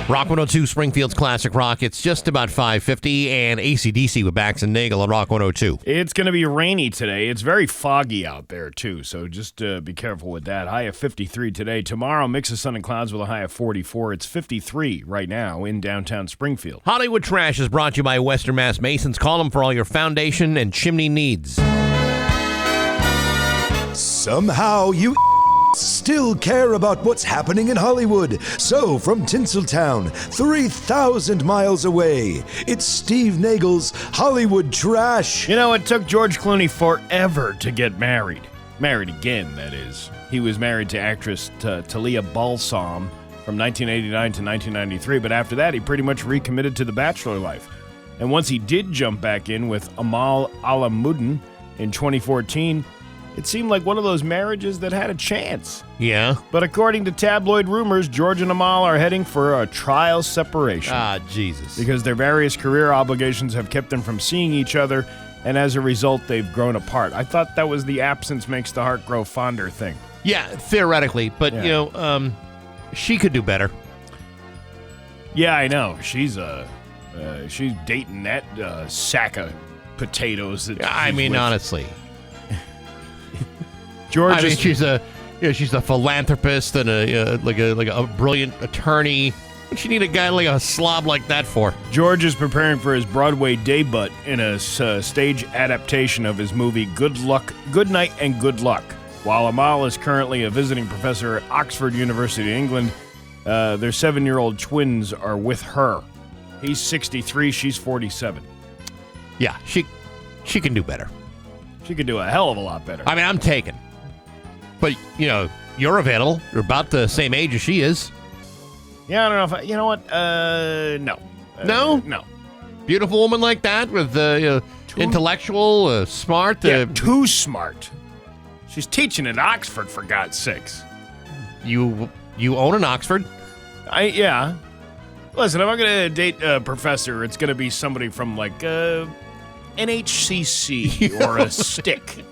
Rock 102, Springfield's Classic Rock. It's just about 5:50, and AC/DC with Bax and Nagle on Rock 102. It's going to be rainy today. It's very foggy out there, too, so just be careful with that. High of 53 today. Tomorrow, mix of sun and clouds with a high of 44. It's 53 right now in downtown Springfield. Hollywood Trash is brought to you by Western Mass Masons. Call them for all your foundation and chimney needs. Somehow you still care about what's happening in Hollywood. So, from Tinseltown, 3,000 miles away, it's Steve Nagle's Hollywood Trash. You know, it took George Clooney forever to get married. Married again, that is. He was married to actress Talia Balsam from 1989 to 1993, but after that, he pretty much recommitted to the bachelor life. And once he did jump back in with Amal Alamuddin in 2014, it seemed like one of those marriages that had a chance. Yeah? But according to tabloid rumors, George and Amal are heading for a trial separation. Ah, Jesus. Because their various career obligations have kept them from seeing each other, and as a result, they've grown apart. I thought that was the absence makes the heart grow fonder thing. Yeah, theoretically, but, Yeah. she could do better. Yeah, I know. She's dating that sack of potatoes. That I she's mean, with. honestly. George I mean, is, she's a philanthropist and a brilliant attorney. What'd she need a guy like a slob like that for? George is preparing for his Broadway debut in a stage adaptation of his movie Good Night and Good Luck. While Amal is currently a visiting professor at Oxford University, England, their 7-year-old twins are with her. He's 63, she's 47. Yeah, she can do better. She could do a hell of a lot better. I mean, I'm taken. But, you're available. You're about the same age as she is. Yeah, I don't know if you know what? No. No? No. Beautiful woman like that with intellectual, smart. Yeah, too smart. She's teaching at Oxford, for God's sakes. You own an Oxford? Yeah. Listen, if I'm going to date a professor, it's going to be somebody from, like, NHCC or a stick.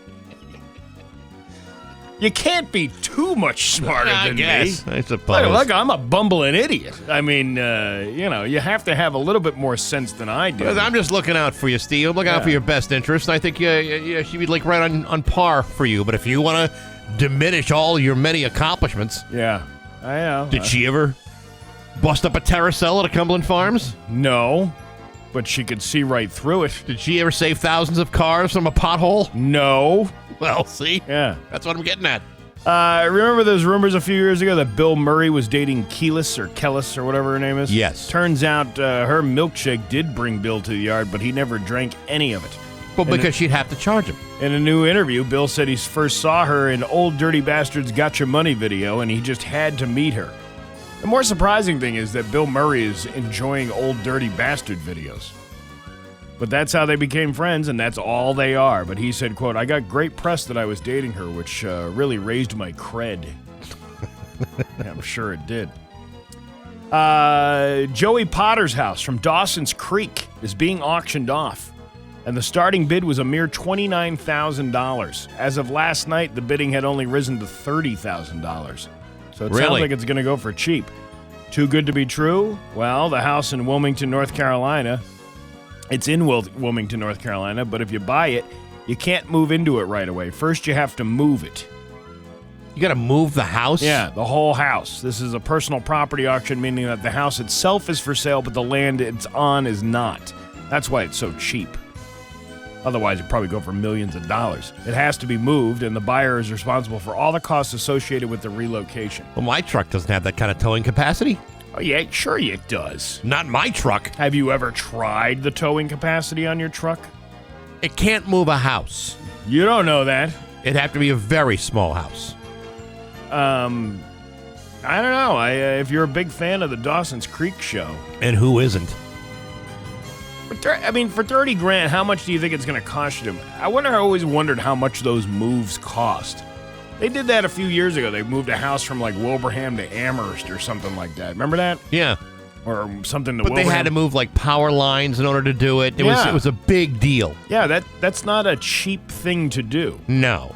You can't be too much smarter than me. I suppose. Look, I'm a bumbling idiot. I mean, you have to have a little bit more sense than I do. I'm just looking out for you, Steve. I'm looking out for your best interest. I think she'd be like right on par for you. But if you want to diminish all your many accomplishments, yeah, I know. Did she ever bust up a terracell at a Cumberland Farms? No, but she could see right through it. Did she ever save thousands of cars from a pothole? No. Well, see? Yeah. That's what I'm getting at. Remember those rumors a few years ago that Bill Murray was dating Kelis or whatever her name is? Yes. Turns out her milkshake did bring Bill to the yard, but he never drank any of it. Well, because she'd have to charge him. In a new interview, Bill said he first saw her in Old Dirty Bastard's Got Your Money video, and he just had to meet her. The more surprising thing is that Bill Murray is enjoying Old Dirty Bastard videos. But that's how they became friends, and that's all they are. But he said, quote, I got great press that I was dating her, which really raised my cred. Yeah, I'm sure it did. Joey Potter's house from Dawson's Creek is being auctioned off, and the starting bid was a mere $29,000. As of last night, the bidding had only risen to $30,000. So it sounds like it's going to go for cheap. Too good to be true? Well, the house in Wilmington, North Carolina... It's in Wilmington, North Carolina, but if you buy it, you can't move into it right away. First, you have to move it. You got to move the house? Yeah, the whole house. This is a personal property auction, meaning that the house itself is for sale, but the land it's on is not. That's why it's so cheap. Otherwise, it'd probably go for millions of dollars. It has to be moved, and the buyer is responsible for all the costs associated with the relocation. Well, my truck doesn't have that kind of towing capacity. Oh, yeah, sure it does. Not my truck. Have you ever tried the towing capacity on your truck? It can't move a house. You don't know that. It'd have to be a very small house. I don't know. If you're a big fan of the Dawson's Creek show. And who isn't? For $30,000, how much do you think it's going to cost you? I always wondered how much those moves cost. They did that a few years ago. They moved a house from like Wilbraham to Amherst or something like that. Remember that? Yeah. Or something to But Wilbraham. they had to move like power lines in order to do it. It was a big deal. Yeah, that's not a cheap thing to do. No.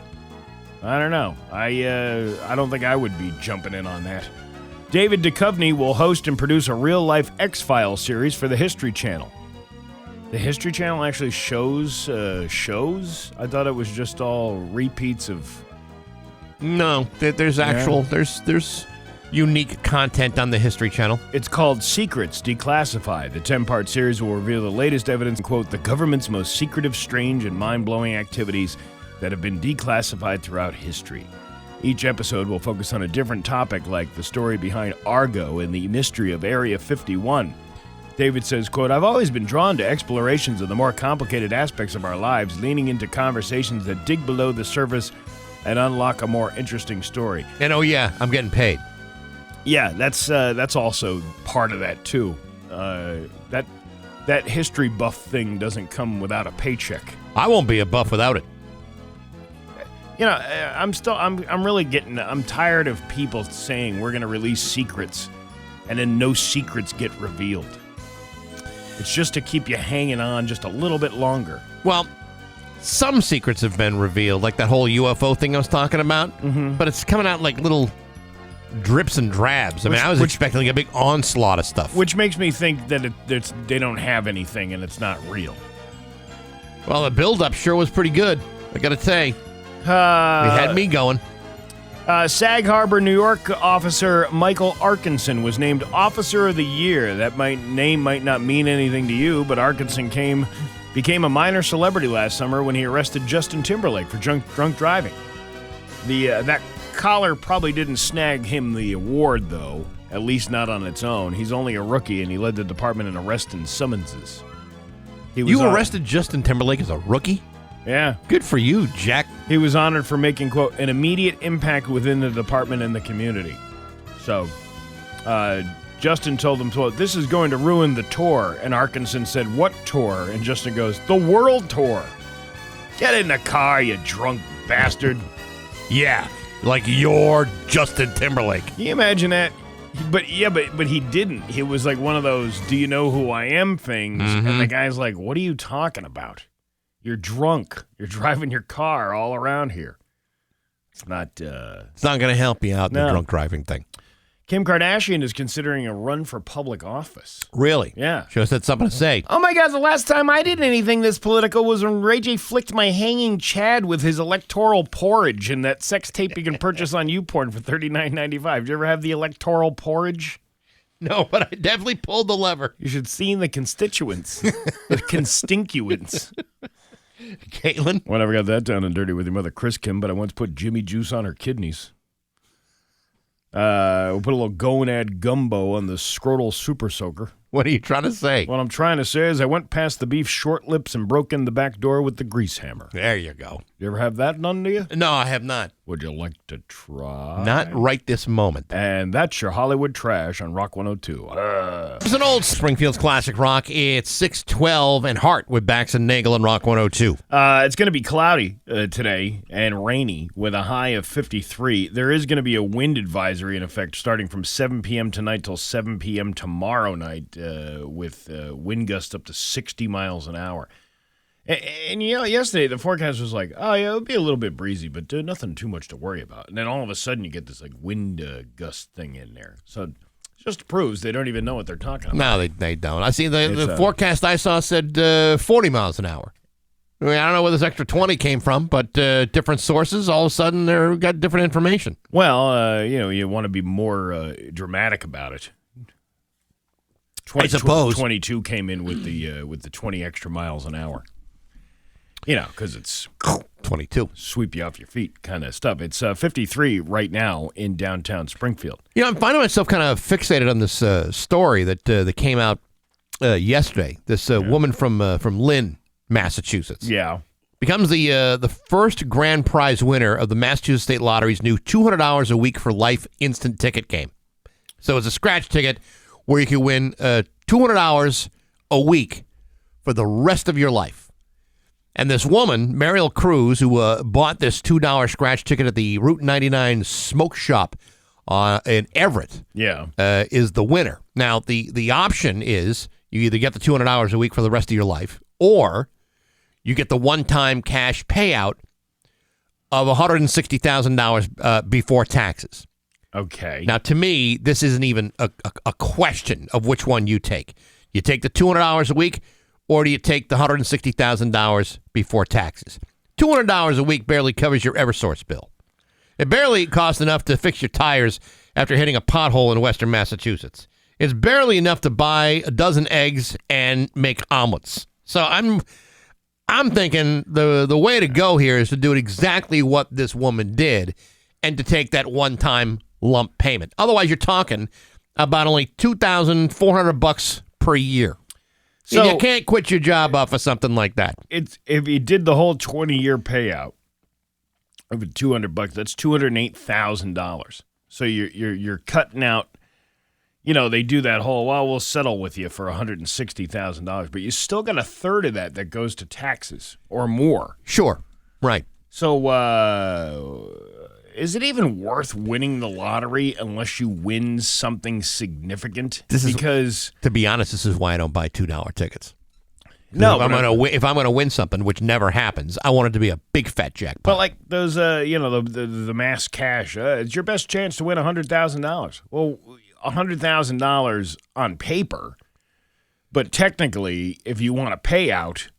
I don't know. I don't think I would be jumping in on that. David Duchovny will host and produce a real-life X-Files series for the History Channel. The History Channel actually shows shows? I thought it was just all repeats of... No, there's actual, there's unique content on the History Channel. It's called Secrets Declassified. The 10-part series will reveal the latest evidence, quote, the government's most secretive, strange, and mind-blowing activities that have been declassified throughout history. Each episode will focus on a different topic, like the story behind Argo and the mystery of Area 51. David says, quote, I've always been drawn to explorations of the more complicated aspects of our lives, leaning into conversations that dig below the surface and unlock a more interesting story. And oh yeah, I'm getting paid. Yeah, that's also part of that too. That history buff thing doesn't come without a paycheck. I won't be a buff without it. You know, I'm tired of people saying we're going to release secrets and then no secrets get revealed. It's just to keep you hanging on just a little bit longer. Well, some secrets have been revealed, like that whole UFO thing I was talking about, but it's coming out like little drips and drabs. I was expecting a big onslaught of stuff. Which makes me think that they don't have anything and it's not real. Well, the build-up sure was pretty good, I gotta say. It had me going. Sag Harbor, New York officer Michael Arkinson was named Officer of the Year. That name might not mean anything to you, but Arkinson became a minor celebrity last summer when he arrested Justin Timberlake for drunk driving. That collar probably didn't snag him the award, though, at least not on its own. He's only a rookie, and he led the department in arrests and summonses. You arrested Justin Timberlake as a rookie? Yeah. Good for you, Jack. He was honored for making, quote, an immediate impact within the department and the community. So, Justin told him, quote, this is going to ruin the tour. And Arkinson said, what tour? And Justin goes, the world tour. Get in the car, you drunk bastard. Yeah, like you're Justin Timberlake. Can you imagine that? But he didn't. He was like one of those, do you know who I am things? Mm-hmm. And the guy's like, what are you talking about? You're drunk. You're driving your car all around here. It's not going to help you out in the drunk driving thing. Kim Kardashian is considering a run for public office. Really? Yeah. She had something to say. Oh my God, the last time I did anything this political was when Ray J flicked my hanging Chad with his electoral porridge and that sex tape you can purchase on YouPorn for $39.95. Did you ever have the electoral porridge? No, but I definitely pulled the lever. You should see the constituents. The constituents. Caitlin? Well, I never got that down and dirty with your mother, Chris Kim, but I once put Jimmy Juice on her kidneys. We'll put a little gonad gumbo on the scrotal super soaker. What are you trying to say? What I'm trying to say is I went past the beef short lips and broke in the back door with the grease hammer. There you go. You ever have that done to you? No, I have not. Would you like to try? Not right this moment. And that's your Hollywood Trash on Rock 102. It's an old Springfield's classic rock. It's 6:12 and Heart with Bax and Nagle and Rock 102. It's going to be cloudy today and rainy with a high of 53. There is going to be a wind advisory in effect starting from 7 p.m. tonight till 7 p.m. tomorrow night with wind gusts up to 60 miles an hour. And you know, yesterday the forecast was like, oh, yeah, it'll be a little bit breezy, but nothing too much to worry about. And then all of a sudden you get this like wind gust thing in there. So it just proves they don't even know what they're talking about. No, they don't. I see the forecast I saw said 40 miles an hour. I mean, I don't know where this extra 20 came from, but different sources, all of a sudden, they've got different information. Well, you want to be more dramatic about it. I suppose 22 came in with the 20 extra miles an hour. You know, because it's 22. Sweep you off your feet kind of stuff. It's 53 right now in downtown Springfield. You know, I'm finding myself kind of fixated on this story that came out yesterday. This woman from Lynn, Massachusetts. Yeah. Becomes the first grand prize winner of the Massachusetts State Lottery's new $200 a week for life instant ticket game. So it's a scratch ticket where you can win $200 a week for the rest of your life. And this woman, Mariel Cruz, who bought this $2 scratch ticket at the Route 99 smoke shop in Everett, is the winner. Now, the option is you either get the $200 a week for the rest of your life, or you get the one-time cash payout of $160,000 before taxes. Okay. Now, to me, this isn't even a question of which one you take. You take the $200 a week, or do you take the $160,000 before taxes? $200 a week barely covers your Eversource bill. It barely costs enough to fix your tires after hitting a pothole in western Massachusetts. It's barely enough to buy a dozen eggs and make omelets. So I'm thinking the way to go here is to do exactly what this woman did and to take that one-time lump payment. Otherwise, you're talking about only $2,400 per year. So and you can't quit your job off of something like that. It's if you did the whole 20-year payout of $200, that's $208,000. So you're cutting out. You know, they do that whole, well, we'll settle with you for $160,000, but you still got a third of that goes to taxes or more. Sure, right. So is it even worth winning the lottery unless you win something significant? Because, to be honest, this is why I don't buy $2 tickets. No, if I'm gonna win something, which never happens, I want it to be a big fat jackpot. But like those, the mass cash, it's your best chance to win $100,000. Well, $100,000 on paper, but technically, if you want a payout,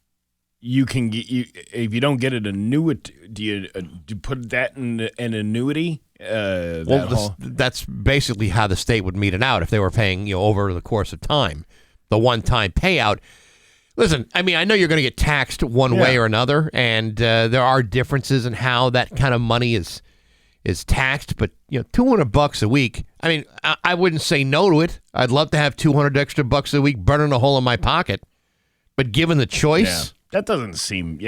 you can get if you don't get an annuity. Do you put that in an annuity? That's basically how the state would mete it out if they were paying over the course of time, the one-time payout. Listen, I mean, I know you're going to get taxed one way or another, and there are differences in how that kind of money is taxed, but $200 a week. I mean, I wouldn't say no to it. I'd love to have $200 extra bucks a week burning a hole in my pocket. But given the choice, that doesn't seem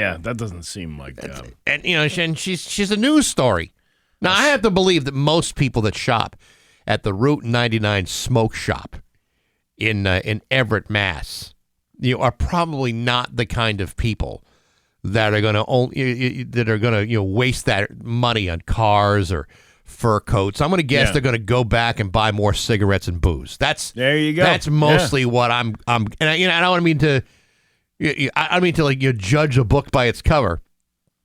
like. And she's a news story. Now I have to believe that most people that shop at the Route 99 Smoke Shop in Everett, Mass, are probably not the kind of people that are going to waste that money on cars or fur coats. I'm going to guess they're going to go back and buy more cigarettes and booze. There you go. That's mostly what I'm and I don't mean to judge a book by its cover,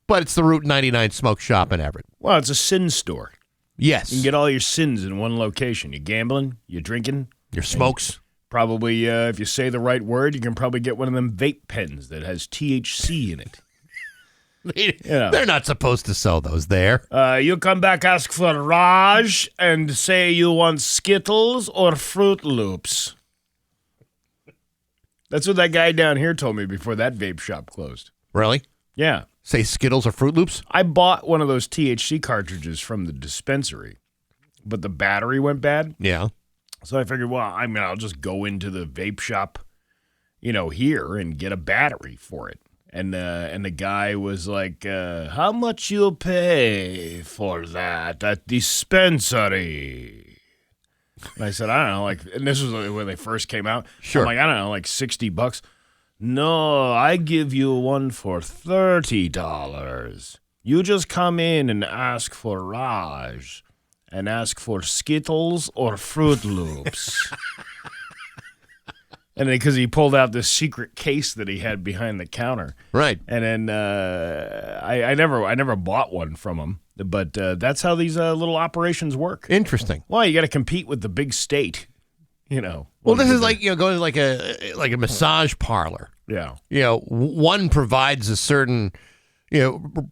but it's the Route 99 Smoke Shop in Everett. Well, it's a sin store. Yes. You can get all your sins in one location. You're gambling, you're drinking, your smokes. Probably, if you say the right word, you can probably get one of them vape pens that has THC in it. They're not supposed to sell those there. You come back, ask for Raj, and say you want Skittles or Fruit Loops. That's what that guy down here told me before that vape shop closed. Really? Yeah. Say Skittles or Fruit Loops? I bought one of those THC cartridges from the dispensary, but the battery went bad. Yeah. So I figured, I'll just go into the vape shop, here and get a battery for it. And the guy was like, how much you'll pay for that at dispensary? And I said, I don't know, and this was when they first came out. Sure. I'm like, I don't know, like $60. No, I give you one for $30. You just come in and ask for Raj. And ask for Skittles or Fruit Loops. And because he pulled out this secret case that he had behind the counter. Right. And then I never bought one from him. But that's how these little operations work. Interesting. Well, you got to compete with the big state, Well, this is like, going to like a massage parlor. Yeah. One provides a certain...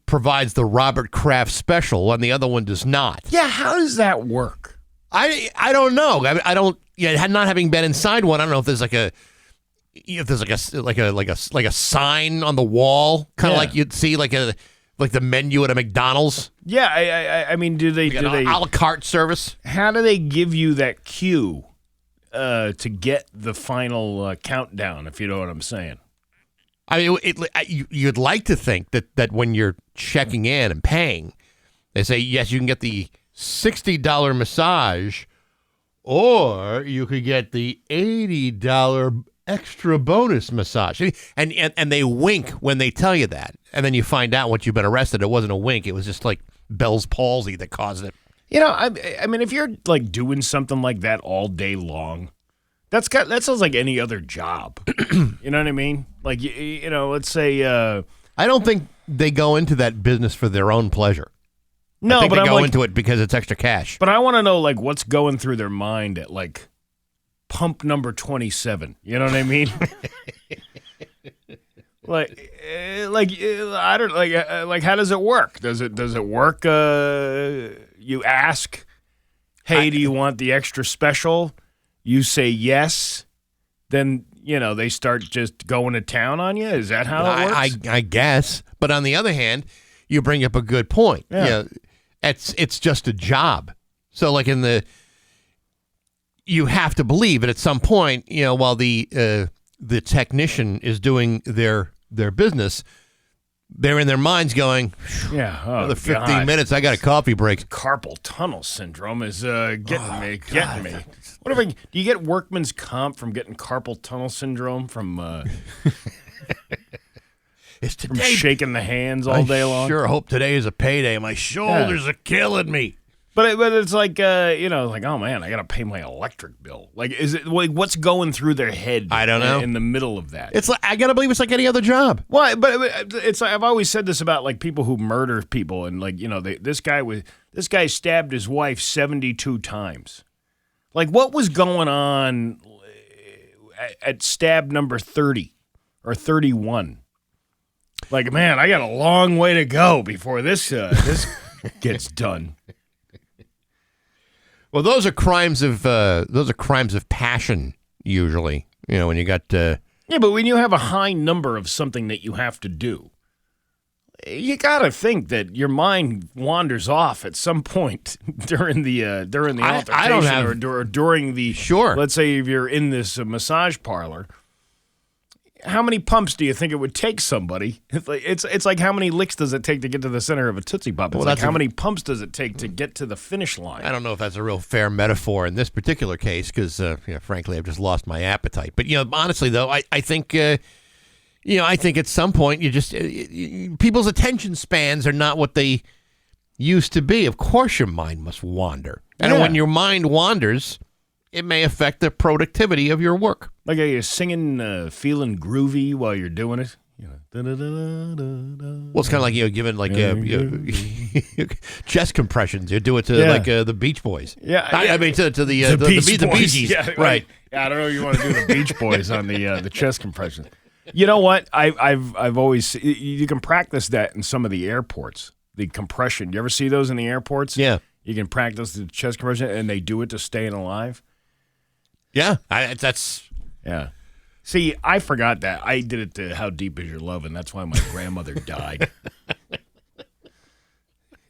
provides the Robert Kraft special, and the other one does not. Yeah, how does that work? I don't know. I don't. Not having been inside one, I don't know if there's like a sign on the wall, kind of like you'd see like the menu at a McDonald's. Yeah, I mean, do they a la carte service? How do they give you that cue to get the final countdown? If you know what I'm saying. I mean, you'd like to think that when you're checking in and paying, they say, yes, you can get the $60 massage, or you could get the $80 extra bonus massage. And they wink when they tell you that. And then you find out once you've been arrested, it wasn't a wink. It was just like Bell's palsy that caused it. I mean, if you're like doing something like that all day long, that sounds like any other job. You know what I mean? Like, let's say... I don't think they go into that business for their own pleasure. No, I think but they I'm go like, into it because it's extra cash. but I want to know like what's going through their mind at like pump number 27. You know what I mean? I don't like how does it work? Does it work? You ask, hey, do you want the extra special? You say yes, then they start just going to town on you. Is that how it works? I guess. But on the other hand, you bring up a good point. Yeah. It's just a job. So like you have to believe it at some point. While the technician is doing their business, they're in their minds going, yeah, another 15 minutes, I got a coffee break. Carpal tunnel syndrome is getting me. Do you get workman's comp from getting carpal tunnel syndrome from It's from today. shaking the hands all day long? I sure hope today is a payday. My shoulders are killing me. But it's like like, oh man, I gotta pay my electric bill. Like, is it like what's going through their head? I don't know. In the middle of that, It's like I gotta believe it's like any other job. why? But it's I've always said this about like people who murder people, and like this guy stabbed his wife 72 times. Like, what was going on at stab number 30 or 31? Like, man, I got a long way to go before this gets done. Well, those are crimes of passion usually. When you got Yeah, but when you have a high number of something that you have to do, you got to think that your mind wanders off at some point during the altercation I don't have, or during the Sure. Let's say if you're in this massage parlor, how many pumps do you think it would take somebody? It's like how many licks does it take to get to the center of a Tootsie Pop? It's like how many pumps does it take to get to the finish line? I don't know if that's a real fair metaphor in this particular case because, frankly, I've just lost my appetite. But honestly, though, I think I think at some point you just people's attention spans are not what they used to be. Of course, your mind must wander, and when your mind wanders, it may affect the productivity of your work. Like, are you singing, feeling groovy while you're doing it? Well, it's kind of like giving like chest compressions. You do it to like the Beach Boys. Yeah, I mean to the Beach the Bee Boys. Gees. Yeah, right. Yeah, I don't know if you want to do the Beach Boys on the chest compression. You know what? I've always you can practice that in some of the airports. The compression. You ever see those in the airports? Yeah. You can practice the chest compression, and they do it to staying alive. Yeah, that's. Yeah. See, I forgot that. I did it to How Deep Is Your Love, and that's why my grandmother died.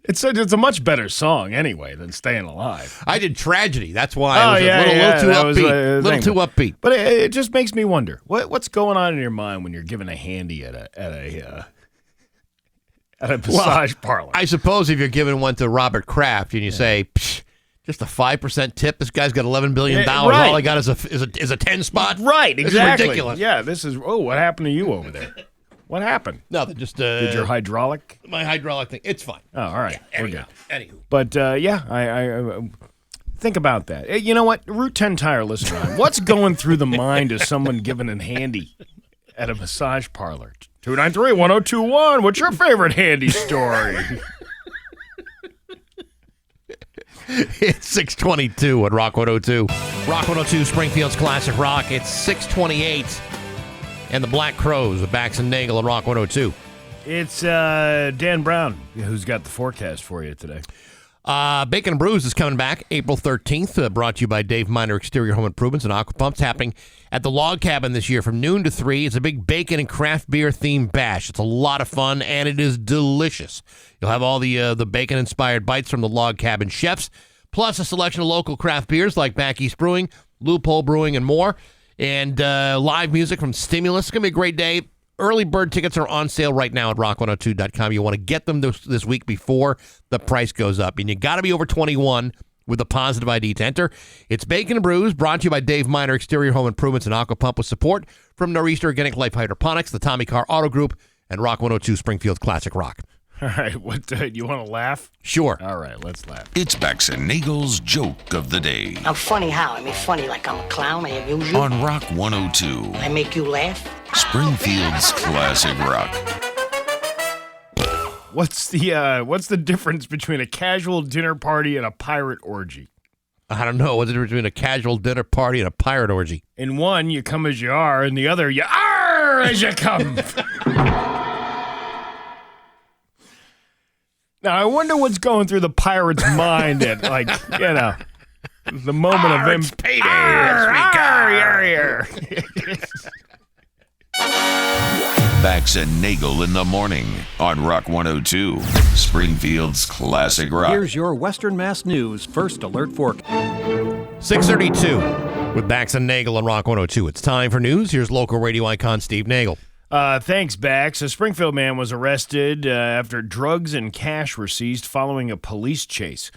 It's a much better song anyway than Staying Alive. I did Tragedy. That's why I was a little too upbeat. But it just makes me wonder what's going on in your mind when you're giving a handy at a massage parlor. I suppose if you're giving one to Robert Kraft and you say, just a 5% tip, this guy's got $11 billion. Right. All I got is a 10 spot. Right, exactly. It's ridiculous. Yeah, this is. Oh, what happened to you over there? What happened? Nothing. Just Did your hydraulic? my hydraulic thing. It's fine. Oh, all right. We're good. Anywho. But yeah, I think about that. You know what, Route 10 Tire listener, what's going through the mind of someone giving a handy at a massage parlor? 293-1021. What's your favorite handy story? It's 622 at Rock 102. Rock 102, Springfield's Classic Rock. It's 628. And the Black Crows with Bax and Nagle at Rock 102. It's Dan Brown who's got the forecast for you today. Bacon and Brews is coming back April 13th, brought to you by Dave Miner Exterior Home Improvements and Aqua Pumps, happening at the Log Cabin this year from noon to 3. It's a big bacon and craft beer themed bash. It's a lot of fun, and it is delicious. You'll have all the bacon-inspired bites from the Log Cabin chefs, plus a selection of local craft beers like Back East Brewing, Loophole Brewing, and more, and live music from Stimulus. It's going to be a great day. Early bird tickets are on sale right now at rock102.com. You want to get them this week before the price goes up. And you got to be over 21 with a positive ID to enter. It's Bacon and Brews, brought to you by Dave Miner Exterior Home Improvements and Aqua Pump, with support from Nor'easter Organic Life Hydroponics, the Tommy Carr Auto Group, and Rock 102 Springfield's Classic Rock. All right, what you want to laugh? Sure. All right, let's laugh. It's Bax and Nagle's Joke of the Day I'm funny how? I mean, funny like I'm a clown, I amuse you. on Rock 102, I make you laugh. Springfield's Classic Rock. What's the difference between a casual dinner party and a pirate orgy? I don't know. What's the difference between a casual dinner party and a pirate orgy? In one, you come as you are, and the other, you are as you come. Now, I wonder what's going through the pirate's mind at, the moment of him. Payday. Bax and Nagle in the morning on Rock 102, Springfield's classic rock. Here's your Western Mass News First Alert Forecast. 6:32 with Bax and Nagle on Rock 102. It's time for news. Here's local radio icon Steve Nagle. Thanks, Bax. A Springfield man was arrested after drugs and cash were seized following a police chase.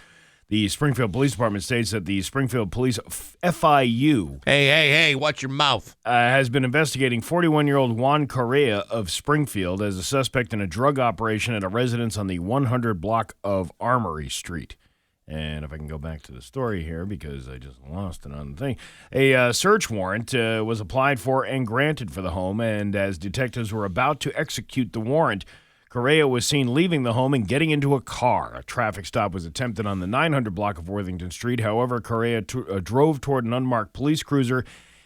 The Springfield Police Department states that the Springfield Police FIU Hey, watch your mouth. has been investigating 41-year-old Juan Correa of Springfield as a suspect in a drug operation at a residence on the 100 block of Armory Street. And if I can go back to the story here, because I just lost it on the thing. A search warrant was applied for and granted for the home, and as detectives were about to execute the warrant, Correa was seen leaving the home and getting into a car. A traffic stop was attempted on the 900 block of Worthington Street. However, Correa drove toward an unmarked police cruiser,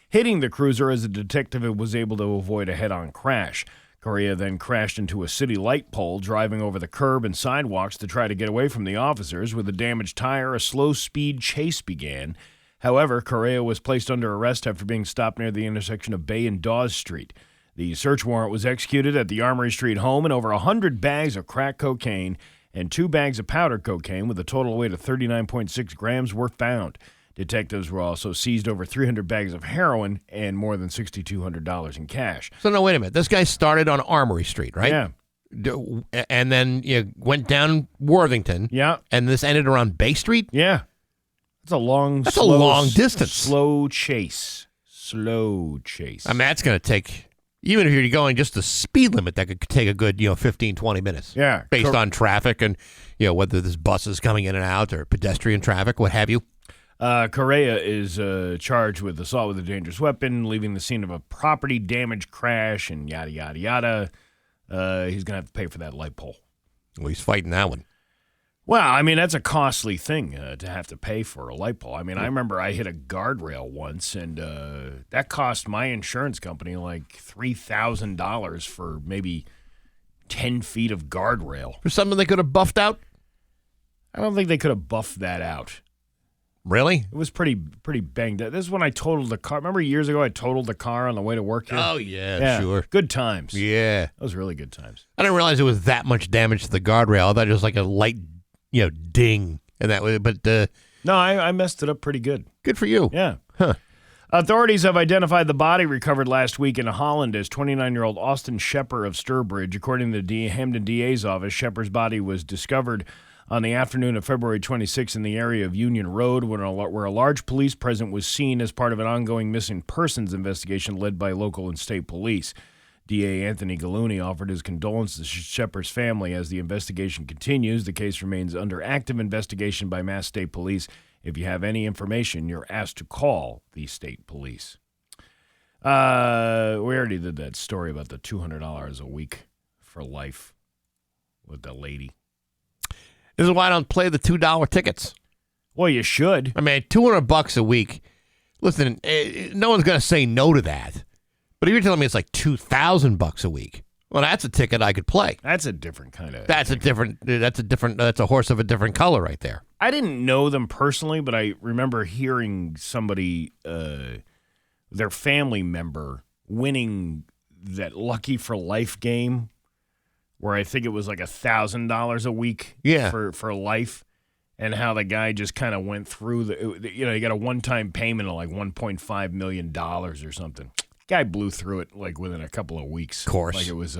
hitting the cruiser as the detective was able to avoid a head-on crash. Correa then crashed into a city light pole, driving over the curb and sidewalks to try to get away from the officers. With a damaged tire, a slow-speed chase began. However, Correa was placed under arrest after being stopped near the intersection of Bay and Dawes Street. The search warrant was executed at the Armory Street home, and over 100 bags of crack cocaine and 2 bags of powder cocaine with a total weight of 39.6 grams were found. Detectives were also seized over 300 bags of heroin and more than $6,200 in cash. So, no, wait a minute. This guy started on Armory Street, right? Yeah. And then went down Worthington. Yeah. And this ended around Bay Street? Yeah. That's a long distance. Slow chase. I mean, that's going to take, even if you're going just the speed limit, that could take a good, 15, 20 minutes. Yeah. Based on traffic and, whether this bus is coming in and out or pedestrian traffic, what have you. Correa is charged with assault with a dangerous weapon, leaving the scene of a property damage crash, and yada, yada, yada. He's going to have to pay for that light pole. Well, he's fighting that one. Well, I mean, that's a costly thing to have to pay for a light pole. I mean, I remember I hit a guardrail once, and that cost my insurance company like $3,000 for maybe 10 feet of guardrail. For something they could have buffed out? I don't think they could have buffed that out. Really? It was pretty banged up. This is when I totaled the car. Remember years ago I totaled the car on the way to work here? Oh, yeah, sure. Good times. Yeah. Those really good times. I didn't realize it was that much damage to the guardrail. I thought it was like a light, ding. And that way, but no, I messed it up pretty good. Good for you. Yeah. Huh. Authorities have identified the body recovered last week in Holland as 29-year-old Austin Shepper of Sturbridge. According to the Hamden DA's office, Shepper's body was discovered on the afternoon of February 26 in the area of Union Road, where a large police presence was seen as part of an ongoing missing persons investigation led by local and state police. DA Anthony Gallooni offered his condolences to Shepper's family as the investigation continues. The case remains under active investigation by Mass State Police. If you have any information, you're asked to call the state police. We already did that story about the $200 a week for life with the lady. This is why I don't play the $2 tickets. Well, you should. I mean, $200 a week. Listen, no one's going to say no to that. But if you're telling me it's like $2,000 a week, well, that's a ticket I could play. That's a different kind of. That's a horse of a different color right there. I didn't know them personally, but I remember hearing somebody, their family member, winning that Lucky for Life game, where I think it was like $1,000 a week for life, and how the guy just kind of went through you got a one-time payment of like $1.5 million or something. Guy blew through it like within a couple of weeks. Of course. Like it was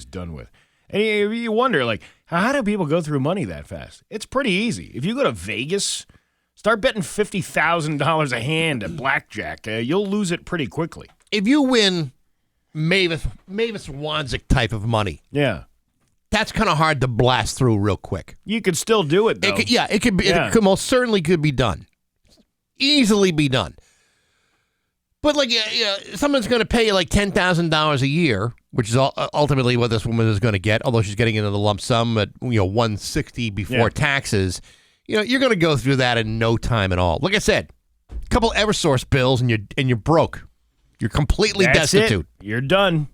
done with. And you wonder, like, how do people go through money that fast? It's pretty easy. If you go to Vegas, start betting $50,000 a hand at blackjack, you'll lose it pretty quickly. If you win Mavis Wanzik type of money, yeah, that's kind of hard to blast through real quick. You could still do it, though. It could be. Yeah. It could most certainly could be done. Easily be done. But like, someone's going to pay you like $10,000 a year, which is ultimately what this woman is going to get. Although she's getting into the lump sum at $160 before taxes. You're going to go through that in no time at all. Like I said, a couple EverSource bills and you're broke. You're completely destitute. You're done.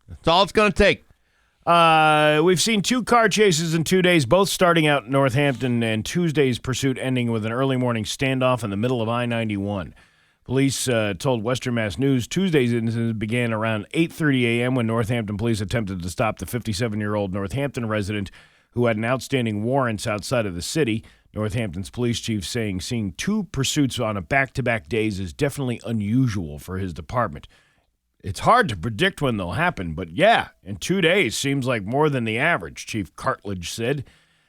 That's all it's going to take. We've seen 2 car chases in 2 days, both starting out in Northampton, and Tuesday's pursuit ending with an early morning standoff in the middle of I-91. Police told Western Mass News Tuesday's incident began around 8:30 a.m. when Northampton police attempted to stop the 57-year-old Northampton resident who had an outstanding warrants outside of the city. Northampton's police chief saying seeing 2 pursuits on a back-to-back days is definitely unusual for his department. It's hard to predict when they'll happen, but yeah, in 2 days seems like more than the average, Chief Cartledge said.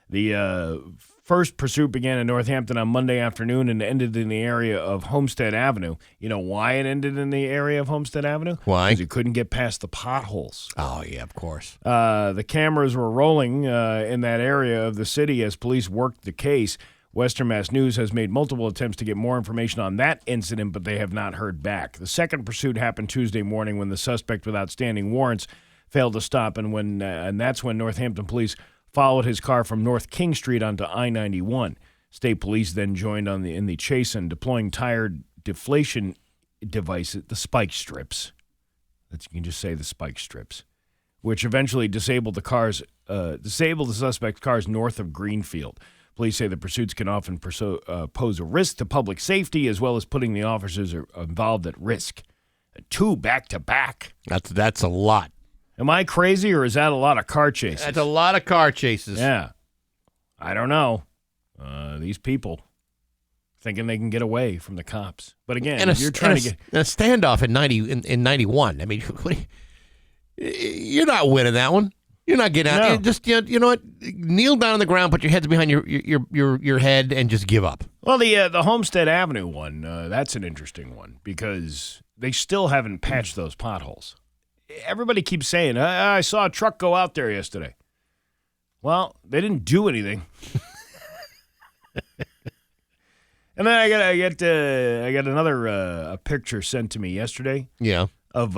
The first pursuit began in Northampton on Monday afternoon and ended in the area of Homestead Avenue. You know why it ended in the area of Homestead Avenue? Why? Because you couldn't get past the potholes. Oh, yeah, of course. The cameras were rolling in that area of the city as police worked the case. Western Mass News has made multiple attempts to get more information on that incident, but they have not heard back. The second pursuit happened Tuesday morning when the suspect with outstanding warrants failed to stop, and that's when Northampton police followed his car from North King Street onto I-91. State police then joined in the chase and deploying tire deflation devices, the spike strips. You can just say the spike strips, which eventually disabled the suspect's cars north of Greenfield. Police say the pursuits can often pose a risk to public safety as well as putting the officers involved at risk. 2 back-to-back. That's a lot. Am I crazy, or is that a lot of car chases? That's a lot of car chases. Yeah. I don't know. These people thinking they can get away from the cops. But again, you're trying to get a standoff in 91. I mean, you're not winning that one. You're not getting out. No. Just you know what? Kneel down on the ground, put your heads behind your head, and just give up. Well, the Homestead Avenue one, that's an interesting one because they still haven't patched those potholes. Everybody keeps saying, I saw a truck go out there yesterday. Well, they didn't do anything. And then I got another a picture sent to me yesterday. Yeah. Of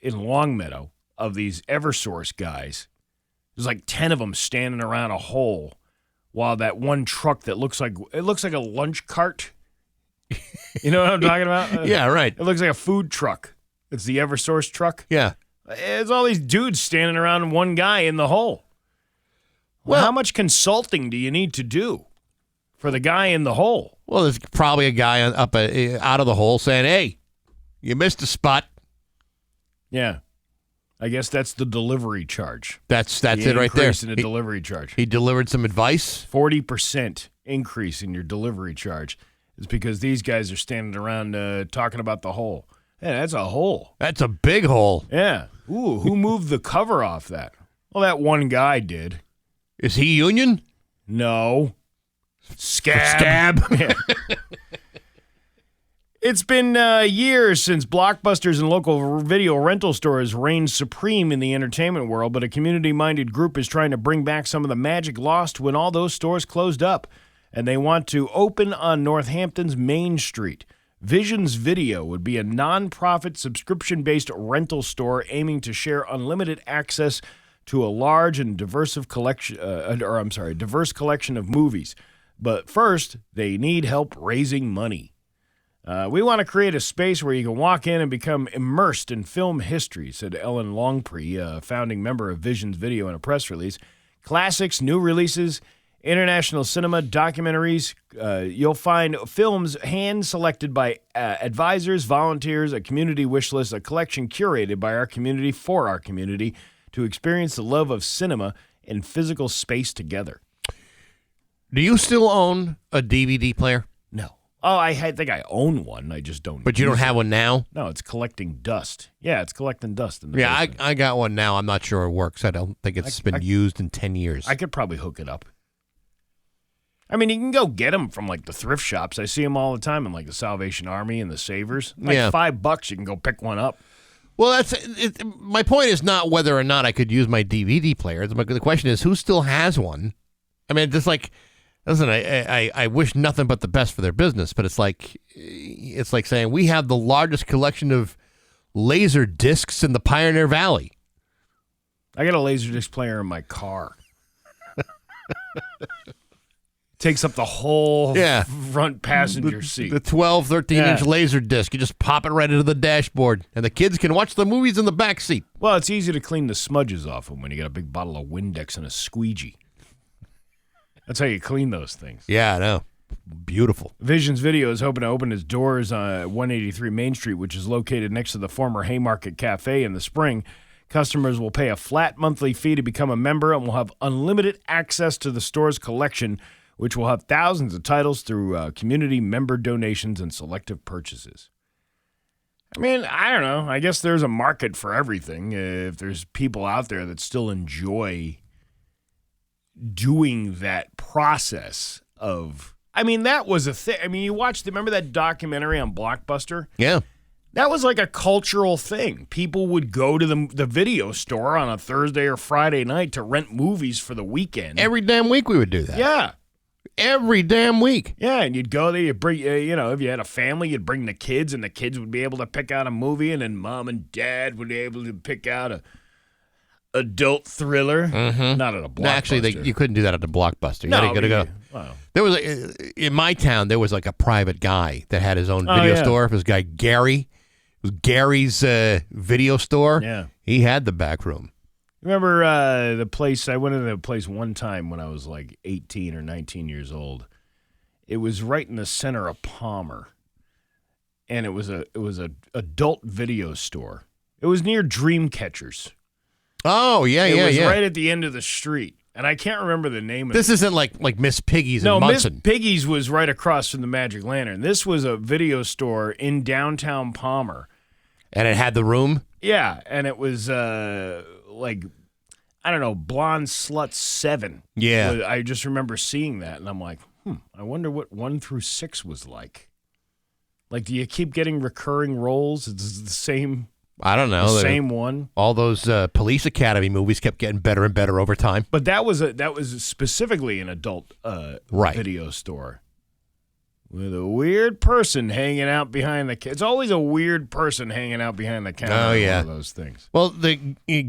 in Longmeadow of these EverSource guys. There's like 10 of them standing around a hole while that one truck that looks like a lunch cart. You know what I'm talking about? Yeah, right. It looks like a food truck. It's the EverSource truck. Yeah. It's all these dudes standing around one guy in the hole. Well, how much consulting do you need to do for the guy in the hole? Well, there's probably a guy out of the hole saying, "Hey, you missed a spot." Yeah. I guess that's the delivery charge. That's it right there. Increase in the delivery charge. He delivered some advice. 40% increase in your delivery charge is because these guys are standing around talking about the hole. Yeah, that's a hole. That's a big hole. Yeah. Ooh, who moved the cover off that? Well, that one guy did. Is he union? No. Scab. Yeah. It's been years since blockbusters and local video rental stores reigned supreme in the entertainment world, but a community-minded group is trying to bring back some of the magic lost when all those stores closed up, and they want to open on Northampton's Main Street. Visions Video would be a non-profit subscription-based rental store aiming to share unlimited access to a large and diverse collection of movies. But first, they need help raising money. We want to create a space where you can walk in and become immersed in film history, said Ellen Longpre, a founding member of Visions Video in a press release. Classics, new releases, international cinema, documentaries. You'll find films hand-selected by advisors, volunteers, a community wish list, a collection curated by our community for our community to experience the love of cinema in physical space together. Do you still own a DVD player? No. Oh, I think I own one. I just don't. But you don't have one now? No, it's collecting dust. Yeah, it's collecting dust in the basement. I got one now. I'm not sure it works. I don't think it's been used in 10 years. I could probably hook it up. I mean, you can go get them from like the thrift shops. I see them all the time in like the Salvation Army and the Savers. Like $5, you can go pick one up. Well, that's it. My point is not whether or not I could use my DVD player. The question is, who still has one? I mean, just like Listen, I wish nothing but the best for their business, but it's like saying we have the largest collection of laser discs in the Pioneer Valley. I got a Laserdisc player in my car. Takes up the whole front passenger seat. The 12, 13-inch laser disc. You just pop it right into the dashboard, and the kids can watch the movies in the back seat. Well, it's easy to clean the smudges off them when you got a big bottle of Windex and a squeegee. That's how you clean those things. Yeah, I know. Beautiful. Visions Video is hoping to open its doors on 183 Main Street, which is located next to the former Haymarket Cafe in the spring. Customers will pay a flat monthly fee to become a member and will have unlimited access to the store's collection, which will have thousands of titles through community member donations and selective purchases. I mean, I don't know. I guess there's a market for everything. If there's people out there that still enjoy doing that process of, I mean, that was a thing. I mean, remember that documentary on Blockbuster? Yeah. That was like a cultural thing. People would go to the video store on a Thursday or Friday night to rent movies for the weekend. Every damn week we would do that. Yeah. Every damn week. Yeah, and you'd go there, you'd bring, if you had a family, you'd bring the kids, and the kids would be able to pick out a movie, and then mom and dad would be able to pick out a adult thriller. Mm-hmm. Not at a Blockbuster. Actually, you couldn't do that at the Blockbuster. You No, got to go. Well. There was in my town. There was like a private guy that had his own video store. This guy Gary. It was Gary's video store. Yeah, he had the back room. Remember the place? I went into the place one time when I was like 18 or 19 years old. It was right in the center of Palmer, and it was a adult video store. It was near Dreamcatchers. Oh yeah, it was yeah. right at the end of the street, and I can't remember the name of it. This isn't like Miss Piggy's in Munson. Miss Piggy's was right across from the Magic Lantern. This was a video store in downtown Palmer, and it had the room. Yeah, and it was like, I don't know, Blonde Slut 7. Yeah. I just remember seeing that, and I'm like, I wonder what 1 through 6 was like. Like, do you keep getting recurring roles? It's the same. I don't know. The same one. All those Police Academy movies kept getting better and better over time. But that was specifically an adult video store. With a weird person hanging out behind the. It's always a weird person hanging out behind the counter. Oh yeah, one of those things. Well,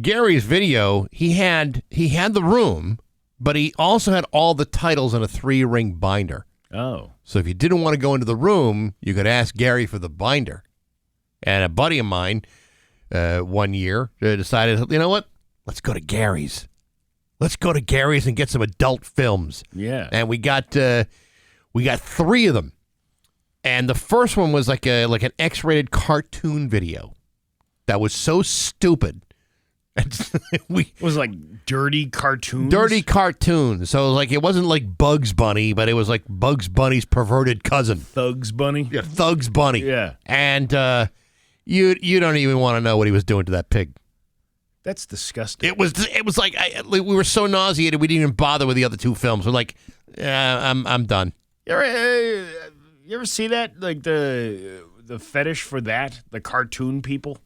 Gary's video, he had the room, but he also had all the titles in a 3-ring binder. Oh, so if you didn't want to go into the room, you could ask Gary for the binder. And a buddy of mine, one year, decided, you know what? Let's go to Gary's. Let's go to Gary's and get some adult films. Yeah, and we got 3 of them. And the first one was like an X-rated cartoon video that was so stupid. It was like dirty cartoons? Dirty cartoons. So like it wasn't like Bugs Bunny, but it was like Bugs Bunny's perverted cousin. Thugs Bunny? Yeah, Thugs Bunny. Yeah. And you don't even want to know what he was doing to that pig. That's disgusting. It was like we were so nauseated we didn't even bother with the other 2 films. We're like, I'm done. You ever see that? Like the fetish for that? The cartoon people?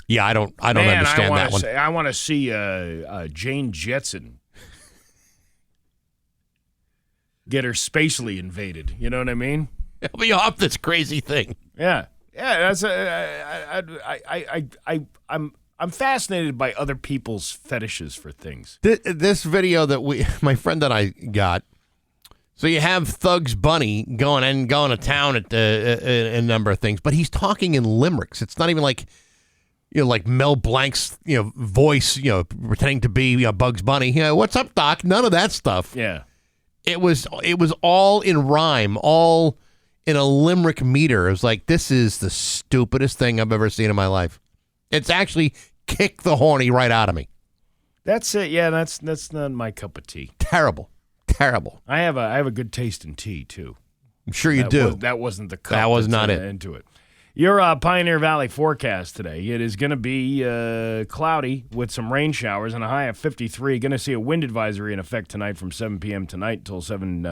Yeah, I don't understand that one. I want to see Jane Jetson get her spatially invaded. You know what I mean? Help me off this crazy thing. Yeah. That's I'm fascinated by other people's fetishes for things. This video that my friend and I got. So you have Thugs Bunny going to town at a number of things, but he's talking in limericks. It's not even like, like Mel Blanc's, voice, pretending to be Bugs Bunny. What's up, Doc? None of that stuff. Yeah. It was all in rhyme, all in a limerick meter. It was like, this is the stupidest thing I've ever seen in my life. It's actually kicked the horny right out of me. That's it. Yeah, that's not my cup of tea. Terrible. I have a good taste in tea too. I'm sure you do. That wasn't the cup. That was not it. Into it. Your Pioneer Valley forecast today. It is going to be cloudy with some rain showers and a high of 53. Going to see a wind advisory in effect tonight from 7 p.m. tonight until 7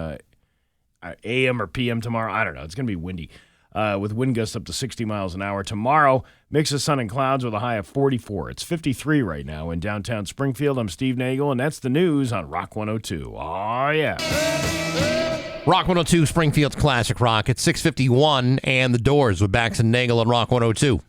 a.m. or p.m. tomorrow. I don't know. It's going to be windy. with wind gusts up to 60 miles an hour. Tomorrow, mix of sun and clouds with a high of 44. It's 53 right now in downtown Springfield. I'm Steve Nagle, and that's the news on Rock 102. Oh, yeah. Rock 102, Springfield's Classic Rock. It's 6:51, and the Doors with Bax and Nagle on Rock 102.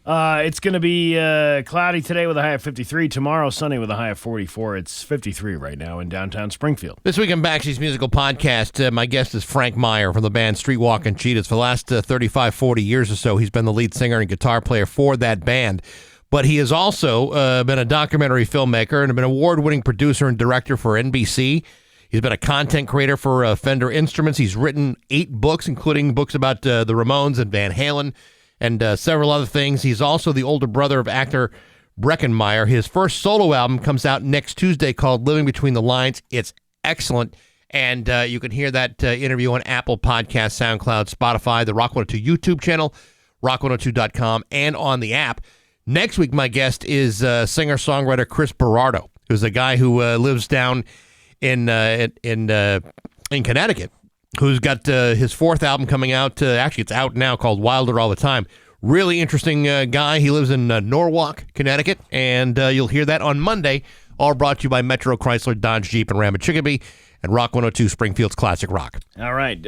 It's going to be cloudy today with a high of 53. Tomorrow, sunny with a high of 44. It's 53 right now in downtown Springfield. This week on Baxi's Musical Podcast, my guest is Frank Meyer from the band Streetwalkin' Cheetahs. For the last 35, 40 years or so, he's been the lead singer and guitar player for that band. But he has also been a documentary filmmaker and been an award-winning producer and director for NBC. He's been a content creator for Fender Instruments. He's written 8 books, including books about the Ramones and Van Halen and several other things. He's also the older brother of actor Breckenmeyer. His first solo album comes out next Tuesday called Living Between the Lines. It's excellent, and you can hear that interview on Apple Podcasts, SoundCloud, Spotify, the Rock 102 YouTube channel, rock102.com, and on the app. Next week, my guest is singer-songwriter Chris Berardo, who's a guy who lives down in Connecticut, who's got his 4th album coming out. Actually, it's out now, called Wilder All the Time. Really interesting guy. He lives in Norwalk, Connecticut, and you'll hear that on Monday. All brought to you by Metro Chrysler, Dodge, Jeep, and Ram Chicopee, and Rock 102, Springfield's Classic Rock. All right.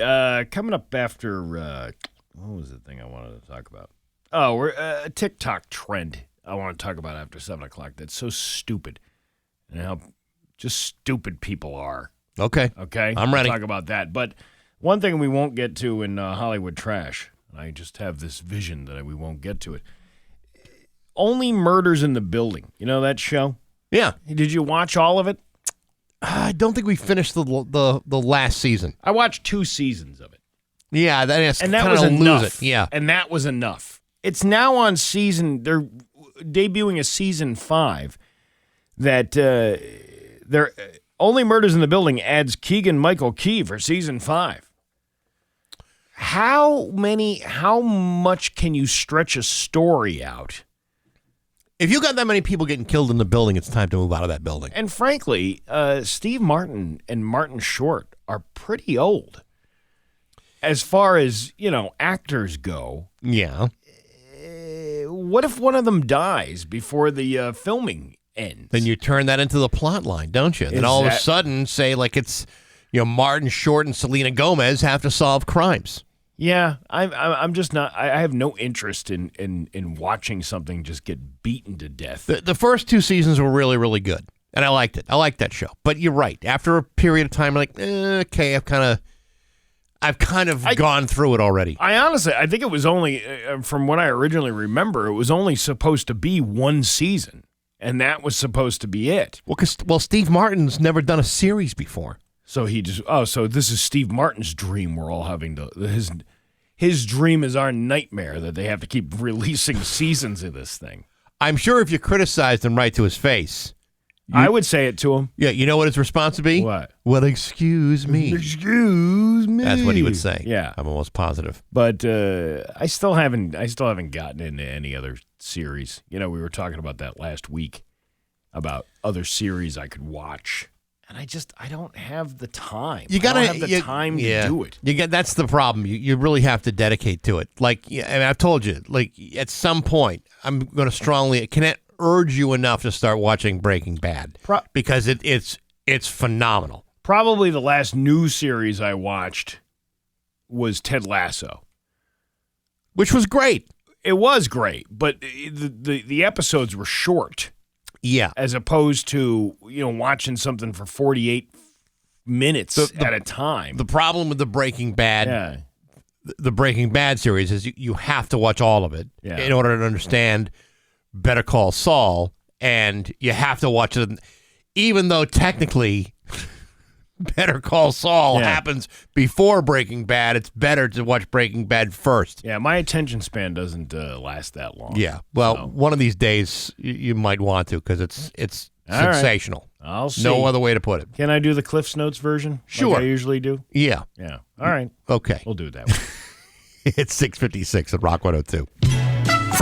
Coming up after, what was the thing I wanted to talk about? Oh, we're a TikTok trend I want to talk about after 7 o'clock. That's so stupid. And how just stupid people are. Okay. I'm ready. We'll talk about that. But one thing we won't get to in Hollywood Trash, and I just have this vision that we won't get to it. Only Murders in the Building. You know that show? Yeah. Did you watch all of it? I don't think we finished the last season. I watched 2 seasons of it. Yeah, that was enough. Lose it. Yeah. And that was enough. It's now on they're debuting a season 5 that Only Murders in the Building adds Keegan-Michael Key for season 5. How much can you stretch a story out? If you got that many people getting killed in the building, it's time to move out of that building. And frankly, Steve Martin and Martin Short are pretty old. As far as, actors go. Yeah. What if one of them dies before the filming ends? Then you turn that into the plot line, don't you? Then all of a sudden, say like it's, Martin Short and Selena Gomez have to solve crimes. Yeah, I'm just not. I have no interest in watching something just get beaten to death. The first 2 seasons were really, really good, and I liked it. I liked that show. But you're right. After a period of time, I'm like, okay, I've kind of gone through it already. I think it was only, from what I originally remember, it was only supposed to be 1 season. And that was supposed to be it. Well, Steve Martin's never done a series before. So so this is Steve Martin's dream. We're all having his dream is our nightmare that they have to keep releasing seasons of this thing. I'm sure if you criticized him right to his face, I would say it to him. Yeah, you know what his response would be? What? Well, excuse me. Excuse me. That's what he would say. Yeah, I'm almost positive. But I still haven't gotten into any other series. We were talking about that last week about other series I could watch, and I don't have the time. I don't have the time to do it. That's the problem. You really have to dedicate to it. I've told you, at some point, I'm going to strongly cannot urge you enough to start watching Breaking Bad because it's phenomenal. Probably the last new series I watched was Ted Lasso, which was great. It was great, but the episodes were short. Yeah, as opposed to watching something for 48 minutes at a time. The problem with the Breaking Bad, the Breaking Bad series is you have to watch all of it in order to understand Better Call Saul, and you have to watch it, even though technically Better Call Saul happens before Breaking Bad. It's better to watch Breaking Bad first. Yeah, my attention span doesn't last that long. Yeah, well, one of these days you might want to because it's sensational. Right. I'll see. No other way to put it. Can I do the Cliff's Notes version? Sure. Like I usually do? Yeah. Yeah. All right. Okay. We'll do it that way. It's 6:56 at Rock 102.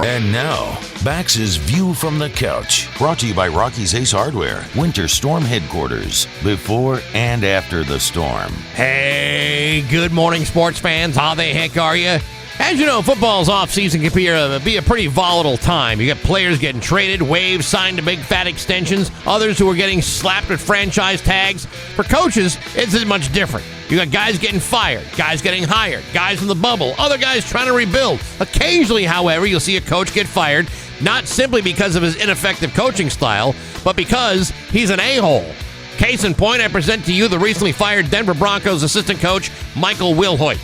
And now, Bax's View from the Couch, brought to you by Rocky's Ace Hardware, Winter Storm Headquarters, before and after the storm. Hey, good morning, sports fans. How the heck are you? As you know, football's offseason can be a pretty volatile time. You got players getting traded, waived, signed to big fat extensions, others who are getting slapped with franchise tags. For coaches, it's much different. You got guys getting fired, guys getting hired, guys in the bubble, other guys trying to rebuild. Occasionally, however, you'll see a coach get fired, not simply because of his ineffective coaching style, but because he's an a-hole. Case in point, I present to you the recently fired Denver Broncos assistant coach, Michael Wilhoit.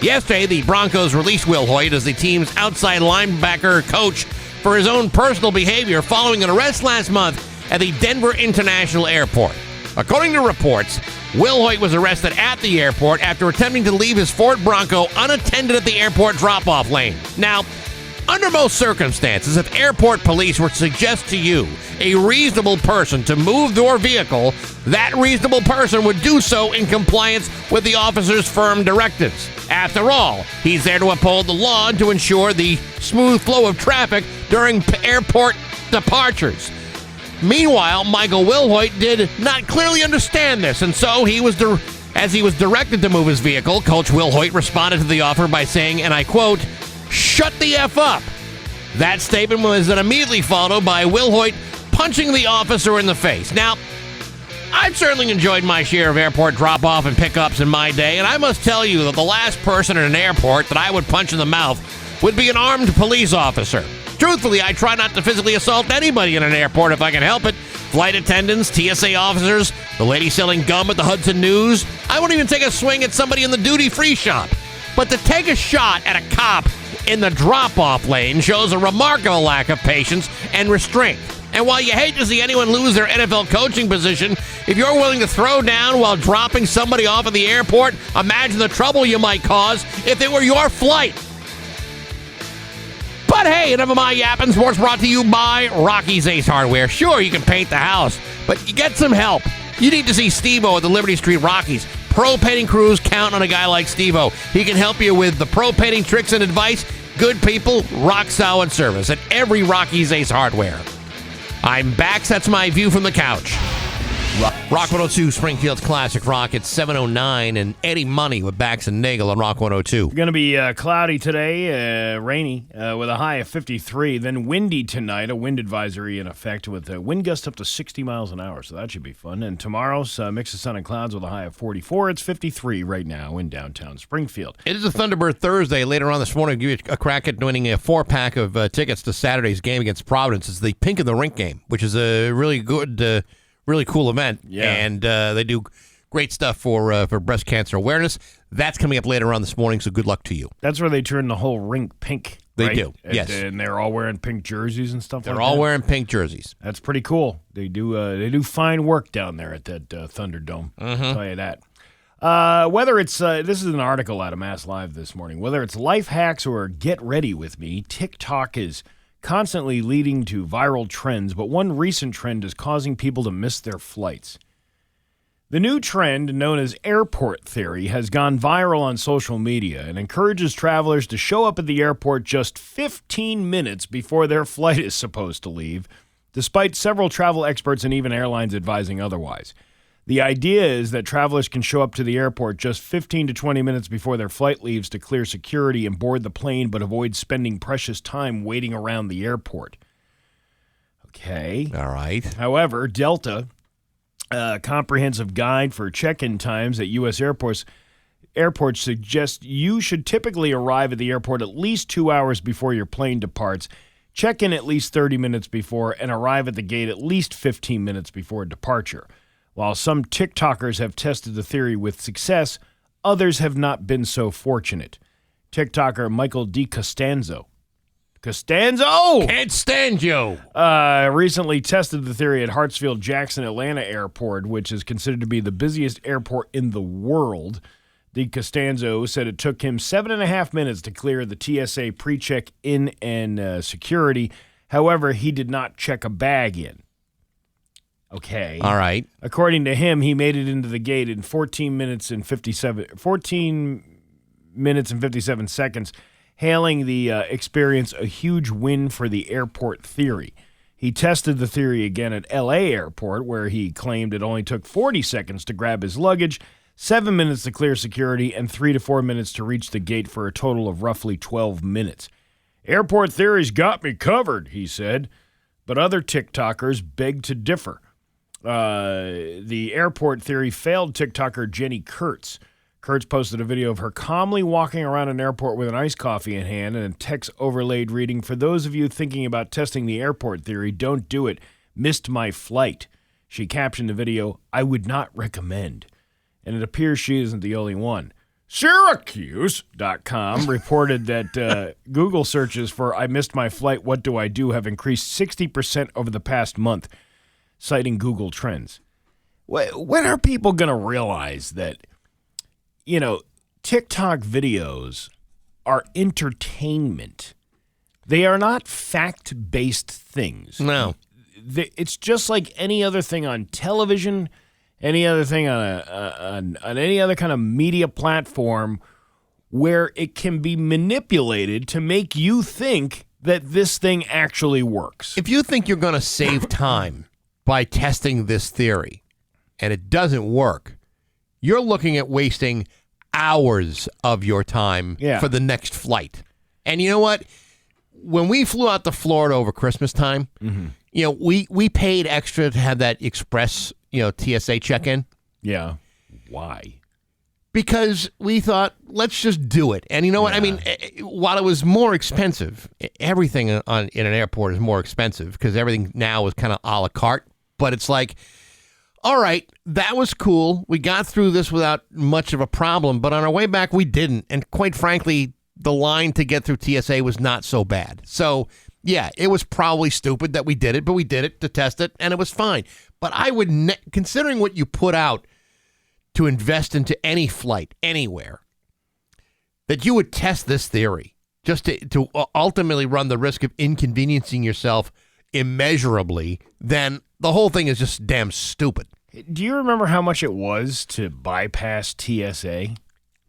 Yesterday, the Broncos released Wilhoit as the team's outside linebacker coach for his own personal behavior following an arrest last month at the Denver International Airport. According to reports, Wilhoit was arrested at the airport after attempting to leave his Ford Bronco unattended at the airport drop-off lane. Now, under most circumstances, if airport police were to suggest to you a reasonable person to move their vehicle, that reasonable person would do so in compliance with the officer's firm directives. After all, he's there to uphold the law and to ensure the smooth flow of traffic during airport departures. Meanwhile, Michael Wilhoit did not clearly understand this, and so as he was directed to move his vehicle, Coach Wilhoit responded to the offer by saying, and I quote, "Shut the F up." That statement was then immediately followed by Wilhoit punching the officer in the face. Now, I've certainly enjoyed my share of airport drop-off and pickups in my day, and I must tell you that the last person in an airport that I would punch in the mouth would be an armed police officer. Truthfully, I try not to physically assault anybody in an airport if I can help it. Flight attendants, TSA officers, the lady selling gum at the Hudson News. I won't even take a swing at somebody in the duty-free shop. But to take a shot at a cop in the drop-off lane shows a remarkable lack of patience and restraint. And while you hate to see anyone lose their NFL coaching position, if you're willing to throw down while dropping somebody off at the airport, imagine the trouble you might cause if it were your flight. But hey, enough of my yapping. Sports brought to you by Rocky's Ace Hardware. Sure, you can paint the house, but you get some help. You need to see Steve-O at the Liberty Street Rockies. Pro painting crews count on a guy like Steve-O. He can help you with the pro painting tricks and advice. Good people, rock solid service at every Rocky's Ace Hardware. I'm Bax. That's my view from the couch. Rock 102, Springfield's Classic Rock. It's 7:09, and Eddie Money with Bax and Nagle on Rock 102. Going to be cloudy today, rainy, with a high of 53. Then windy tonight, a wind advisory in effect with wind gusts up to 60 miles an hour, so that should be fun. And tomorrow's mix of sun and clouds with a high of 44. It's 53 right now in downtown Springfield. It is a Thunderbird Thursday. Later on this morning, I'll give you a crack at winning a 4-pack of tickets to Saturday's game against Providence. It's the Pink in the Rink game, which is a really good... really cool event, yeah. And they do great stuff for breast cancer awareness. That's coming up later on this morning, so good luck to you. That's where they turn the whole rink pink, They right? do, yes. And they're all wearing pink jerseys and stuff like that. They're all wearing pink jerseys. That's pretty cool. They do fine work down there at that Thunderdome. I'll tell you that. Whether it's, this is an article out of Mass Live this morning, whether it's life hacks or get ready with me, TikTok is constantly leading to viral trends, but one recent trend is causing people to miss their flights. The new trend, known as airport theory, has gone viral on social media and encourages travelers to show up at the airport just 15 minutes before their flight is supposed to leave, despite several travel experts and even airlines advising otherwise. The idea is that travelers can show up to the airport just 15 to 20 minutes before their flight leaves to clear security and board the plane, but avoid spending precious time waiting around the airport. Okay. All right. However, Delta, a comprehensive guide for check-in times at U.S. airports suggests you should typically arrive at the airport at least 2 hours before your plane departs, check in at least 30 minutes before, and arrive at the gate at least 15 minutes before departure. While some TikTokers have tested the theory with success, others have not been so fortunate. TikToker Michael D. Costanzo Can't stand you. Recently tested the theory at Hartsfield-Jackson Atlanta Airport, which is considered to be the busiest airport in the world. D. Costanzo said it took him 7.5 minutes to clear the TSA pre-check in and security. However, he did not check a bag in. Okay. All right. According to him, he made it into the gate in 14 minutes and 57 seconds, hailing the experience a huge win for the airport theory. He tested the theory again at L.A. Airport, where he claimed it only took 40 seconds to grab his luggage, 7 minutes to clear security, and 3 to 4 minutes to reach the gate for a total of roughly 12 minutes. Airport theory's got me covered, he said, but other TikTokers beg to differ. The airport theory failed TikToker Jenny Kurtz. Kurtz posted a video of her calmly walking around an airport with an iced coffee in hand and a text overlaid reading, "For those of you thinking about testing the airport theory, don't do it. Missed my flight." She captioned the video, "I would not recommend." And it appears she isn't the only one. Syracuse.com reported that Google searches for "I missed my flight, what do I do?" have increased 60% over the past month, citing Google Trends. When are people going to realize that, TikTok videos are entertainment? They are not fact-based things. No. It's just like any other thing on television, any other thing on any other kind of media platform where it can be manipulated to make you think that this thing actually works. If you think you're going to save time by testing this theory and it doesn't work, you're looking at wasting hours of your time for the next flight. And you know what? When we flew out to Florida over Christmas time, we paid extra to have that express, TSA check-in. Yeah. Why? Because we thought, let's just do it. And you know what? I mean, while it was more expensive, everything in an airport is more expensive because everything now is kind of a la carte. But it's like, all right, that was cool. We got through this without much of a problem. But on our way back, we didn't. And quite frankly, the line to get through TSA was not so bad. So, yeah, it was probably stupid that we did it, but we did it to test it, and it was fine. But I would, considering what you put out to invest into any flight anywhere, that you would test this theory just to ultimately run the risk of inconveniencing yourself immeasurably, then the whole thing is just damn stupid. Do you remember how much it was to bypass TSA?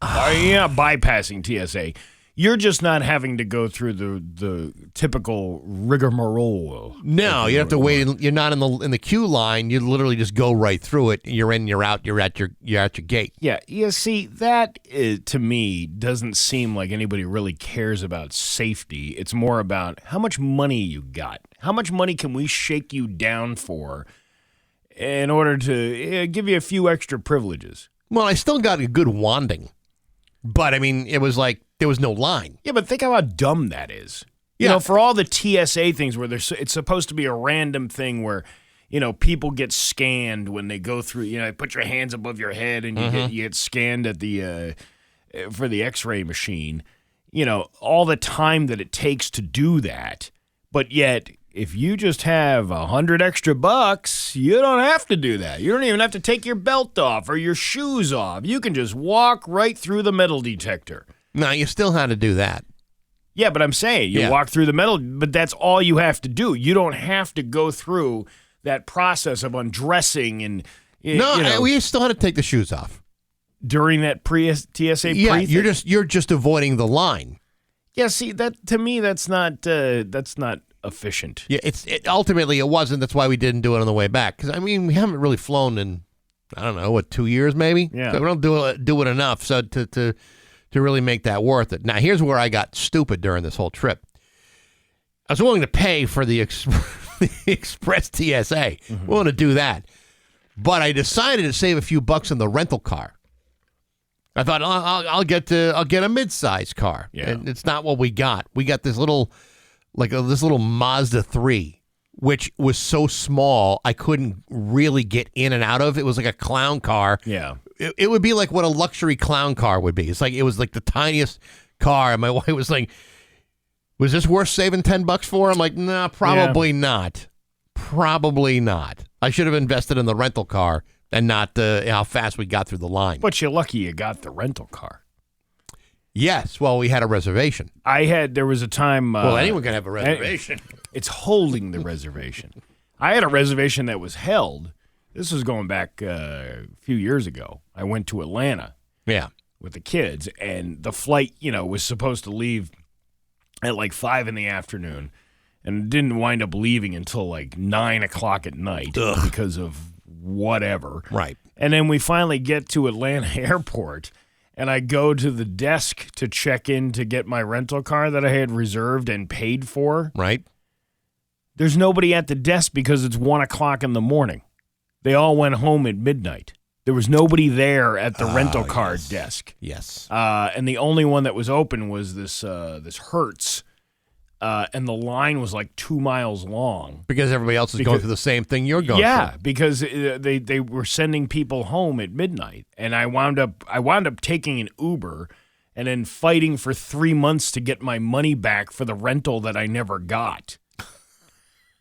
You're not bypassing TSA. You're just not having to go through the typical rigmarole. No, you have to wait. You're not in the queue line. You literally just go right through it. You're in. You're out. You're at your gate. Yeah. See, that to me doesn't seem like anybody really cares about safety. It's more about how much money you got. How much money can we shake you down for in order to give you a few extra privileges? Well, I still got a good wanding, but I mean, it was like there was no line. Yeah, but think how dumb that is. You know, for all the TSA things where it's supposed to be a random thing where, people get scanned when they go through, put your hands above your head and you get scanned at the for the X-ray machine. All the time that it takes to do that. But yet, if you just have $100 extra bucks, you don't have to do that. You don't even have to take your belt off or your shoes off. You can just walk right through the metal detector. No, you still had to do that. Yeah, but I'm saying you walk through the metal, but that's all you have to do. You don't have to go through that process of undressing and we still had to take the shoes off during that TSA. Yeah, you're just avoiding the line. Yeah, see that to me that's not efficient. Yeah, ultimately it wasn't. That's why we didn't do it on the way back. Because I mean, we haven't really flown in 2 years maybe. Yeah, so we don't do it enough. So to really make that worth it. Now, here's where I got stupid during this whole trip. I was willing to pay for the Express TSA. Willing to do that. But I decided to save a few bucks on the rental car. I thought, I'll get a mid-size car. Yeah. And it's not what we got. We got this little Mazda 3, which was so small I couldn't really get in and out of. It was like a clown car. Yeah. It would be like what a luxury clown car would be. It was like the tiniest car. And my wife was like, was this worth saving $10 for? I'm like, nah, probably not. Probably not. I should have invested in the rental car and not how fast we got through the line. But you're lucky you got the rental car. Yes. Well, we had a reservation. There was a time. Well, anyone can have a reservation. It's holding the reservation. I had a reservation that was held. This was going back a few years ago. I went to Atlanta. Yeah. With the kids, and the flight, was supposed to leave at like 5 p.m, and didn't wind up leaving until like 9 o'clock at night because of whatever. Right. And then we finally get to Atlanta Airport, and I go to the desk to check in to get my rental car that I had reserved and paid for. Right. There's nobody at the desk because it's 1 o'clock in the morning. They all went home at midnight. There was nobody there at the rental car desk. Yes. And the only one that was open was this Hertz. And the line was like 2 miles long. Because everybody else is going through the same thing you're going through. Yeah, because they were sending people home at midnight. And I wound up taking an Uber and then fighting for 3 months to get my money back for the rental that I never got.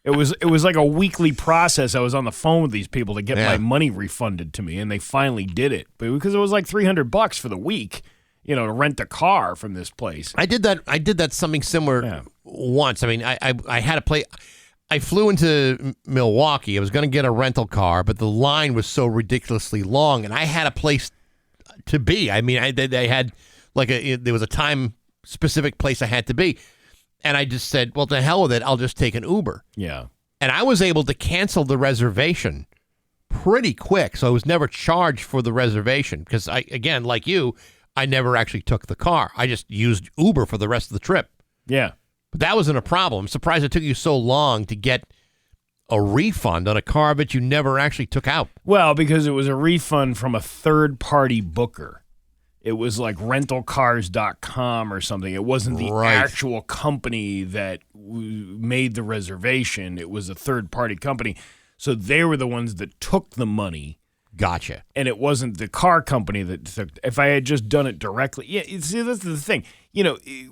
It was like a weekly process. I was on the phone with these people to get my money refunded to me, and they finally did it. But because it was like $300 for the week, to rent a car from this place. I did that something similar once. I mean, I had a place. I flew into Milwaukee. I was going to get a rental car, but the line was so ridiculously long, and I had a place to be. I mean, they had there was a time specific place I had to be. And I just said, well, to hell with it. I'll just take an Uber. Yeah. And I was able to cancel the reservation pretty quick. So I was never charged for the reservation because, again, like you, I never actually took the car. I just used Uber for the rest of the trip. Yeah. But that wasn't a problem. I'm surprised it took you so long to get a refund on a car that you never actually took out. Well, because it was a refund from a third-party booker. It was like rentalcars.com or something. It wasn't the actual company that made the reservation. It was a third-party company. So they were the ones that took the money. Gotcha. And it wasn't the car company that took. If I had just done it directly. Yeah, see, that's the thing.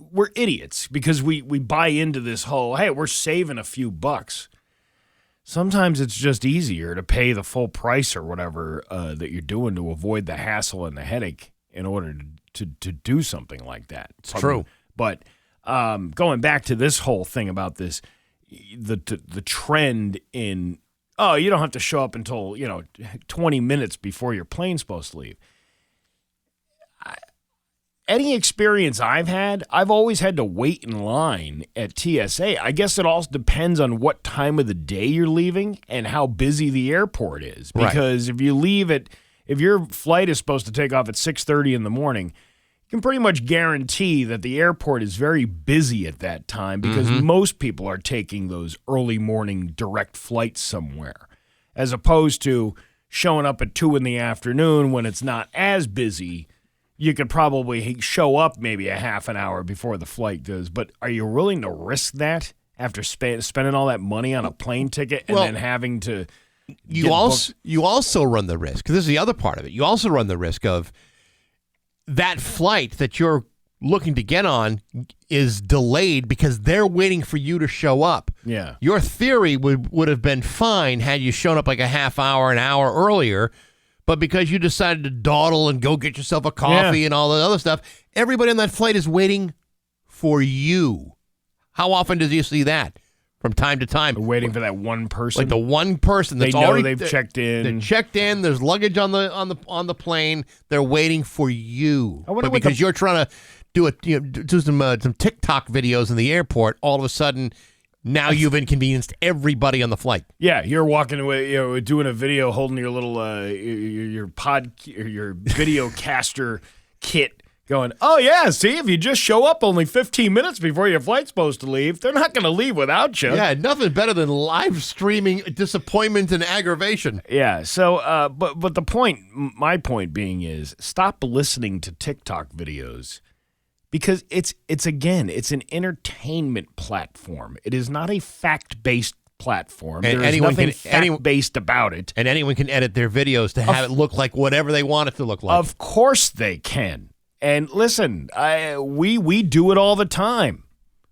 We're idiots because we buy into this whole, hey, we're saving a few bucks. Sometimes it's just easier to pay the full price or whatever that you're doing to avoid the hassle and the headache in order to do something like that. It's true. But going back to this whole thing about this, the trend in, you don't have to show up until, 20 minutes before your plane's supposed to leave. Any experience I've had, I've always had to wait in line at TSA. I guess it also depends on what time of the day you're leaving and how busy the airport is. Because if you leave if your flight is supposed to take off at 6:30 in the morning, you can pretty much guarantee that the airport is very busy at that time because most people are taking those early morning direct flights somewhere, as opposed to showing up at 2 in the afternoon when it's not as busy. You could probably show up maybe a half an hour before the flight does, but are you willing to risk that after spending all that money on a plane ticket and then having to You also run the risk, because this is the other part of it. You also run the risk of that flight that you're looking to get on is delayed because they're waiting for you to show up. Yeah. Your theory would have been fine had you shown up like a half hour, an hour earlier, but because you decided to dawdle and go get yourself a coffee and all the other stuff, everybody on that flight is waiting for you. How often does you see that? From time to time. They're waiting for that one person. Like the one person that's they know already they've checked in. They're checked in. There's luggage on the plane. They're waiting for you. But because you're trying to do some TikTok videos in the airport, all of a sudden now you've inconvenienced everybody on the flight. Yeah, you're walking away, doing a video, holding your little your video caster kit. Going, oh, yeah, see, if you just show up only 15 minutes before your flight's supposed to leave, they're not going to leave without you. Yeah, nothing better than live streaming disappointment and aggravation. Yeah, so, but the point, my point being is, stop listening to TikTok videos because it's an entertainment platform. It is not a fact-based platform. And there's nothing fact-based about it. And anyone can edit their videos to have it look like whatever they want it to look like. Of course they can. And listen, we do it all the time,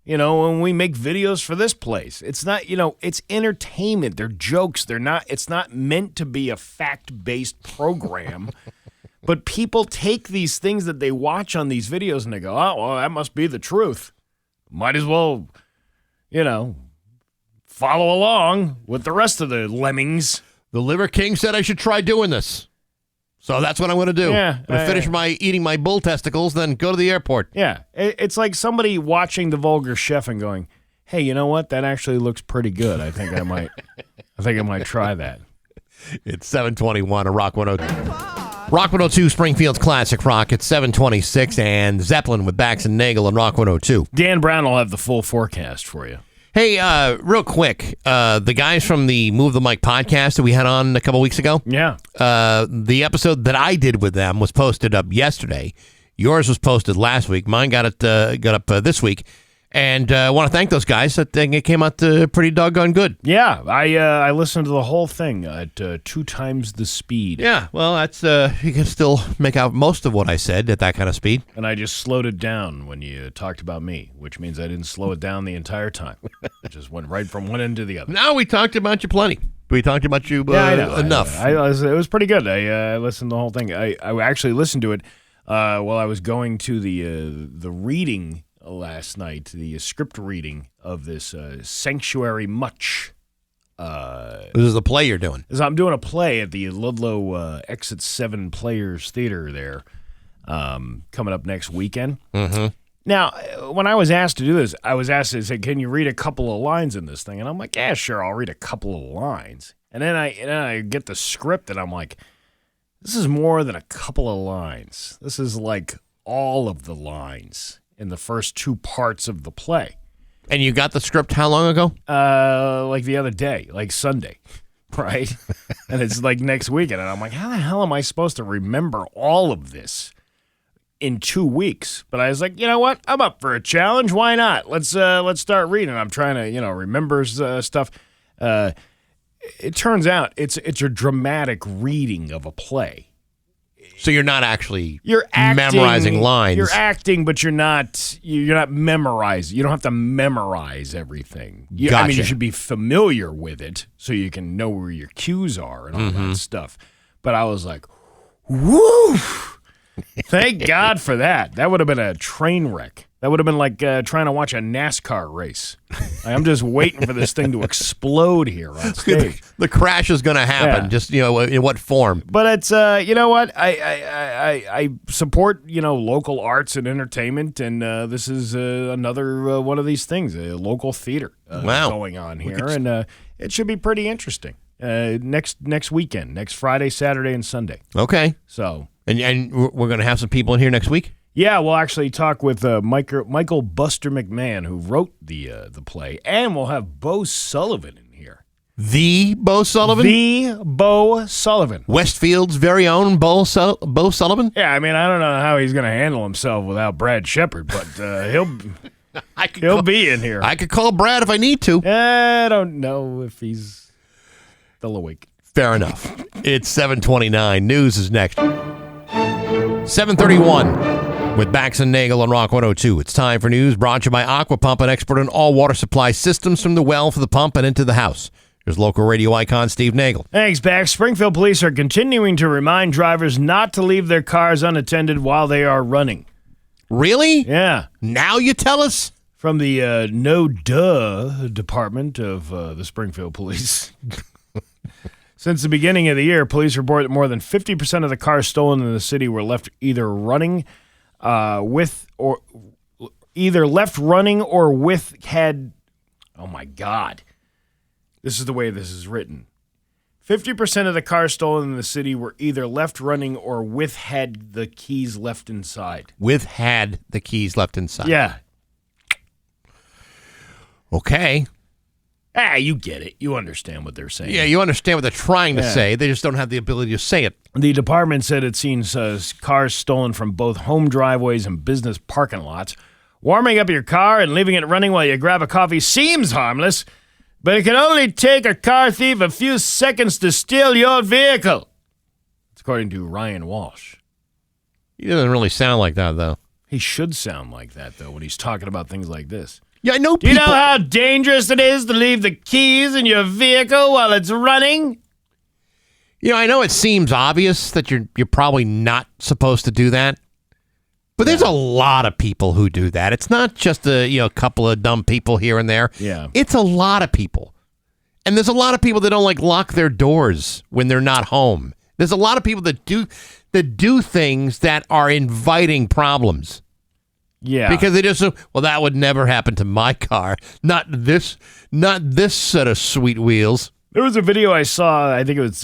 when we make videos for this place. It's not, it's entertainment. They're jokes. It's not meant to be a fact-based program. But people take these things that they watch on these videos and they go, oh, well, that must be the truth. Might as well, follow along with the rest of the lemmings. The Liver King said I should try doing this. So that's what I'm going to do. Yeah, I'm going to finish eating my bull testicles, then go to the airport. Yeah, it's like somebody watching The Vulgar Chef and going, "Hey, you know what? That actually looks pretty good. I think I might try that." It's 721 on Rock 102. Rock 102, Springfield's Classic Rock. It's 726, and Zeppelin with Bax and Nagle on Rock 102. Dan Brown will have the full forecast for you. Hey, real quick, the guys from the Move the Mic podcast that we had on a couple weeks ago, Yeah. the episode that I did with them was posted up yesterday. Yours was posted last week. Mine got up this week. And I want to thank those guys. I think it came out pretty doggone good. Yeah, I listened to the whole thing at 2 times the speed. Yeah, well, that's you can still make out most of what I said at that kind of speed. And I just slowed it down when you talked about me, which means I didn't slow it down the entire time. It just went right from one end to the other. Now we talked about you plenty. We talked about you I know, enough. it was pretty good. I listened to the whole thing. I actually listened to it while I was going to the reading last night, the script reading of this Sanctuary Much. This is the play you're doing. I'm doing a play at the Ludlow Exit 7 Players Theater there coming up next weekend. Mm-hmm. Now, when I was asked to do this, I was asked to say, can you read a couple of lines in this thing? And I'm like, yeah, sure, I'll read a couple of lines. And then I get the script and I'm like, this is more than a couple of lines. This is like all of the lines in the first 2 parts of the play. And you got the script how long ago? Like the other day, like Sunday, right? And it's like next weekend. And I'm like, how the hell am I supposed to remember all of this in 2 weeks? But I was like, you know what? I'm up for a challenge. Why not? Let's start reading. I'm trying to, remember stuff. It turns out it's a dramatic reading of a play. So you're not actually acting, memorizing lines. You're acting, but you're not memorizing. You don't have to memorize everything. Gotcha. I mean, you should be familiar with it so you can know where your cues are and all that stuff. But I was like, woo! Thank God for that. That would have been a train wreck. That would have been like trying to watch a NASCAR race. I'm just waiting for this thing to explode here on stage. The crash is going to happen. Yeah. Just in what form? But it's you know what, I support local arts and entertainment, and this is another one of these things, a local theater going on here, and it should be pretty interesting. Next weekend, next Friday, Saturday, and Sunday. Okay. So and we're going to have some people in here next week. Yeah, we'll actually talk with Michael Buster McMahon, who wrote the play, and we'll have Bo Sullivan in here. The Bo Sullivan? The Bo Sullivan. Westfield's very own Bo Sullivan? Yeah, I mean, I don't know how he's going to handle himself without Brad Shepard, but he'll be in here. I could call Brad if I need to. I don't know if he's still awake. Fair enough. It's 7:29. News is next. 7:31. With Bax and Nagle on Rock 102. It's time for news brought to you by Aqua Pump, an expert in all water supply systems from the well for the pump and into the house. Here's local radio icon Steve Nagle. Thanks, Bax. Springfield police are continuing to remind drivers not to leave their cars unattended while they are running. Really? Yeah. Now you tell us? From the no-duh department of the Springfield police. Since the beginning of the year, police report that more than 50% of the cars stolen in the city were left either running had. Oh my God. This is the way this is written. 50% of the cars stolen in the city were either left running or had the keys left inside. Had the keys left inside. Yeah. Okay. You get it. You understand what they're saying. Yeah, you understand what they're trying to say. They just don't have the ability to say it. The department said it's seen cars stolen from both home driveways and business parking lots. Warming up your car and leaving it running while you grab a coffee seems harmless, but it can only take a car thief a few seconds to steal your vehicle. It's according to Ryan Walsh. He doesn't really sound like that, though. He should sound like that, though, when he's talking about things like this. Yeah, I know Do you know how dangerous it is to leave the keys in your vehicle while it's running? I know it seems obvious that you're probably not supposed to do that, but there's a lot of people who do that. It's not just a couple of dumb people here and there. Yeah. It's a lot of people. And there's a lot of people that don't lock their doors when they're not home. There's a lot of people that do things that are inviting problems. Yeah. Because they just that would never happen to my car. Not this set of sweet wheels. There was a video I saw. I think it was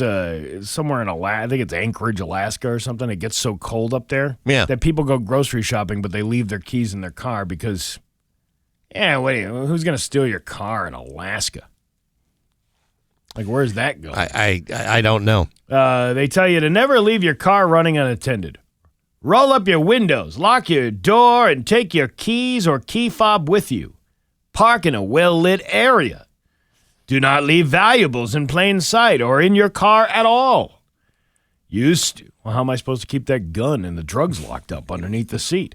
somewhere in Alaska. I think it's Anchorage, Alaska, or something. It gets so cold up there that people go grocery shopping, but they leave their keys in their car because, who's going to steal your car in Alaska? Like, where's that going? I don't know. They tell you to never leave your car running unattended. Roll up your windows, lock your door, and take your keys or key fob with you. Park in a well-lit area. Do not leave valuables in plain sight or in your car at all. How am I supposed to keep that gun and the drugs locked up underneath the seat?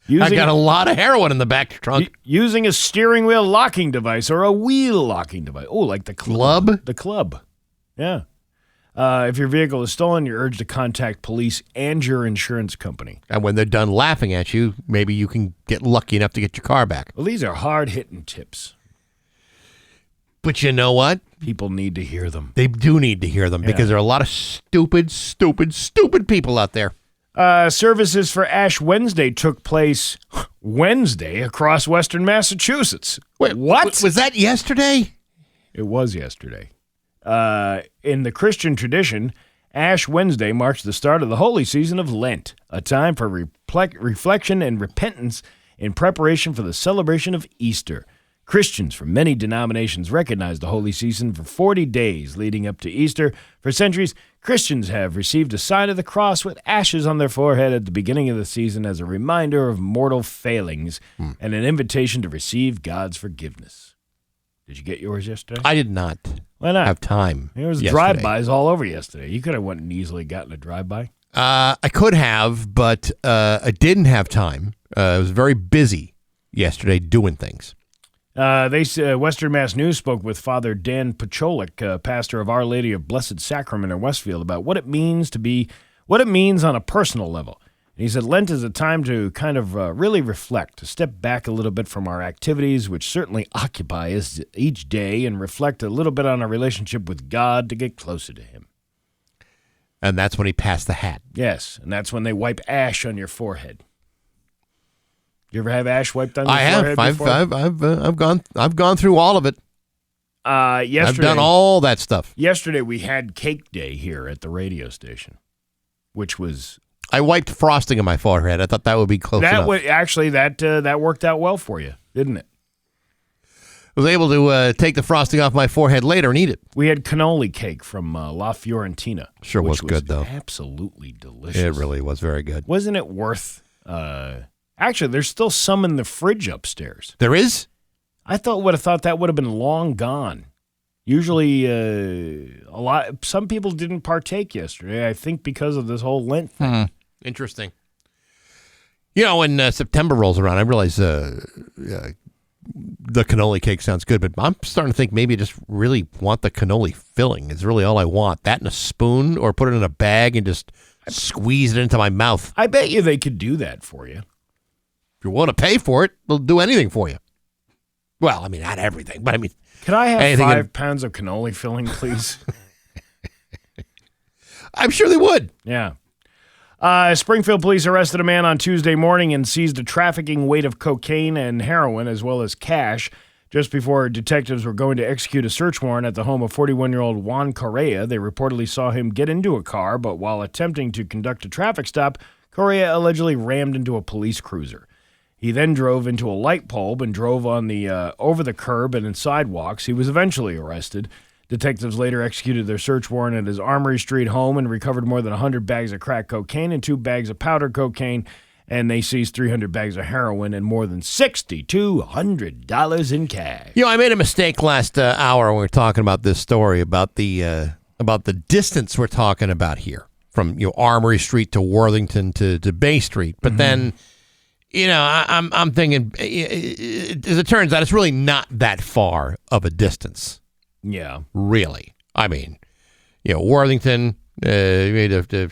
I got a lot of heroin in the back trunk. Using a steering wheel locking device or a wheel locking device. Oh, like the club? The club. Yeah. If your vehicle is stolen, you're urged to contact police and your insurance company. And when they're done laughing at you, maybe you can get lucky enough to get your car back. Well, these are hard-hitting tips. But you know what? People need to hear them. They do need to hear them because there are a lot of stupid people out there. Services for Ash Wednesday took place Wednesday across Western Massachusetts. Wait, what? Was that yesterday? It was yesterday. In the Christian tradition, Ash Wednesday marks the start of the holy season of Lent, a time for reflection and repentance in preparation for the celebration of Easter. Christians from many denominations recognize the holy season for 40 days leading up to Easter. For centuries, Christians have received a sign of the cross with ashes on their forehead at the beginning of the season as a reminder of mortal failings and an invitation to receive God's forgiveness. Did you get yours yesterday? I did not. Why not? Have time. There was drive-bys all over yesterday. You could have went and easily gotten a drive-by. I could have, but I didn't have time. I was very busy yesterday doing things. Western Mass News spoke with Father Dan Pacholik, pastor of Our Lady of Blessed Sacrament in Westfield, about what it means on a personal level. And he said Lent is a time to kind of really reflect, to step back a little bit from our activities, which certainly occupy us each day, and reflect a little bit on our relationship with God to get closer to Him. And that's when he passed the hat. Yes, and that's when they wipe ash on your forehead. You ever have ash wiped on your forehead before? I've gone through all of it. Yesterday, I've done all that stuff. Yesterday we had cake day here at the radio station, which was. I wiped frosting on my forehead. I thought that would be close enough. That worked out well for you, didn't it? I was able to take the frosting off my forehead later and eat it. We had cannoli cake from La Fiorentina. Sure was good, though. Absolutely delicious. It really was very good. Wasn't it worth... Actually, there's still some in the fridge upstairs. There is? I would have thought that would have been long gone. Usually, some people didn't partake yesterday, I think because of this whole Lent thing. Interesting. You know, when September rolls around, I realize the cannoli cake sounds good, but I'm starting to think maybe I just really want the cannoli filling. It's really all I want. That in a spoon or put it in a bag and just squeeze it into my mouth. I bet you they could do that for you. If you want to pay for it, they'll do anything for you. Well, I mean, not everything, but I mean... Can I have 5 pounds of cannoli filling, please? I'm sure they would. Yeah. Springfield police arrested a man on Tuesday morning and seized a trafficking weight of cocaine and heroin as well as cash. Just before detectives were going to execute a search warrant at the home of 41-year-old Juan Correa, they reportedly saw him get into a car, but while attempting to conduct a traffic stop, Correa allegedly rammed into a police cruiser. He then drove into a light pole and drove on the over the curb and in sidewalks. He was eventually arrested. Detectives later executed their search warrant at his Armory Street home and recovered more than 100 bags of crack cocaine and 2 bags of powder cocaine, and they seized 300 bags of heroin and more than $6,200 in cash. You know, I made a mistake last hour when we were talking about this story about the distance we're talking about here from Armory Street to Worthington to Bay Street, but then. I'm thinking, as it turns out, it's really not that far of a distance. Yeah. Really. I mean, Worthington, the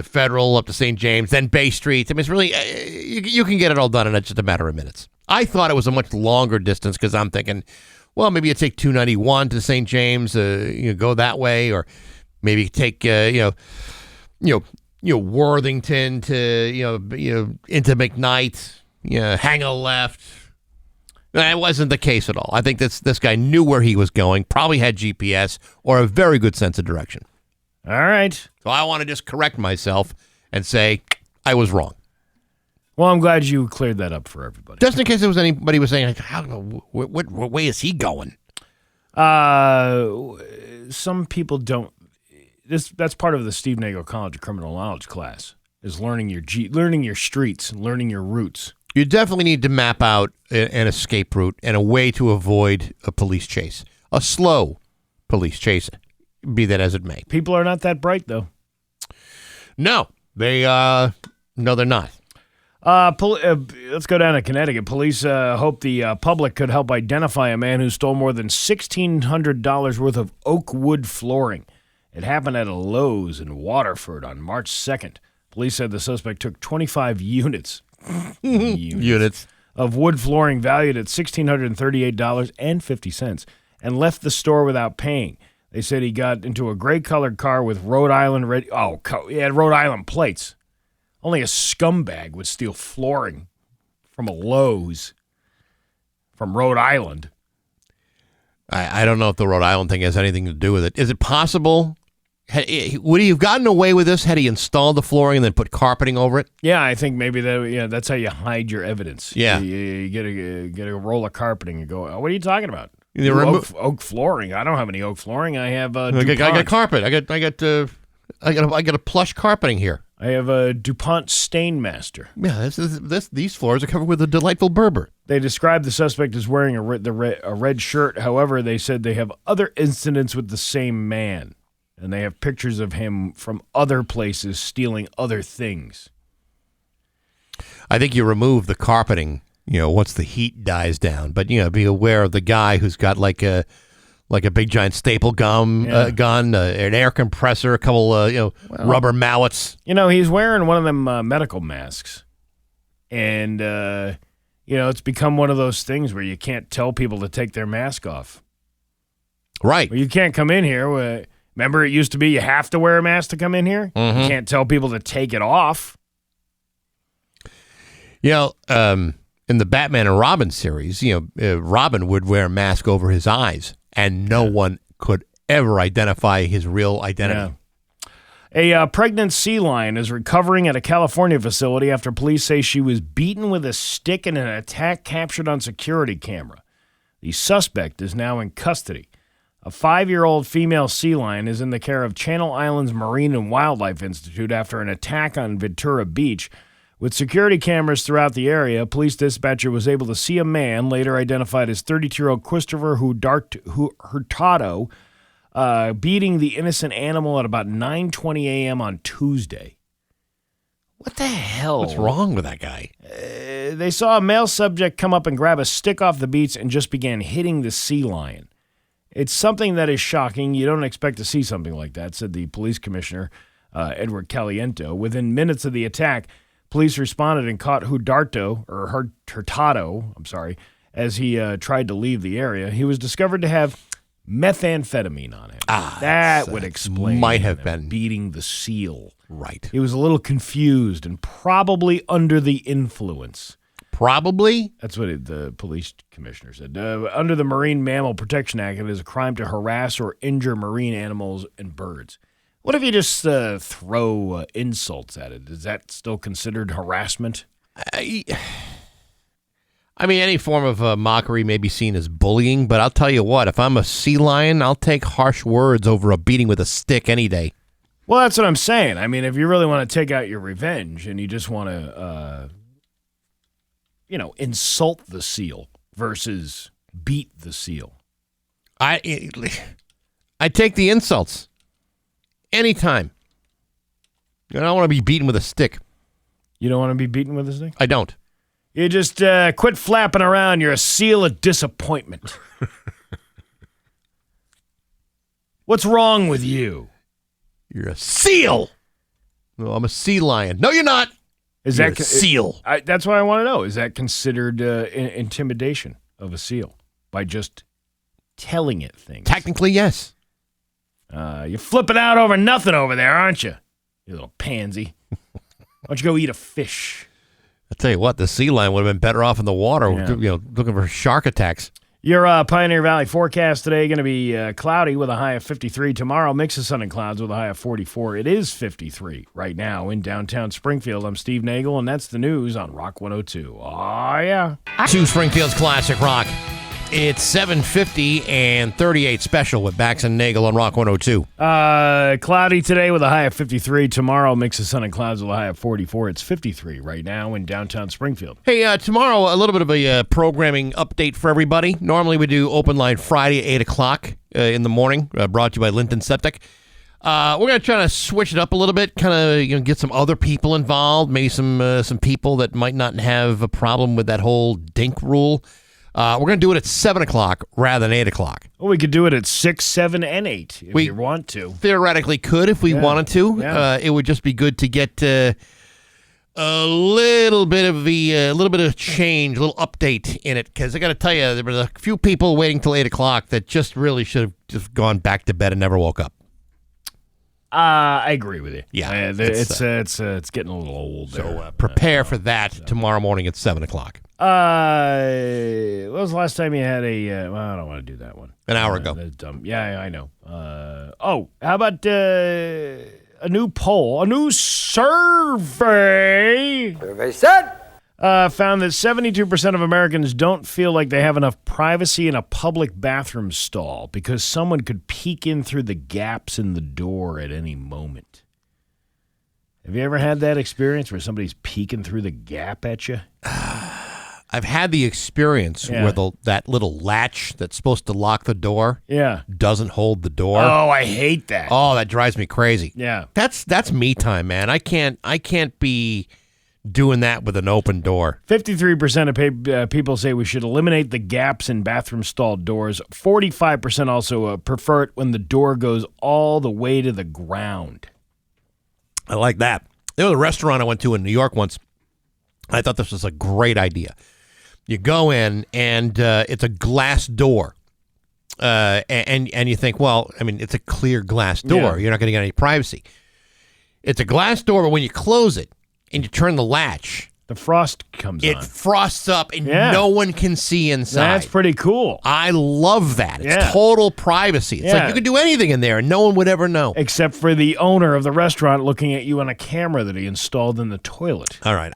Federal up to St. James, then Bay Street. I mean, it's really, you can get it all done in just a matter of minutes. I thought it was a much longer distance because I'm thinking, well, maybe you take 291 to St. James, go that way, or maybe you take, Worthington to into McKnight, hang a left. That wasn't the case at all. I think this guy knew where he was going, probably had GPS or a very good sense of direction. All right. So I want to just correct myself and say I was wrong. Well, I'm glad you cleared that up for everybody. Just in case there was anybody was saying, what way is he going? Some people don't. That's part of the Steve Nagle College of Criminal Knowledge class, is learning your streets, learning your routes. You definitely need to map out an escape route and a way to avoid a police chase. A slow police chase, be that as it may. People are not that bright, though. No, they're not. Let's go down to Connecticut. Police hope the public could help identify a man who stole more than $1,600 worth of oak wood flooring. It happened at a Lowe's in Waterford on March 2nd. Police said the suspect took 25 units of wood flooring valued at $1,638.50 and left the store without paying. They said he got into a gray-colored car with Rhode Island he had Rhode Island plates. Only a scumbag would steal flooring from a Lowe's from Rhode Island. I don't know if the Rhode Island thing has anything to do with it. Is it possible? Would he have gotten away with this had he installed the flooring and then put carpeting over it? Yeah, I think maybe that's how you hide your evidence. Yeah. You get a roll of carpeting and go, oh, what are you talking about? Oak flooring. I don't have any oak flooring. I have I got carpet. I got a plush carpeting here. I have a DuPont Stainmaster. Yeah, these floors are covered with a delightful Berber. They described the suspect as wearing a red shirt. However, they said they have other incidents with the same man, and they have pictures of him from other places stealing other things. I think you remove the carpeting, once the heat dies down. But, be aware of the guy who's got like a big giant staple gun, an air compressor, a couple, rubber mallets. He's wearing one of them medical masks. And, it's become one of those things where you can't tell people to take their mask off. Right. Well, you can't come in here. Remember, it used to be you have to wear a mask to come in here? Mm-hmm. You can't tell people to take it off. In the Batman and Robin series, Robin would wear a mask over his eyes, and no one could ever identify his real identity. Yeah. A pregnant sea lion is recovering at a California facility after police say she was beaten with a stick in an attack captured on security camera. The suspect is now in custody. A 5-year-old female sea lion is in the care of Channel Islands Marine and Wildlife Institute after an attack on Ventura Beach. With security cameras throughout the area, a police dispatcher was able to see a man, later identified as 32-year-old Christopher Hurtado, beating the innocent animal at about 9:20 a.m. on Tuesday. What the hell? What's wrong with that guy? They saw a male subject come up and grab a stick off the beach and just began hitting the sea lion. It's something that is shocking. You don't expect to see something like that, said the police commissioner, Edward Caliento. Within minutes of the attack, police responded and caught Hurtado, as he tried to leave the area. He was discovered to have methamphetamine on him. That would explain might have been beating the seal. Right. He was a little confused and probably under the influence. Probably? That's what the police commissioner said. Under the Marine Mammal Protection Act, it is a crime to harass or injure marine animals and birds. What if you just throw insults at it? Is that still considered harassment? I mean, any form of mockery may be seen as bullying, but I'll tell you what, if I'm a sea lion, I'll take harsh words over a beating with a stick any day. Well, that's what I'm saying. I mean, if you really want to take out your revenge and you just want to, insult the seal versus beat the seal. I take the insults anytime. I don't want to be beaten with a stick. You don't want to be beaten with a stick? I don't. You just quit flapping around. You're a seal of disappointment. What's wrong with you? You're a seal. No, I'm a sea lion. No, you're not. You're a seal. That's what I want to know. Is that considered intimidation of a seal by just telling it things? Technically, yes. You're flipping out over nothing over there, aren't you? You little pansy. Why don't you go eat a fish? I tell you what, the sea lion would have been better off in the water, Yeah. looking for shark attacks. Your Pioneer Valley forecast today going to be cloudy with a high of 53. Tomorrow, mix of sun and clouds with a high of 44. It is 53 right now in downtown Springfield. I'm Steve Nagle, and that's the news on Rock 102. Oh, yeah. To Springfield's Classic Rock. It's 7:50 and 38 special with Bax and Nagle on Rock 102. Cloudy today with a high of 53. Tomorrow, mix of sun and clouds with a high of 44. It's 53 right now in downtown Springfield. Hey, tomorrow, a little bit of a programming update for everybody. Normally, we do Open Line Friday at 8 o'clock in the morning, brought to you by Linton Septic. We're going to try to switch it up a little bit, kind of get some other people involved, maybe some people that might not have a problem with that whole dink rule. We're going to do it at 7 o'clock rather than 8 o'clock. Well, we could do it at 6, 7, and 8 if you want to. Theoretically could if we wanted to. Yeah. It would just be good to get a little bit of change, a little update in it. Because I got to tell you, there were a few people waiting till 8 o'clock that just really should have just gone back to bed and never woke up. I agree with you. Yeah, it's getting a little old. So prepare for that tomorrow morning at 7 o'clock. When was the last time you had a? Well, I don't want to do that one. An hour ago. That's dumb. Yeah, I know. How about a new poll, a new survey? Survey said. Found that 72% of Americans don't feel like they have enough privacy in a public bathroom stall because someone could peek in through the gaps in the door at any moment. Have you ever had that experience where somebody's peeking through the gap at you? I've had the experience where that little latch that's supposed to lock the door doesn't hold the door. Oh, I hate that. Oh, that drives me crazy. Yeah. That's me time, man. I can't be doing that with an open door. 53% of people say we should eliminate the gaps in bathroom stall doors. 45% also prefer it when the door goes all the way to the ground. I like that. There was a restaurant I went to in New York once. I thought this was a great idea. You go in, and it's a glass door. And you think, well, I mean, it's a clear glass door. Yeah. You're not going to get any privacy. It's a glass door, but when you close it and you turn the latch, The frost comes it on. frosts up and Yeah. no one can see inside. That's pretty cool. I love that. It's Yeah. total privacy. It's like Yeah. you can do anything in there and no one would ever know. Except for the owner of the restaurant looking at you on a camera that he installed in the toilet. All right,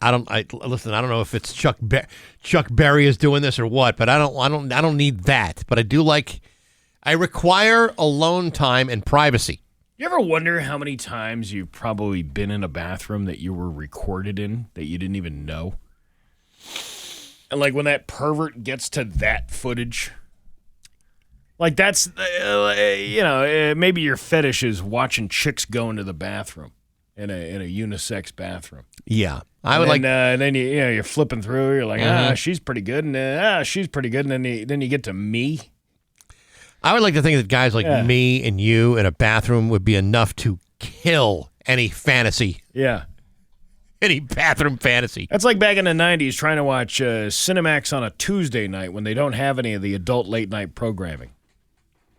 listen. I don't know if it's Chuck Berry is doing this or what, but I don't need that. But I require alone time and privacy. You ever wonder how many times you've probably been in a bathroom that you were recorded in that you didn't even know? And like when that pervert gets to that footage, like that's, maybe your fetish is watching chicks go into the bathroom in a unisex bathroom. Yeah, I would like. And then you're flipping through. You're like, she's pretty good, and she's pretty good, and then you get to me. I would like to think that guys like me and you in a bathroom would be enough to kill any fantasy, Yeah. any bathroom fantasy. That's like back in the 90s trying to watch Cinemax on a Tuesday night when they don't have any of the adult late night programming.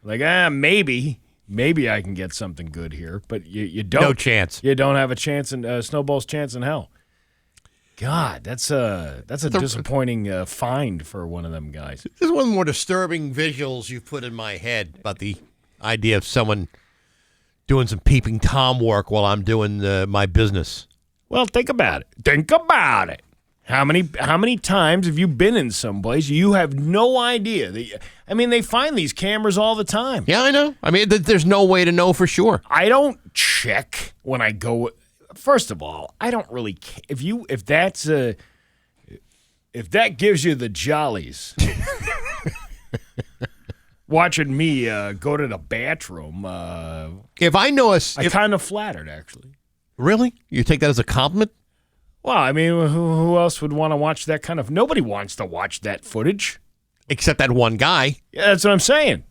Like, maybe I can get something good here, but you don't. No chance. You don't have a chance in snowball's chance in hell. God, that's a disappointing find for one of them guys. This is one of the more disturbing visuals you've put in my head about the idea of someone doing some peeping Tom work while I'm doing my business. Well, think about it. Think about it. How many times have you been in some place you have no idea? They find these cameras all the time. Yeah, I know. I mean, there's no way to know for sure. I don't check when I go. First of all, I don't really care if that gives you the jollies. Watching me go to the bathroom, If I know I kind of flattered actually. really, you take that as a compliment? Well, I mean, who else would want to watch that kind of? Nobody wants to watch that footage. Except that one guy. Yeah, that's what I'm saying.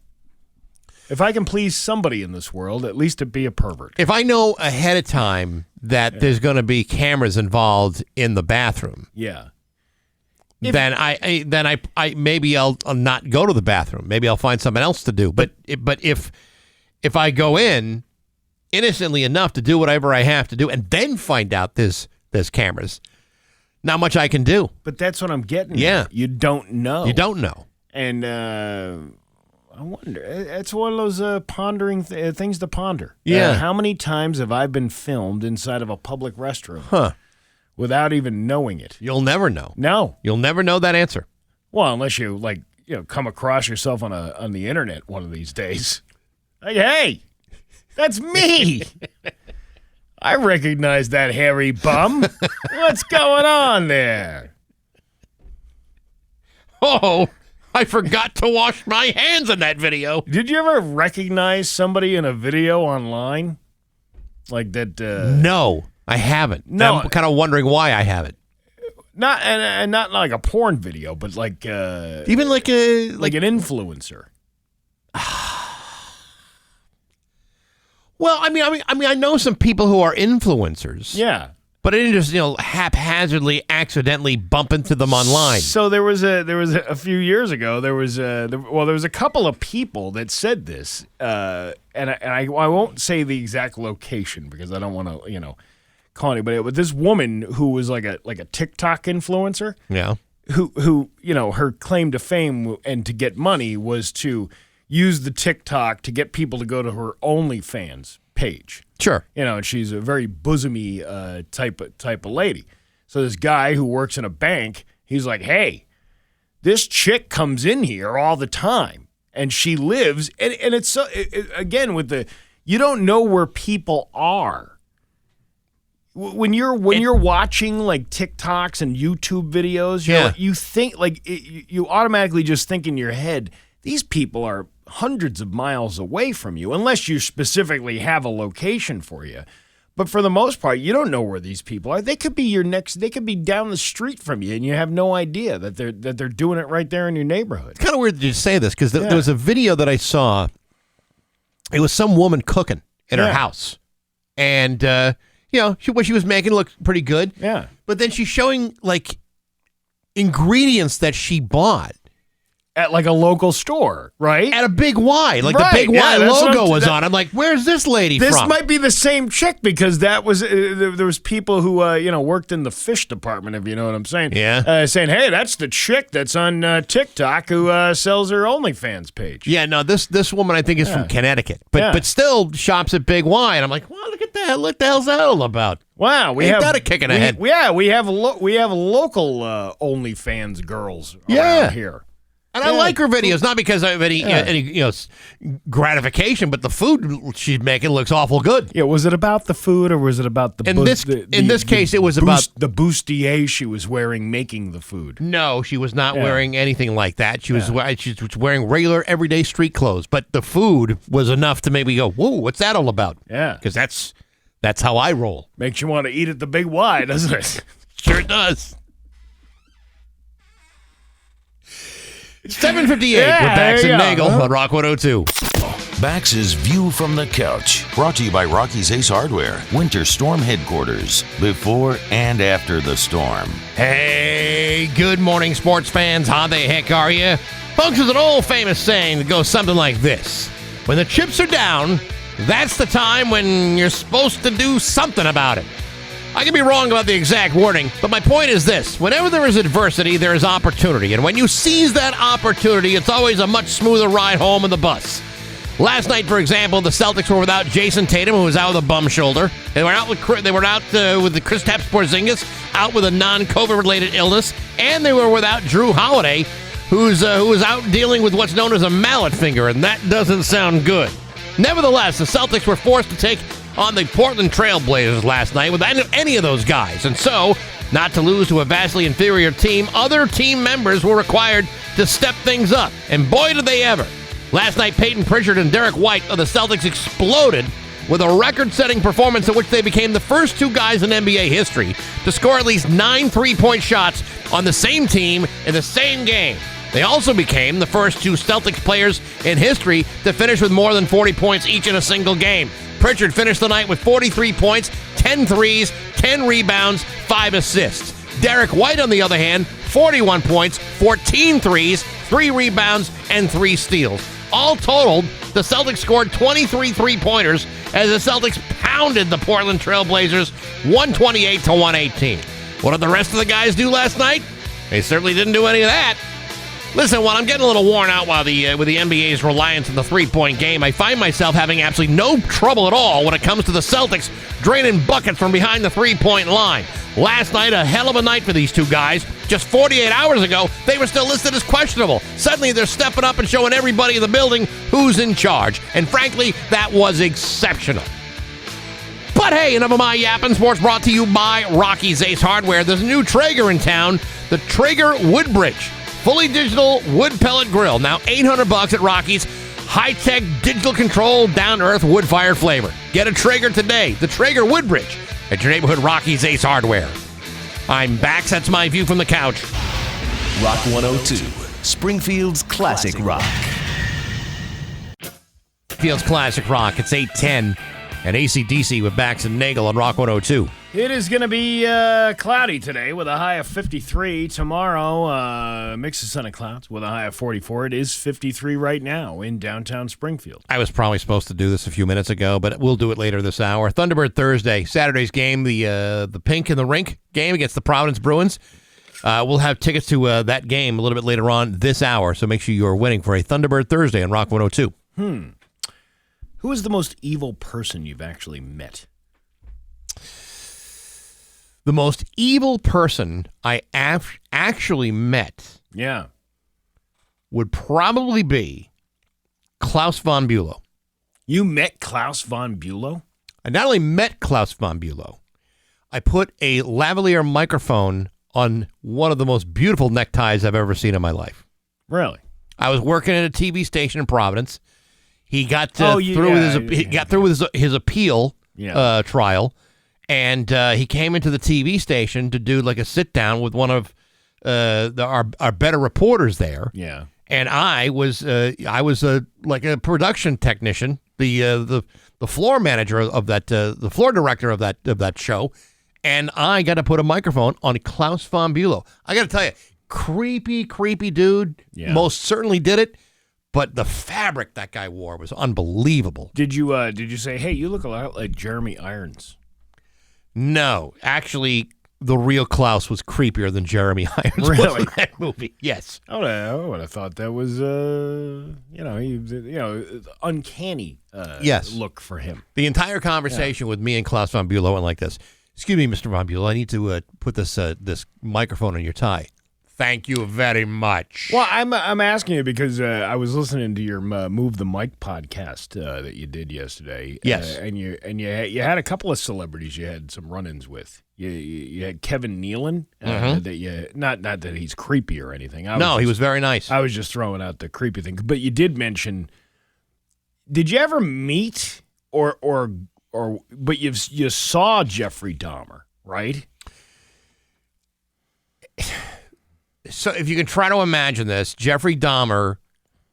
If I can please somebody in this world, at least to be a pervert. If I know ahead of time that there's going to be cameras involved in the bathroom, Yeah. then I maybe I'll not go to the bathroom. Maybe I'll find something else to do. But if I go in innocently enough to do whatever I have to do and then find out there's cameras, Not much I can do. But that's what I'm getting. Yeah. At. You don't know. You don't know. And I wonder. It's one of those pondering things to ponder. Yeah. How many times have I been filmed inside of a public restroom? Huh. Without even knowing it? You'll never know. No. You'll never know that answer. Well, unless you come across yourself on the internet one of these days. Like, hey, that's me. I recognize that hairy bum. What's going on there? Oh, I forgot to wash my hands in that video. Did you ever recognize somebody in a video online? Like that? No, I haven't. No. I'm kind of wondering why I haven't. Not and not like a porn video, but like Even like a like an influencer. Well, I mean, I know some people who are influencers. Yeah. But I didn't just, haphazardly, accidentally bump into them online. So there was a few years ago. There was a couple of people that said this, and I won't say the exact location because I don't want to call anybody. But this woman who was like a TikTok influencer, Yeah. who her claim to fame and to get money was to use the TikTok to get people to go to her OnlyFans page. Sure. And she's a very bosomy type of lady. So this guy who works in a bank, he's like, hey, this chick comes in here all the time, and she lives, and it's so again with the you don't know where people are. When you're watching like TikToks and YouTube videos, you think you automatically just think in your head, these people are hundreds of miles away from you, unless you specifically have a location for you. But for the most part, you don't know where these people are. They could be they could be down the street from you, and you have no idea that they're doing it right there in your neighborhood. It's kind of weird that you say this because there was a video that I saw. It was some woman cooking in her house, and what she was making looked pretty good. Yeah, but then she's showing like ingredients that she bought at like a local store, right? At a Big Y. Like the Big Y logo was on. I'm like, where's this lady from? This might be the same chick because that was there was people who worked in the fish department, if you know what I'm saying. Yeah. Saying, hey, that's the chick that's on TikTok who sells her OnlyFans page. Yeah, no, this woman I think is from Connecticut, but still shops at Big Y, and I'm like, well, look at that. What the hell's that all about? Wow, we Ain't have that a kick in the head? We have local OnlyFans girls around here. And I like her videos, not because of any gratification, but the food she's making looks awful good. Yeah, was it about the food or was it about the in this case, it was about the bustier she was wearing making the food? No, she was not wearing anything like that. She was wearing regular, everyday street clothes. But the food was enough to make me go, whoa, what's that all about? Yeah. Because that's how I roll. Makes you want to eat at the Big Y, doesn't it? Sure does. 7:58 with Bax and Nagle on Rock 102. Bax's View from the Couch, brought to you by Rocky's Ace Hardware, Winter Storm Headquarters, before and after the storm. Hey, good morning, sports fans. How the heck are you? Folks, there's an old famous saying that goes something like this. When the chips are down, that's the time when you're supposed to do something about it. I could be wrong about the exact wording, but my point is this. Whenever there is adversity, there is opportunity. And when you seize that opportunity, it's always a much smoother ride home in the bus. Last night, for example, the Celtics were without Jason Tatum, who was out with a bum shoulder. They were out with the Kristaps Porzingis, out with a non-COVID-related illness. And they were without Drew Holiday, who was out dealing with what's known as a mallet finger, and that doesn't sound good. Nevertheless, the Celtics were forced to take on the Portland Trailblazers last night without any of those guys. And so, not to lose to a vastly inferior team, other team members were required to step things up. And boy, did they ever. Last night, Peyton Pritchard and Derek White of the Celtics exploded with a record-setting performance in which they became the first two guys in NBA history to score at least 9 3-point shots on the same team in the same game. They also became the first two Celtics players in history to finish with more than 40 points each in a single game. Pritchard finished the night with 43 points, 10 threes, 10 rebounds, 5 assists. Derek White, on the other hand, 41 points, 14 threes, 3 rebounds, and 3 steals. All totaled, the Celtics scored 23 three-pointers as the Celtics pounded the Portland Trailblazers 128-118. What did the rest of the guys do last night? They certainly didn't do any of that. Listen, while I'm getting a little worn out with the NBA's reliance on the three-point game, I find myself having absolutely no trouble at all when it comes to the Celtics draining buckets from behind the three-point line. Last night, a hell of a night for these two guys. Just 48 hours ago, they were still listed as questionable. Suddenly, they're stepping up and showing everybody in the building who's in charge. And frankly, that was exceptional. But hey, enough of my yapping. Sports brought to you by Rocky's Ace Hardware. There's a new Traeger in town, the Traeger Woodbridge. Fully digital wood pellet grill. Now $800 at Rocky's. High-tech, digital control, down-to-earth wood-fired flavor. Get a Traeger today. The Traeger Woodbridge at your neighborhood Rocky's Ace Hardware. I'm Bax. That's my view from the couch. Rock 102, Springfield's classic rock. Feels classic rock. It's 8:10 at AC/DC with Bax and Nagle on Rock 102. It is going to be cloudy today with a high of 53. Tomorrow, mix of sun and clouds with a high of 44. It is 53 right now in downtown Springfield. I was probably supposed to do this a few minutes ago, but we'll do it later this hour. Thunderbird Thursday, Saturday's game, the Pink in the Rink game against the Providence Bruins. We'll have tickets to that game a little bit later on this hour, so make sure you're winning for a Thunderbird Thursday on Rock 102. Who is the most evil person you've actually met? The most evil person I actually met would probably be Klaus von Bülow. You met Klaus von Bülow? I not only met Klaus von Bülow, I put a lavalier microphone on one of the most beautiful neckties I've ever seen in my life. Really? I was working at a TV station in Providence. He got through with his appeal trial. And he came into the TV station to do like a sit down with one of our better reporters there. Yeah. And I was like a production technician, the floor manager of that, the floor director of that show, and I got to put a microphone on Klaus von Bülow. I got to tell you, creepy dude. Yeah. Most certainly did it. But the fabric that guy wore was unbelievable. Did you say, hey, you look a lot like Jeremy Irons? No, actually, the real Klaus was creepier than Jeremy Irons was in that movie. Yes, I would have thought that was uncanny. Look for him. The entire conversation with me and Klaus von Bülow went like this. Excuse me, Mr. von Bülow, I need to put this microphone on your tie. Thank you very much. Well, I'm asking you because I was listening to your Move the Mic podcast that you did yesterday. Yes, and you had a couple of celebrities you had some run-ins with. You had Kevin Nealon. That you not that he's creepy or anything. He was very nice. I was just throwing out the creepy thing, but you did mention. Did you ever meet or but you saw Jeffrey Dahmer, right? So if you can try to imagine this, Jeffrey Dahmer,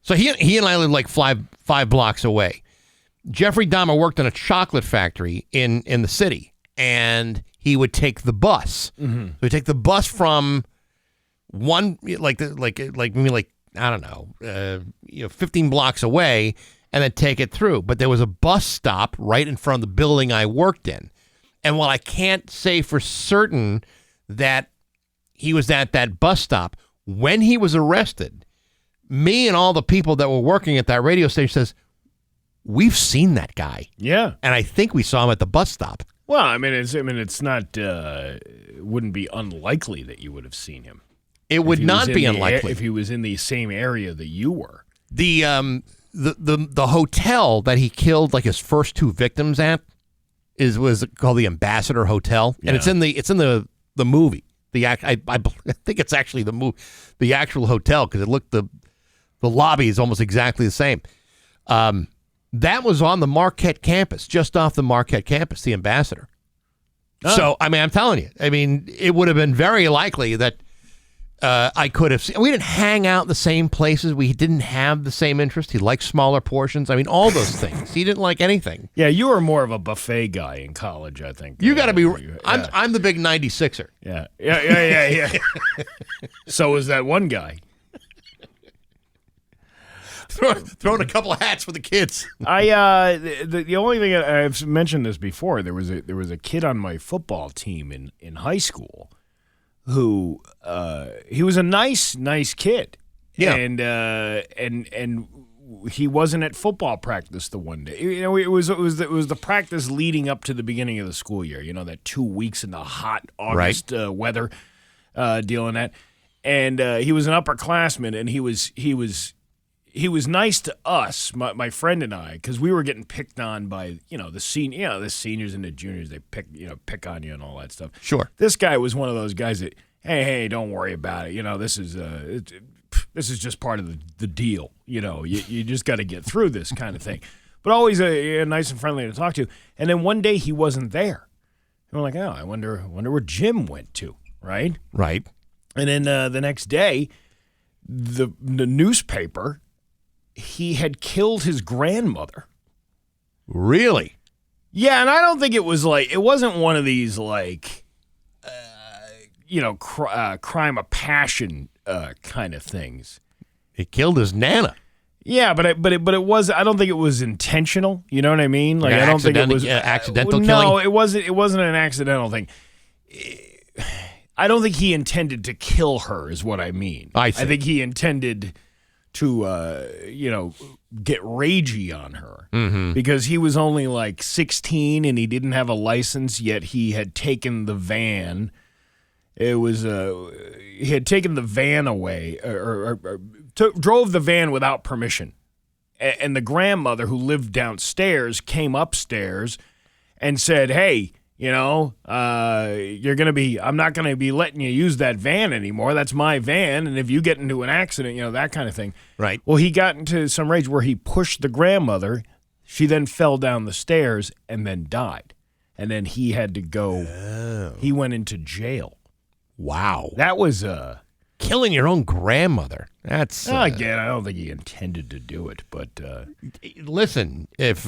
so he and I live like five blocks away. Jeffrey Dahmer worked in a chocolate factory in the city, and he would take the bus. Mm-hmm. So he'd take the bus from one, I don't know, 15 blocks away, and then take it through. But there was a bus stop right in front of the building I worked in. And while I can't say for certain that he was at that bus stop, when he was arrested, me and all the people that were working at that radio station says, we've seen that guy. Yeah. And I think we saw him at the bus stop. Well, it's not, it wouldn't be unlikely that you would have seen him. It would not be unlikely. If he was in the same area that you were. The hotel that he killed like his first two victims at was called the Ambassador Hotel. And it's in the movie. I think it's actually the actual hotel because it looked the lobby is almost exactly the same. That was on the Marquette campus, just off the Marquette campus, the Ambassador. Oh. So I'm telling you, it would have been very likely that I could have seen. We didn't hang out in the same places. We didn't have the same interest. He liked smaller portions. All those things. He didn't like anything. Yeah, you were more of a buffet guy in college, I think. You got to be. I'm the big 96er. Yeah. So was that one guy. Throwing a couple of hats for the kids. The only thing I've mentioned this before. There was a kid on my football team in high school who he was a nice kid. Yeah. And he wasn't at football practice the one day. You know, it was the practice leading up to the beginning of the school year. You know, that 2 weeks in the hot August weather, dealing that. And he was an upperclassman, and he was nice to us, my friend and I, because we were getting picked on by the seniors and the juniors. They pick on you and all that stuff. Sure. This guy was one of those guys that, hey, don't worry about it. This is just part of the deal. You just got to get through this kind of thing. But always nice and friendly to talk to. And then one day he wasn't there. And we're like, oh, I wonder where Jim went to, right? Right. And then the next day, the newspaper, he had killed his grandmother. Really? Yeah, and I don't think it wasn't one of these crime of passion kind of things. He killed his Nana. Yeah, but it was. I don't think it was intentional. You know what I mean? Like I don't think it was accidental killing. No, it wasn't. It wasn't an accidental thing. I don't think he intended to kill her. Is what I mean. I see. I think he intended to get ragey on her because he was only 16 and he didn't have a license yet. He had taken the van. It was he had taken the van away or drove the van without permission. And the grandmother who lived downstairs came upstairs and said, hey, I'm not going to be letting you use that van anymore. That's my van. And if you get into an accident, that kind of thing. Right. Well, he got into some rage where he pushed the grandmother. She then fell down the stairs and then died. And then he had to go. Oh. He went into jail. Wow. That was killing your own grandmother. That's again, I don't think he intended to do it, but listen, if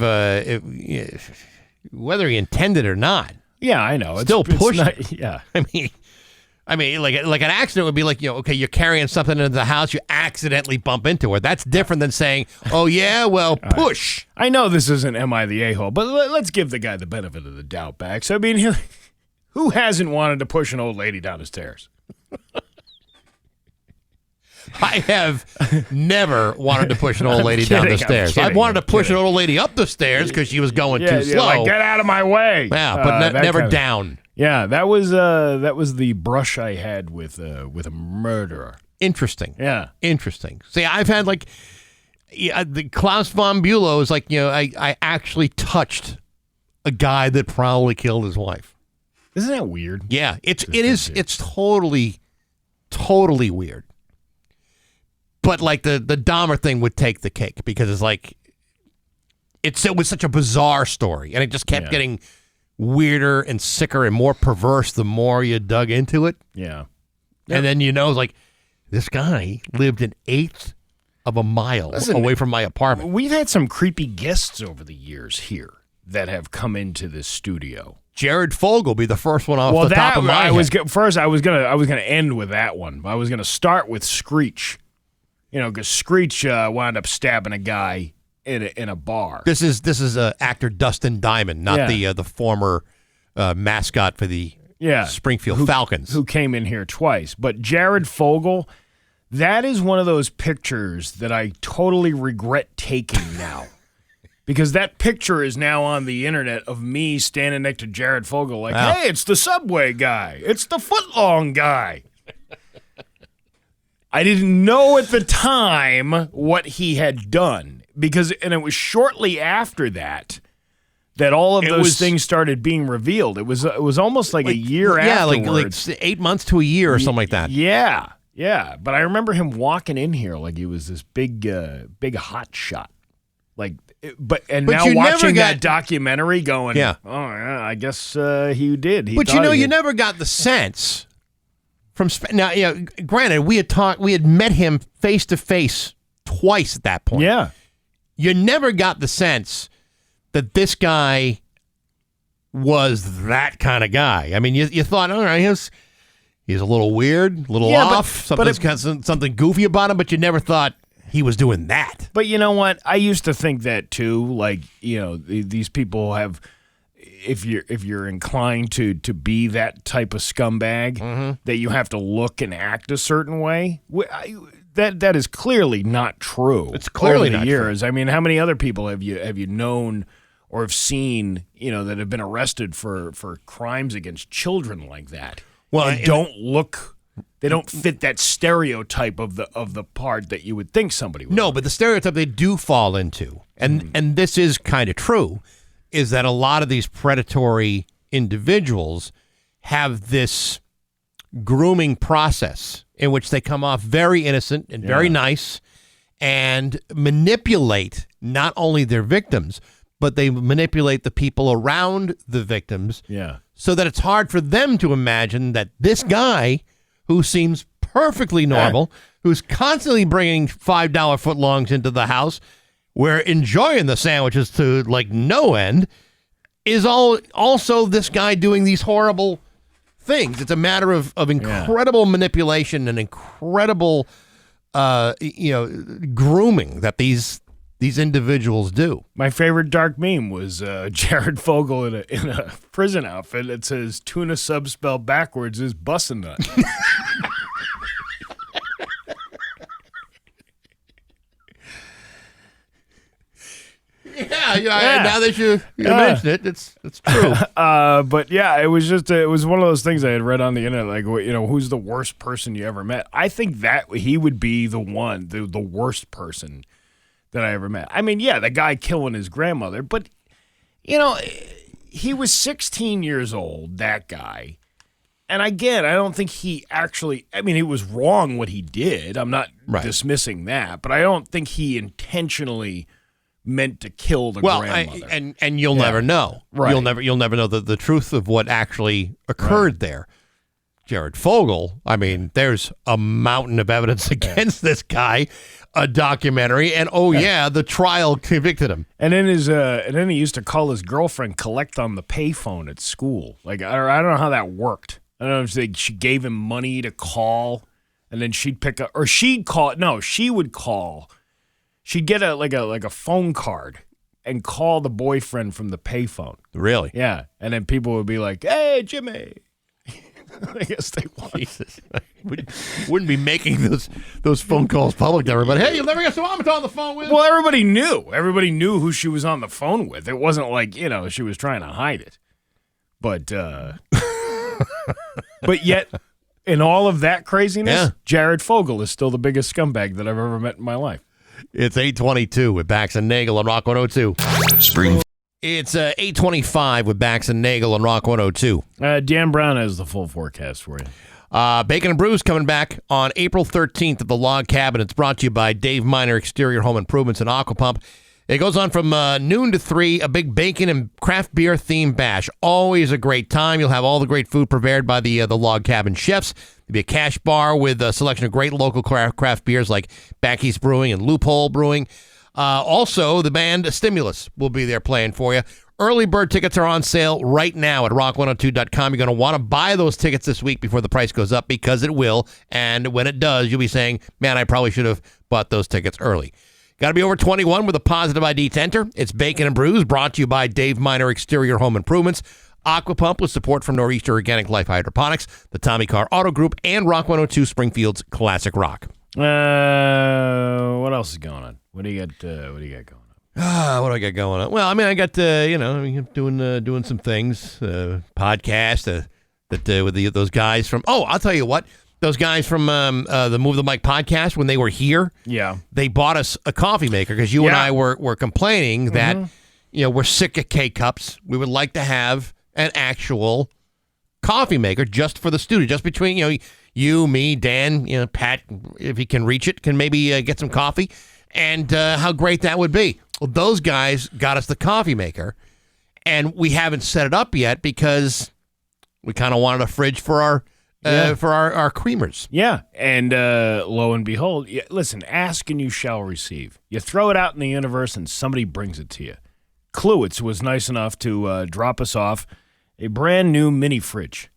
whether he intended or not. Yeah, I know. Still pushed. Yeah. I mean, like an accident would be like, okay, you're carrying something into the house, you accidentally bump into it. That's different than saying, oh yeah, well, push. Right. I know this isn't Am I the A-hole, but let's give the guy the benefit of the doubt, Bax. I mean, who hasn't wanted to push an old lady down the stairs? I have never wanted to push an old lady down the stairs. I've wanted to push an old lady up the stairs because she was going too slow. Like, get out of my way. Yeah, but never down. Yeah, that was the brush I had with a murderer. Interesting. Yeah, interesting. See, I've had the Klaus von Bülow is I actually touched a guy that probably killed his wife. Isn't that weird? Yeah, it is. It's totally weird. But the Dahmer thing would take the cake because it was such a bizarre story, and it just kept getting weirder and sicker and more perverse the more you dug into it. Yeah. And then this guy lived an eighth of a mile away from my apartment. We've had some creepy guests over the years here that have come into this studio. Jared Fogle will be the first one off the top of my head. First, I was gonna end with that one. I was gonna start with Screech. Because Screech wound up stabbing a guy in a bar. This is actor Dustin Diamond, not the former mascot for the Springfield Falcons, who came in here twice. But Jared Fogle, that is one of those pictures that I totally regret taking now. Because that picture is now on the internet of me standing next to Jared Fogle hey, it's the Subway guy. It's the footlong guy. I didn't know at the time what he had done and it was shortly after that all of those things started being revealed. It was almost a year afterwards. Like 8 months to a year or something like that. Yeah. But I remember him walking in here like he was this big hot shot. Now watching that documentary going, oh yeah, I guess he did. You never got the sense. Granted, we had met him face to face twice at that point. Yeah. You never got the sense that this guy was that kind of guy. I mean, you thought, all right, he's a little weird, a little off, something goofy about him, but you never thought he was doing that. But you know what? I used to think that too. These people have if you're inclined to be that type of scumbag, that you have to look and act a certain way. That is clearly not true. It's clearly over the not years. true. I mean, how many other people have you known or have seen, that have been arrested for crimes against children like that? Well, and they don't fit that stereotype of the part that you would think somebody would. No, but the stereotype they do fall into, and this is kind of true, is that a lot of these predatory individuals have this grooming process in which they come off very innocent and very nice and manipulate not only their victims, but they manipulate the people around the victims so that it's hard for them to imagine that this guy who seems perfectly normal, who's constantly bringing $5 footlongs into the house, we're enjoying the sandwiches to like no end, is also this guy doing these horrible things. It's a matter of incredible manipulation and incredible grooming that these individuals do. My favorite dark meme was Jared Fogle in a prison outfit that says tuna sub spelled backwards is bussin' nut. Yeah. Now that you mention it, it's true. But yeah, it was one of those things I had read on the internet, like, who's the worst person you ever met? I think that he would be the worst person that I ever met. I mean, yeah, the guy killing his grandmother, but he was 16 years old, that guy. And again, I don't think he actually, he was wrong what he did. I'm not dismissing that, but I don't think he intentionally meant to kill the grandmother. And you'll never know. Right. You'll never know the truth of what actually occurred there. Jared Fogle, there's a mountain of evidence against this guy, a documentary, and the trial convicted him. And then he used to call his girlfriend collect on the payphone at school. Like, I don't know how that worked. I don't know if she gave him money to call, and then she'd pick up, or she'd call. No, she would call. She'd get a phone card and call the boyfriend from the payphone. Really? Yeah, and then people would be like, "Hey, Jimmy." I guess they wouldn't be making those phone calls public to everybody. Hey, you'll never guess who I'm on the phone with. Well, everybody knew. Everybody knew who she was on the phone with. It wasn't like, she was trying to hide it. But but yet, in all of that craziness, Jared Fogle is still the biggest scumbag that I've ever met in my life. It's 8:22 with Bax and Nagle on Rock 102. Spring. It's 8:25 with Bax and Nagle on Rock 102. Dan Brown has the full forecast for you. Bacon and Brews coming back on April 13th at the Log Cabin. It's brought to you by Dave Miner Exterior Home Improvements and Aqua Pump. It goes on from noon to 3, a big bacon and craft beer themed bash. Always a great time. You'll have all the great food prepared by the Log Cabin chefs. There'll be a cash bar with a selection of great local craft beers like Backy's Brewing and Loophole Brewing. Also, the band Stimulus will be there playing for you. Early bird tickets are on sale right now at rock102.com. You're going to want to buy those tickets this week before the price goes up, because it will. And when it does, you'll be saying, man, I probably should have bought those tickets early. Got to be over 21 with a positive ID to enter. It's Bacon and Brews, brought to you by Dave Miner Exterior Home Improvements, Aqua Pump with support from Nor'easter Organic Life Hydroponics, the Tommy Carr Auto Group, and Rock 102 Springfield's Classic Rock. What else is going on? What do you got going on? What do I got going on? Well, I got doing some things, podcast with those guys from. Oh, I'll tell you what. Those guys from the Move the Mic podcast, when they were here, they bought us a coffee maker because you and I were complaining that we're sick of K-Cups. We would like to have an actual coffee maker just for the studio, just between you, me, Dan, Pat, if he can reach it, can maybe get some coffee, and how great that would be. Well, those guys got us the coffee maker, and we haven't set it up yet because we kind of wanted a fridge for our creamers. Yeah, and lo and behold, listen, ask and you shall receive. You throw it out in the universe and somebody brings it to you. Kluwitz was nice enough to drop us off a brand new mini fridge.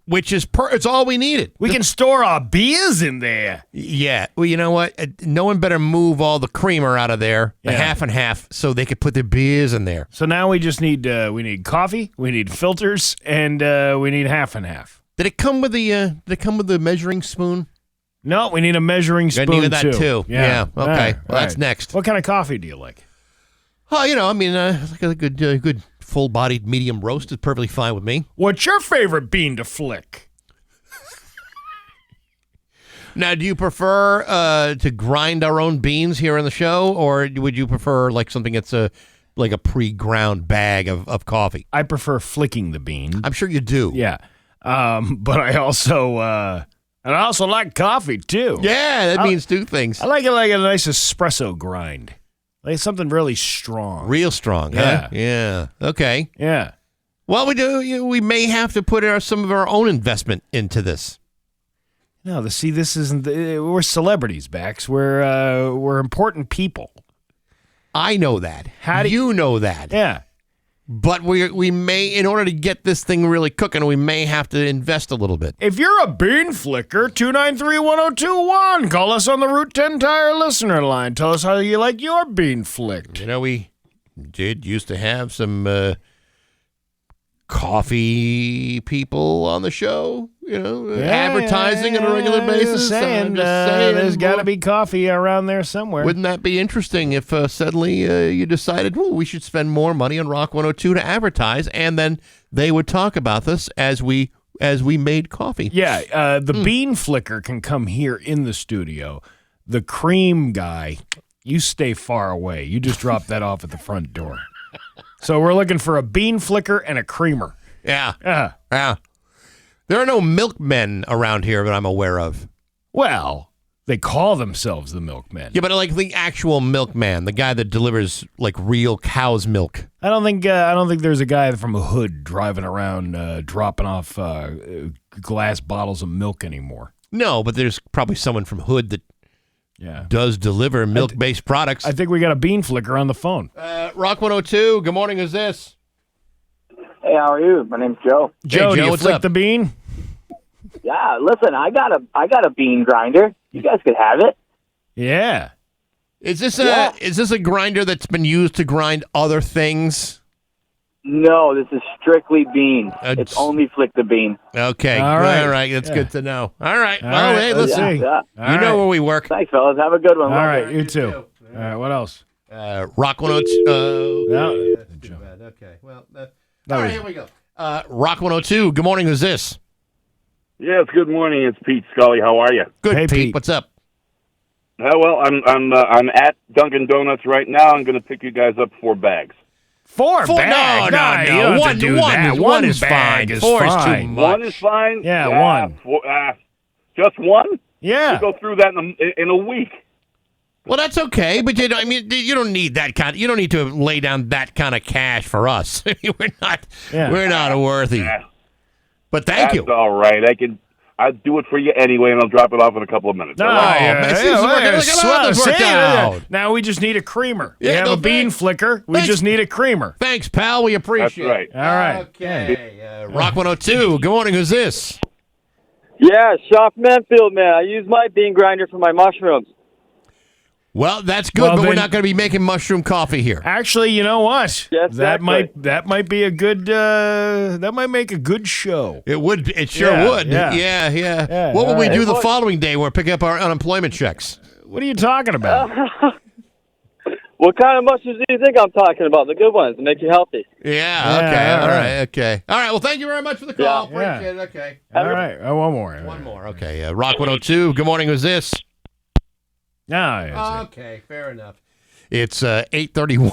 which is it's all we needed. We can store our beers in there. Yeah. Well, you know what? No one better move all the creamer out of there, the half and half, so they could put their beers in there. So now we just need we need coffee, we need filters, and we need half and half. Did it come with the measuring spoon? No, we need a measuring spoon needed that too. Yeah. Okay. All right, Well, that's next. What kind of coffee do you like? Oh, like a good full-bodied medium roast is perfectly fine with me. What's your favorite bean to flick? Now, do you prefer to grind our own beans here on the show, or would you prefer like something that's like a pre-ground bag of coffee? I prefer flicking the bean. I'm sure you do. Yeah, but I also like coffee too. Yeah, that means two things. I like it like a nice espresso grind, like something really strong, real strong. Yeah, huh? Yeah. Okay. Yeah. Well, we may have to put some of our own investment into this. No, this isn't. We're celebrities, Bax. We're important people. I know that. How do you know that? Yeah. But we may, in order to get this thing really cooking, we may have to invest a little bit. If you're a bean flicker, 293-1021. Call us on the Route 10 Tire listener line. Tell us how you like your bean flicked. We used to have some coffee people on the show, advertising on a regular basis. I'm just saying, there's got to be coffee around there somewhere. Wouldn't that be interesting if suddenly you decided, we should spend more money on Rock 102 to advertise, and then they would talk about this as we made coffee? Yeah, the bean flicker can come here in the studio. The cream guy, you stay far away. You just drop that off at the front door. So we're looking for a bean flicker and a creamer. Yeah. Yeah. There are no milkmen around here that I'm aware of. Well, they call themselves the milkmen. Yeah, but like the actual milkman, the guy that delivers like real cow's milk. I don't think there's a guy from a hood driving around dropping off glass bottles of milk anymore. No, but there's probably someone from hood that does deliver milk-based products. I think we got a bean flicker on the phone. Rock 102, good morning, who's this? Hey, how are you? My name's Joe. Joe, hey, do you what's flick up? the bean? Yeah, listen, I got a bean grinder. You guys could have it. Yeah. Is this a grinder that's been used to grind other things? No, this is strictly bean. It's only flick the bean. Okay. All right. That's good to know. All right. All Well, right, hey, let's listen. see. Yeah. You know where we work. Thanks, fellas. Have a good one. All right, you too. All right, what else? Rock 102. No. Okay. Well, all right, here we go. Rock 102. Good morning. Who's this? Yes. Good morning. It's Pete Scully. How are you? Good, Hey, Pete. Pete. What's up? Well, I'm at Dunkin' Donuts right now. I'm going to pick you guys up 4 bags. 4 bags? No. You don't have to do that. One is bag fine. is 4 is too fine. much. 1 is fine. Yeah, 1. Just 1? Yeah. We'll go through that in a week. Well, that's okay, but you don't need that kind. You don't need to lay down that kind of cash for us. We're not worthy. Yeah. But thank That's you. all right. I'll do it for you anyway, and I'll drop it off in a couple of minutes. No, All right? Look out. Now we just need a creamer. Yeah, we have no, a bean thanks. flicker. We Thanks. just need a creamer. Thanks, pal. We appreciate That's right. it. All right. Okay. Rock 102. Good morning. Who's this? Yeah, Shop Manfield, man. I use my bean grinder for my mushrooms. Well, that's good, Well, but we're then- not going to be making mushroom coffee here. Actually, you know what? Yes, that exactly. might be a good. That might make a good show. It would. It sure Yeah, would. yeah. Yeah. What would all we right. do the following day? We're picking up our unemployment checks. What are you talking about? What kind of mushrooms do you think I'm talking about? The good ones that make you healthy. Yeah. Okay. Yeah, All all right. Okay. All right. Well, thank you very much for the call. Yeah. Appreciate it. Okay. All right. One more. One more. Okay. Rock 102. Good morning. Who's this? No. Okay. Fair enough. It's 8:31.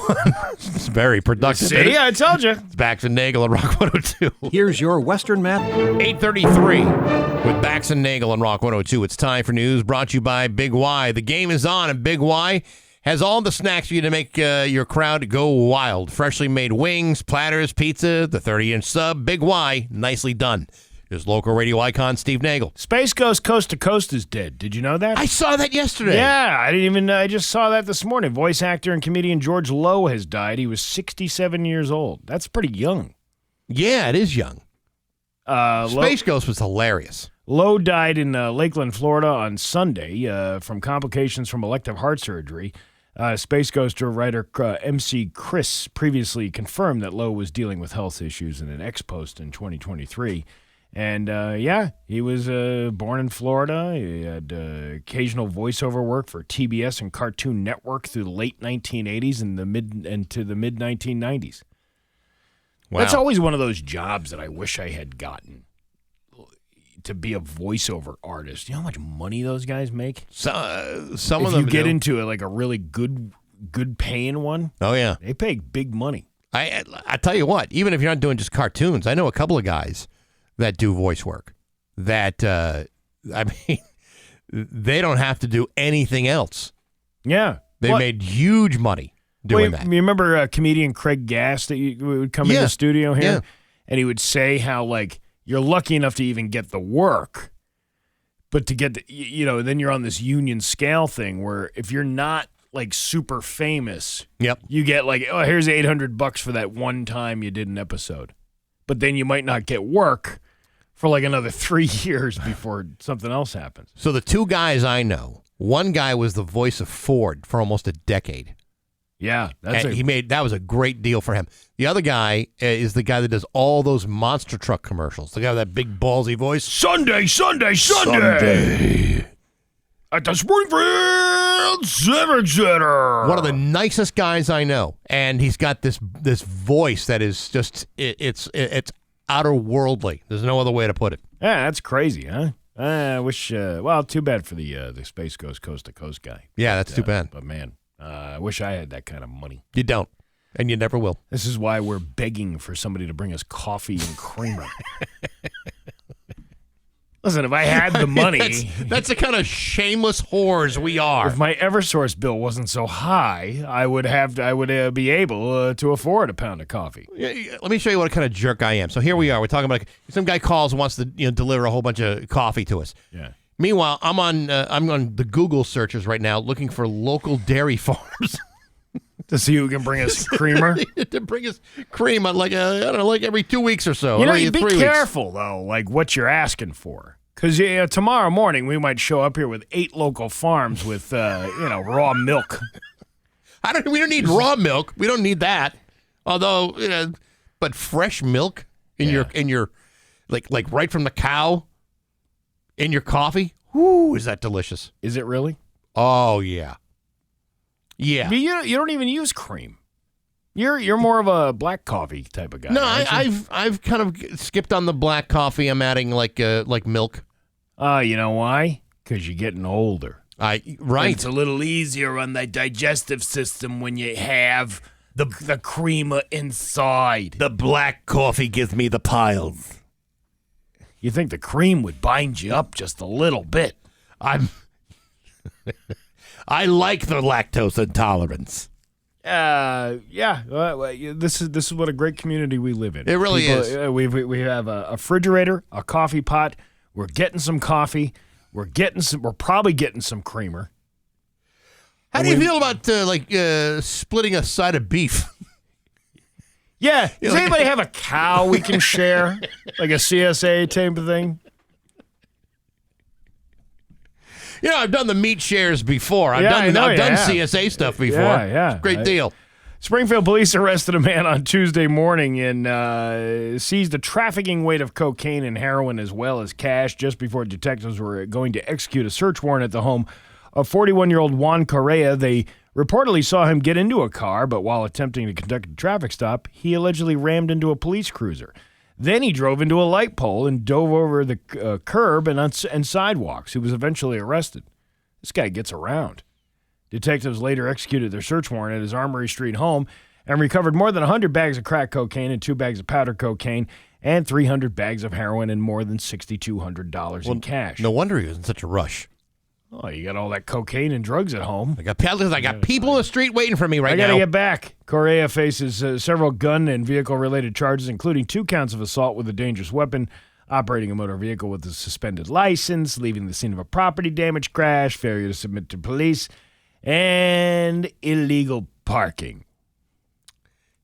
It's very productive. See, I told you. It's Bax and Nagle on Rock 102. Here's your Western Mass. 8:33 with Bax and Nagle on Rock 102. It's time for news brought to you by Big Y. The game is on, and Big Y has all the snacks for you to make your crowd go wild. Freshly made wings, platters, pizza, the 30-inch sub. Big Y, nicely done. Here's local radio icon Steve Nagle. Space Ghost Coast to Coast is dead. Did you know that? I saw that yesterday. Yeah, I just saw that this morning. Voice actor and comedian George Lowe has died. He was 67 years old. That's pretty young. Yeah, it is young. Space Ghost was hilarious. Lowe died in Lakeland, Florida on Sunday from complications from elective heart surgery. Space Ghost writer MC Chris previously confirmed that Lowe was dealing with health issues in an X-Post in 2023. And, he was born in Florida. He had occasional voiceover work for TBS and Cartoon Network through the late 1980s and into the mid-1990s. Wow. That's always one of those jobs that I wish I had gotten, to be a voiceover artist. You know how much money those guys make? Some of them If you get into it, like a really good paying one. Oh, yeah. They pay big money. I tell you what, even if you're not doing just cartoons, I know a couple of guys that do voice work that, they don't have to do anything else. Yeah. They made huge money doing that. You remember comedian Craig Gass that would come in the studio here? Yeah. And he would say how, like, you're lucky enough to even get the work, but to get then you're on this union scale thing where if you're not like super famous, you get like, oh, here's $800 for that one time you did an episode, but then you might not get work for like another 3 years before something else happens. So the two guys I know, one guy was the voice of Ford for almost a decade. Yeah, that was a great deal for him. The other guy is the guy that does all those monster truck commercials. The guy with that big ballsy voice. Sunday at the Springfield Civic Center. One of the nicest guys I know, and he's got this voice that is just it's outer worldly. There's no other way to put it. Yeah, that's crazy, huh? I wish. Too bad for the Space Ghost Coast to Coast guy. Yeah, that's too bad. But man, I wish I had that kind of money. You don't, and you never will. This is why we're begging for somebody to bring us coffee and creamer. Listen, if I had the money... That's the kind of shameless whores we are. If my Eversource bill wasn't so high, I would be able to afford a pound of coffee. Let me show you what kind of jerk I am. So here we are. We're talking about some guy calls and wants to deliver a whole bunch of coffee to us. Yeah. Meanwhile, I'm on the Google searches right now looking for local dairy farms. To see who can bring us creamer? To bring us cream on like every 2 weeks or so. You be careful, though, like what you're asking for. Because tomorrow morning we might show up here with 8 local farms with, raw milk. We don't need raw milk. We don't need that. Although, but fresh milk in your like right from the cow in your coffee. Whoo, is that delicious? Is it really? Oh, yeah. Yeah. You don't even use cream. You're more of a black coffee type of guy. No, I've kind of skipped on the black coffee. I'm adding like milk. You know why? Because you're getting older. Right. It's a little easier on the digestive system when you have the creamer inside. The black coffee gives me the piles. You think the cream would bind you up just a little bit? I like the lactose intolerance. This is what a great community we live in. It really is. We have a refrigerator, a coffee pot. We're getting some coffee. We're probably getting some creamer. How do you feel about splitting a side of beef? Yeah. Does anybody have a cow we can share? Like a CSA type of thing? I've done the meat shares before. I've done CSA stuff before. Yeah. Great deal. Springfield police arrested a man on Tuesday morning and seized a trafficking weight of cocaine and heroin as well as cash just before detectives were going to execute a search warrant at the home of 41-year-old Juan Correa. They reportedly saw him get into a car, but while attempting to conduct a traffic stop, he allegedly rammed into a police cruiser. Then he drove into a light pole and dove over the curb and sidewalks. He was eventually arrested. This guy gets around. Detectives later executed their search warrant at his Armory Street home and recovered more than 100 bags of crack cocaine and 2 bags of powder cocaine and 300 bags of heroin and more than $6,200 in cash. No wonder he was in such a rush. Oh, you got all that cocaine and drugs at home. I got people in the street waiting for me right now. I got to get back. Correa faces several gun and vehicle-related charges, including 2 counts of assault with a dangerous weapon, operating a motor vehicle with a suspended license, leaving the scene of a property damage crash, failure to submit to police, and illegal parking.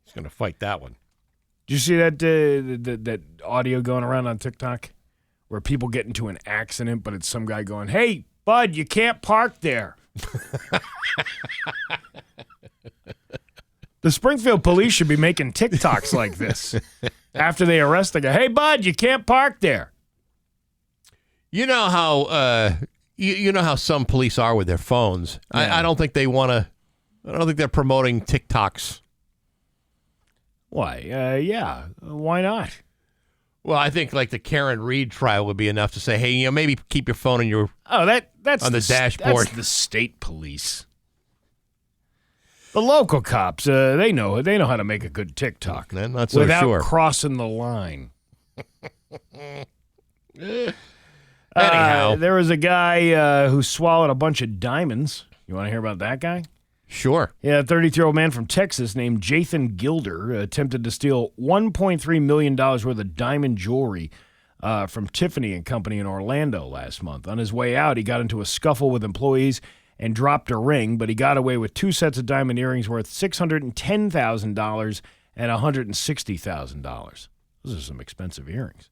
He's going to fight that one. Did you see that audio going around on TikTok where people get into an accident, but it's some guy going, "Hey, bud, you can't park there." The Springfield police should be making TikToks like this after they arrest the guy. "Hey, bud, you can't park there." You know how you know how some police are with their phones. Yeah. I don't think they want to. I don't think they're promoting TikToks. Why? Yeah. Why not? Well, I think like the Karen Reed trial would be enough to say, hey, maybe keep your phone in your that's on the dashboard. That's the state police. The local cops, they know how to make a good TikTok. Not so without sure. crossing the line. Anyhow, there was a guy who swallowed a bunch of diamonds. You want to hear about that guy? Sure. Yeah, a 33-year-old man from Texas named Jathan Gilder attempted to steal $1.3 million worth of diamond jewelry from Tiffany & Company in Orlando last month. On his way out, he got into a scuffle with employees and dropped a ring, but he got away with 2 sets of diamond earrings worth $610,000 and $160,000. Those are some expensive earrings.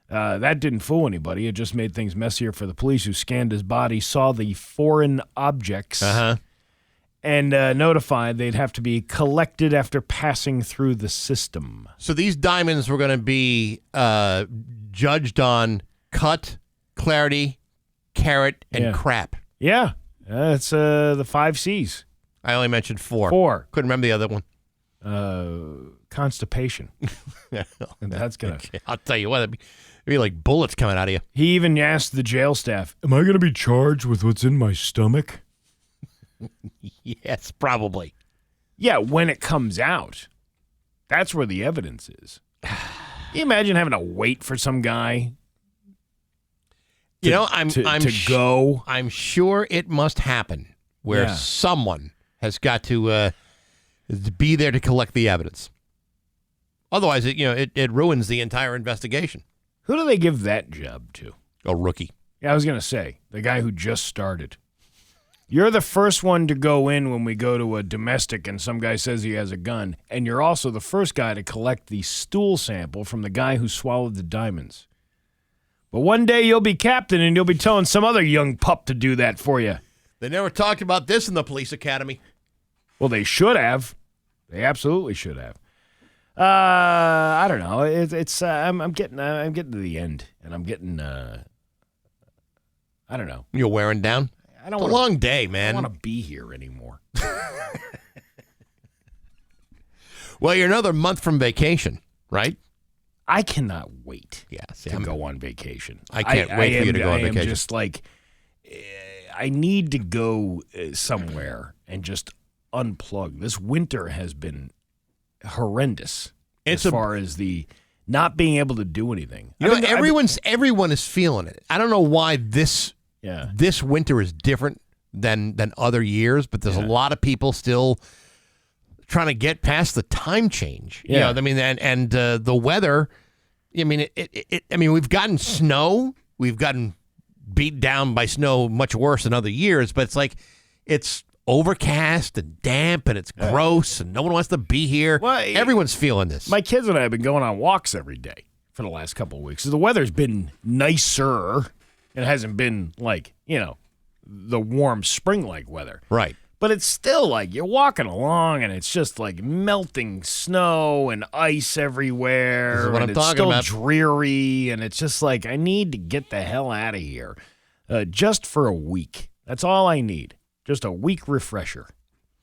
That didn't fool anybody. It just made things messier for the police who scanned his body, saw the foreign objects, and notified they'd have to be collected after passing through the system. So these diamonds were going to be judged on cut, clarity, carat, and crap. Yeah. It's the 5 C's. I only mentioned 4. 4. Couldn't remember the other one. Constipation. That's going to... I'll tell you what, it'd be like bullets coming out of you. He even asked the jail staff, "Am I going to be charged with what's in my stomach?" Yes, probably. Yeah, when it comes out. That's where the evidence is. Can you imagine having to wait for some guy I'm sure it must happen where someone has got to be there to collect the evidence. Otherwise, it ruins the entire investigation. Who do they give that job to? A rookie. Yeah, I was going to say, the guy who just started. You're the first one to go in when we go to a domestic and some guy says he has a gun, and you're also the first guy to collect the stool sample from the guy who swallowed the diamonds. But one day you'll be captain and you'll be telling some other young pup to do that for you. They never talked about this in the police academy. Well, they should have. They absolutely should have. I don't know. I'm getting to the end, and I'm getting. I don't know. You're wearing down. It's a long day, man. I don't want to be here anymore. Well, you're another month from vacation, right? I cannot wait to go on vacation. I can't wait for you to go on vacation. I am just like, I need to go somewhere and just unplug. This winter has been horrendous as far as the not being able to do anything. Everyone is feeling it. I don't know why this winter is different than other years, but there's a lot of people still trying to get past the time change. Yeah. And the weather. I mean, we've gotten snow. We've gotten beat down by snow much worse than other years, but it's like it's overcast and damp and it's gross and no one wants to be here. Well, everyone's feeling this. My kids and I have been going on walks every day for the last couple of weeks. So the weather's been nicer. It hasn't been like, the warm spring-like weather. Right. But it's still like you're walking along and it's just like melting snow and ice everywhere. This is what and I'm it's talking still about. Dreary, and it's just like I need to get the hell out of here just for a week. That's all I need. Just a week refresher.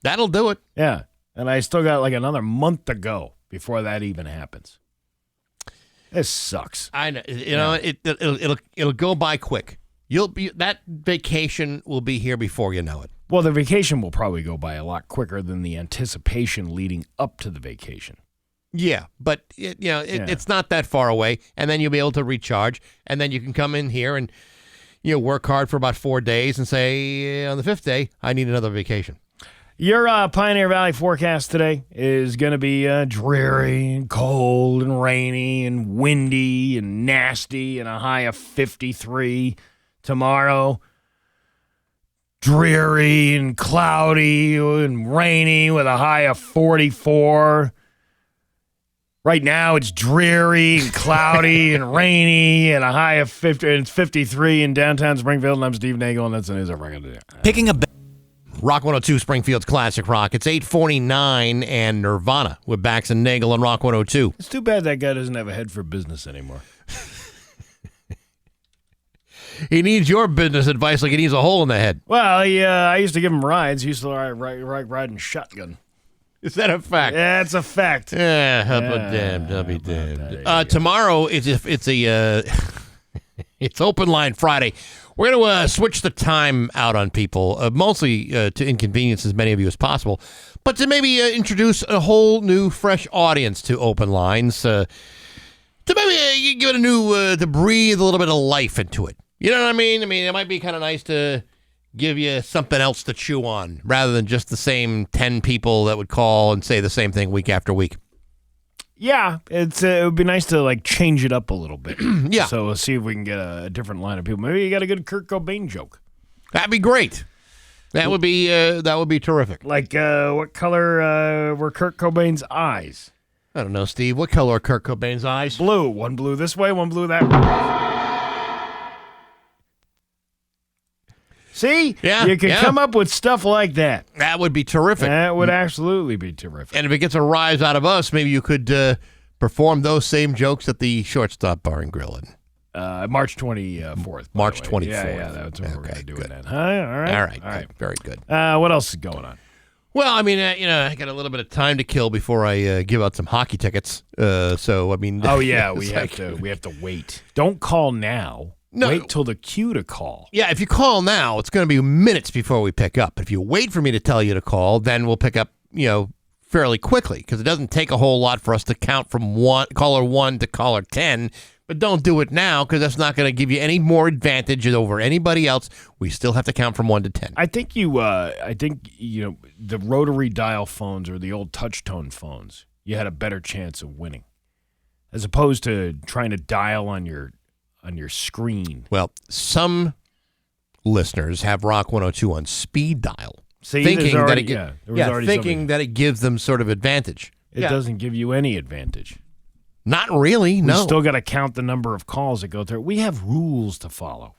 That'll do it. Yeah. And I still got like another month to go before that even happens. This sucks. I know. It'll go by quick. That vacation will be here before you know it. Well, the vacation will probably go by a lot quicker than the anticipation leading up to the vacation. Yeah, but it's not that far away, and then you'll be able to recharge, and then you can come in here and work hard for about 4 days and say on the 5th day, I need another vacation. Your Pioneer Valley forecast today is going to be dreary and cold and rainy and windy and nasty and a high of 53. Tomorrow, dreary and cloudy and rainy with a high of 44. Right now, it's dreary and cloudy and rainy and a high of 50. And it's 53 in downtown Springfield. And I'm Steve Nagle, and that's the news I'm going to do. Picking a Rock 102, Springfield's Classic Rock. It's 8:49 and Nirvana with Bax and Nagle on Rock 102. It's too bad that guy doesn't have a head for business anymore. He needs your business advice like he needs a hole in the head. Well, I used to give him rides. He used to ride in shotgun. Is that a fact? Yeah, it's a fact. Yeah, I'll be damned. Tomorrow it's open line Friday. We're going to switch the time out on people, mostly to inconvenience as many of you as possible, but to maybe introduce a whole new, fresh audience to open lines. To maybe give it a new, to breathe a little bit of life into it. You know what I mean? I mean, it might be kind of nice to give you something else to chew on rather than just the same 10 people that would call and say the same thing week after week. Yeah, it would be nice to change it up a little bit. Yeah. So we'll see if we can get a different line of people. Maybe you got a good Kurt Cobain joke. That'd be great. That would be terrific. Like what color were Kurt Cobain's eyes? I don't know, Steve. What color are Kurt Cobain's eyes? Blue. One blue this way, one blue that way. See? Yeah, You can come up with stuff like that. That would be terrific. That would absolutely be terrific. And if it gets a rise out of us, maybe you could perform those same jokes at the Shortstop Bar and Grill. March 24th. March 24th. Yeah, that's what we're going to do good. then. Huh? All right. Very good. What else is going on? Well, I mean, I got a little bit of time to kill before I give out some hockey tickets. So, I mean. Oh, yeah, we have to wait. Don't call now. No. Wait till the cue to call. Yeah, if you call now, it's going to be minutes before we pick up. If you wait for me to tell you to call, then we'll pick up, fairly quickly because it doesn't take a whole lot for us to count from caller 1 to caller 10. But don't do it now because that's not going to give you any more advantage over anybody else. We still have to count from 1 to 10. I think the rotary dial phones or the old touch tone phones, you had a better chance of winning as opposed to trying to dial on your screen. Well, some listeners have Rock 102 on speed dial, thinking that it gives them sort of advantage. It doesn't give you any advantage. Not really, no. You still got to count the number of calls that go through. We have rules to follow.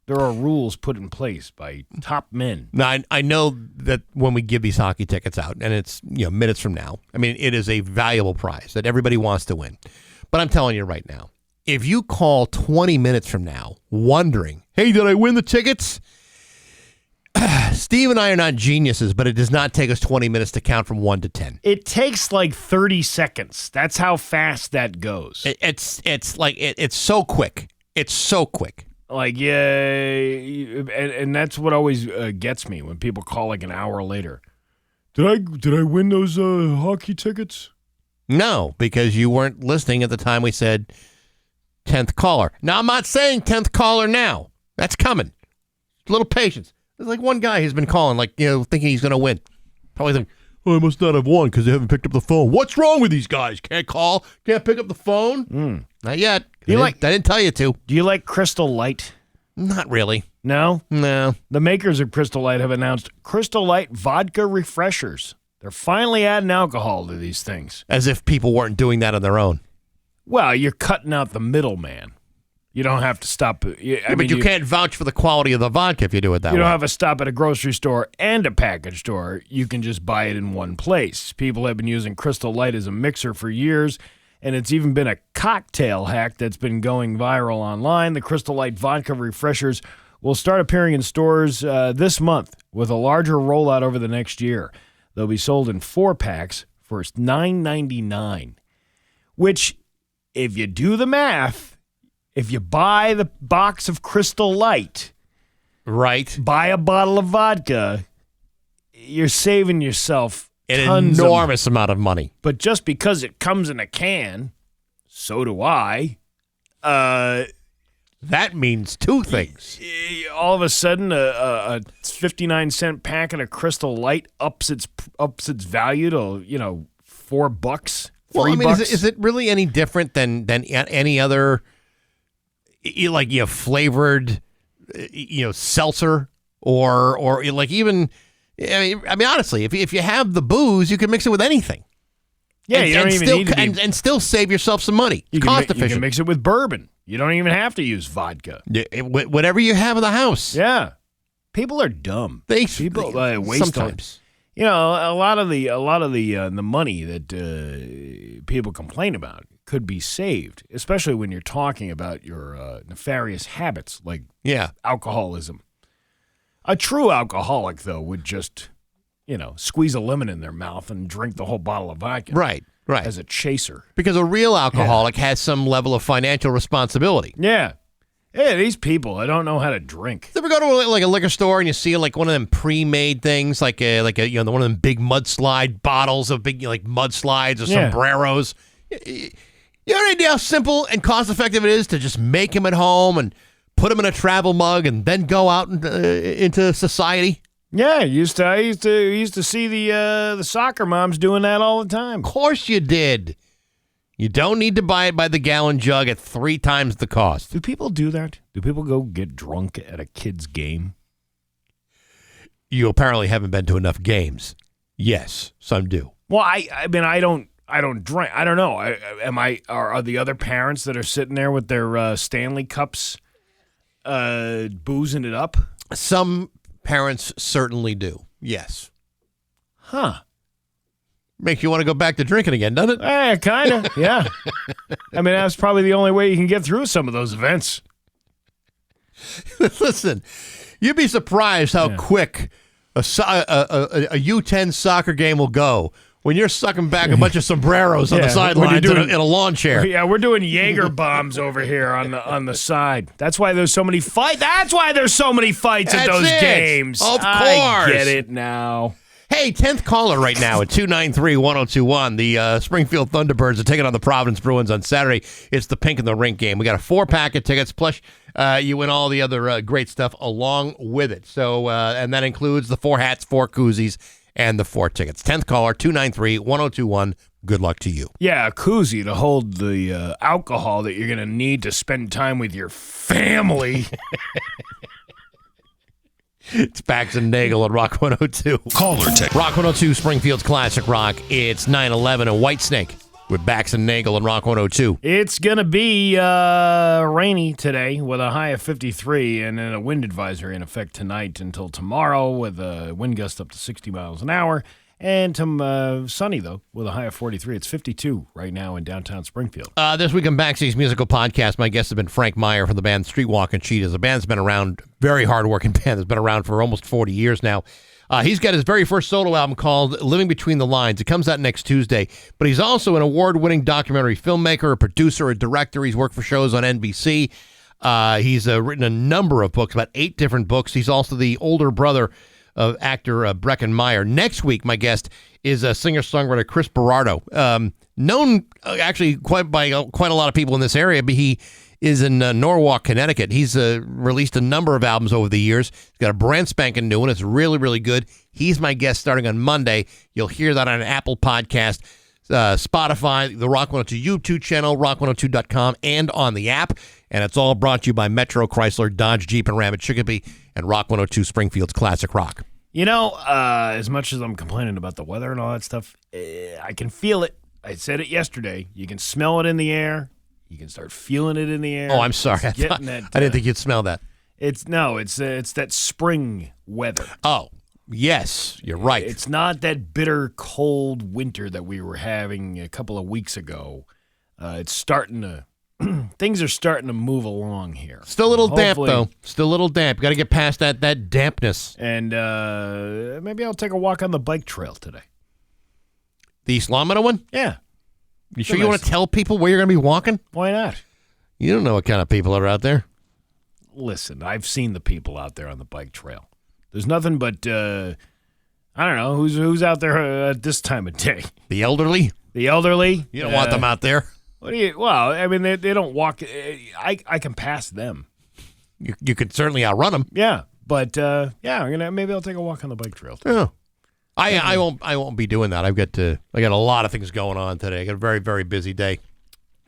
There are rules put in place by top men. Now, I know that when we give these hockey tickets out, and it's minutes from now, I mean, it is a valuable prize that everybody wants to win. But I'm telling you right now, if you call 20 minutes from now wondering, hey, did I win the tickets? Steve and I are not geniuses, but it does not take us 20 minutes to count from 1 to 10. It takes 30 seconds. That's how fast that goes. It's so quick. It's so quick. And that's what always gets me when people call an hour later. Did I win those hockey tickets? No, because you weren't listening at the time we said 10th caller. Now, I'm not saying 10th caller now. That's coming. A little patience. There's one guy who's been calling, thinking he's going to win. Probably think, I must not have won because they haven't picked up the phone. What's wrong with these guys? Can't call? Can't pick up the phone? Not yet. I didn't tell you to. Do you like Crystal Light? Not really. No? No. The makers of Crystal Light have announced Crystal Light vodka refreshers. They're finally adding alcohol to these things. As if people weren't doing that on their own. Well, you're cutting out the middleman. You don't have to stop. But you can't vouch for the quality of the vodka if you do it that way. You don't have to stop at a grocery store and a package store. You can just buy it in one place. People have been using Crystal Light as a mixer for years, and it's even been a cocktail hack that's been going viral online. The Crystal Light vodka refreshers will start appearing in stores this month with a larger rollout over the next year. They'll be sold in 4-packs for $9.99, which, if you do the math, if you buy the box of Crystal Light, right, buy a bottle of vodka, you're saving yourself an enormous amount of money. But just because it comes in a can, so do I. That means two things. All of a sudden, a 59-cent packet of Crystal Light ups its value to $4, $3. Well, I mean, is it really any different than any other flavored seltzer or even? I mean, honestly, if you have the booze, you can mix it with anything. Yeah, you don't even need to be... and still save yourself some money. Cost efficient. You can mix it with bourbon. You don't even have to use vodka. Whatever you have in the house. Yeah. People are dumb. People waste sometimes. A lot of the money that people complain about could be saved, especially when you're talking about your nefarious habits like alcoholism. A true alcoholic, though, would just, squeeze a lemon in their mouth and drink the whole bottle of vodka. Right. As a chaser. Because a real alcoholic has some level of financial responsibility. Yeah. Yeah, these people, I don't know how to drink. You ever go to a liquor store and you see one of them pre-made things, one of them big mudslide bottles of big mudslides or sombreros? You have any idea how simple and cost-effective it is to just make them at home and put them in a travel mug and then go out into society? Yeah, I used to see the soccer moms doing that all the time. Of course you did. You don't need to buy it by the gallon jug at 3 times the cost. Do people do that? Do people go get drunk at a kid's game? You apparently haven't been to enough games. Yes, some do. Well, I mean, I don't drink. I don't know. Are the other parents that are sitting there with their Stanley cups boozing it up? Some parents certainly do. Yes. Huh. Makes you want to go back to drinking again, doesn't it? Kind of, yeah. I mean, that's probably the only way you can get through some of those events. Listen, you'd be surprised how quick a U10 soccer game will go when you're sucking back a bunch of sombreros on the sidelines in a lawn chair. Yeah, we're doing Jaeger bombs over here on the side. That's why there's so many fights. That's why there's so many fights at those games. Of course. I get it now. Hey, 10th caller right now at 293-1021. The Springfield Thunderbirds are taking on the Providence Bruins on Saturday. It's the Pink in the Rink game. We got a 4-pack of tickets, plus you win all the other great stuff along with it. So, and that includes the 4 hats, 4 koozies, and the 4 tickets. 10th caller, 293-1021. Good luck to you. Yeah, a koozie to hold the alcohol that you're going to need to spend time with your family. It's Bax and Nagle on Rock 102. Caller tech. Rock 102, Springfield's Classic Rock. It's 9/11 and Whitesnake with Bax and Nagle on Rock 102. It's going to be rainy today with a high of 53 and then a wind advisory in effect tonight until tomorrow with a wind gust up to 60 miles an hour. And sunny, though, with a high of 43. It's 52 right now in downtown Springfield. This week on Baxi's Musical Podcast, my guest has been Frank Meyer from the band Streetwalking Cheetahs. The band's been around, very hard-working band. It's been around for almost 40 years now. He's got his very first solo album called Living Between the Lines. It comes out next Tuesday. But he's also an award-winning documentary filmmaker, a producer, a director. He's worked for shows on NBC. He's written a number of books, about 8 different books. He's also the older brother of actor Breckin Meyer. Next week, my guest is singer-songwriter Chris Berardo, known actually by quite a lot of people in this area, but he is in Norwalk, Connecticut. He's released a number of albums over the years. He's got a brand spanking new one. It's really, really good. He's my guest starting on Monday. You'll hear that on an Apple Podcast, Spotify, the Rock 102 YouTube channel, rock102.com, and on the app. And it's all brought to you by Metro, Chrysler, Dodge, Jeep, and Ram at Chicopee, and Rock 102 Springfield's Classic Rock. As much as I'm complaining about the weather and all that stuff, I can feel it. I said it yesterday. You can smell it in the air. You can start feeling it in the air. Oh, I'm sorry. I didn't think you'd smell that. It's that spring weather. Oh, yes, you're right. It's not that bitter, cold winter that we were having a couple of weeks ago. It's starting to... Things are starting to move along here. Still a little damp, though. Still a little damp. Got to get past that dampness. And maybe I'll take a walk on the bike trail today. The East Longmeadow one? Yeah. You sure you want to tell people where you're going to be walking? Why not? You don't know what kind of people are out there. Listen, I've seen the people out there on the bike trail. There's nothing but, I don't know, who's out there at this time of day? The elderly? The elderly? You don't want them out there. Well, I mean, they don't walk. I can pass them. You could certainly outrun them. Yeah, but maybe I'll take a walk on the bike trail. Yeah, I won't be doing that. I got a lot of things going on today. I got a very, very busy day.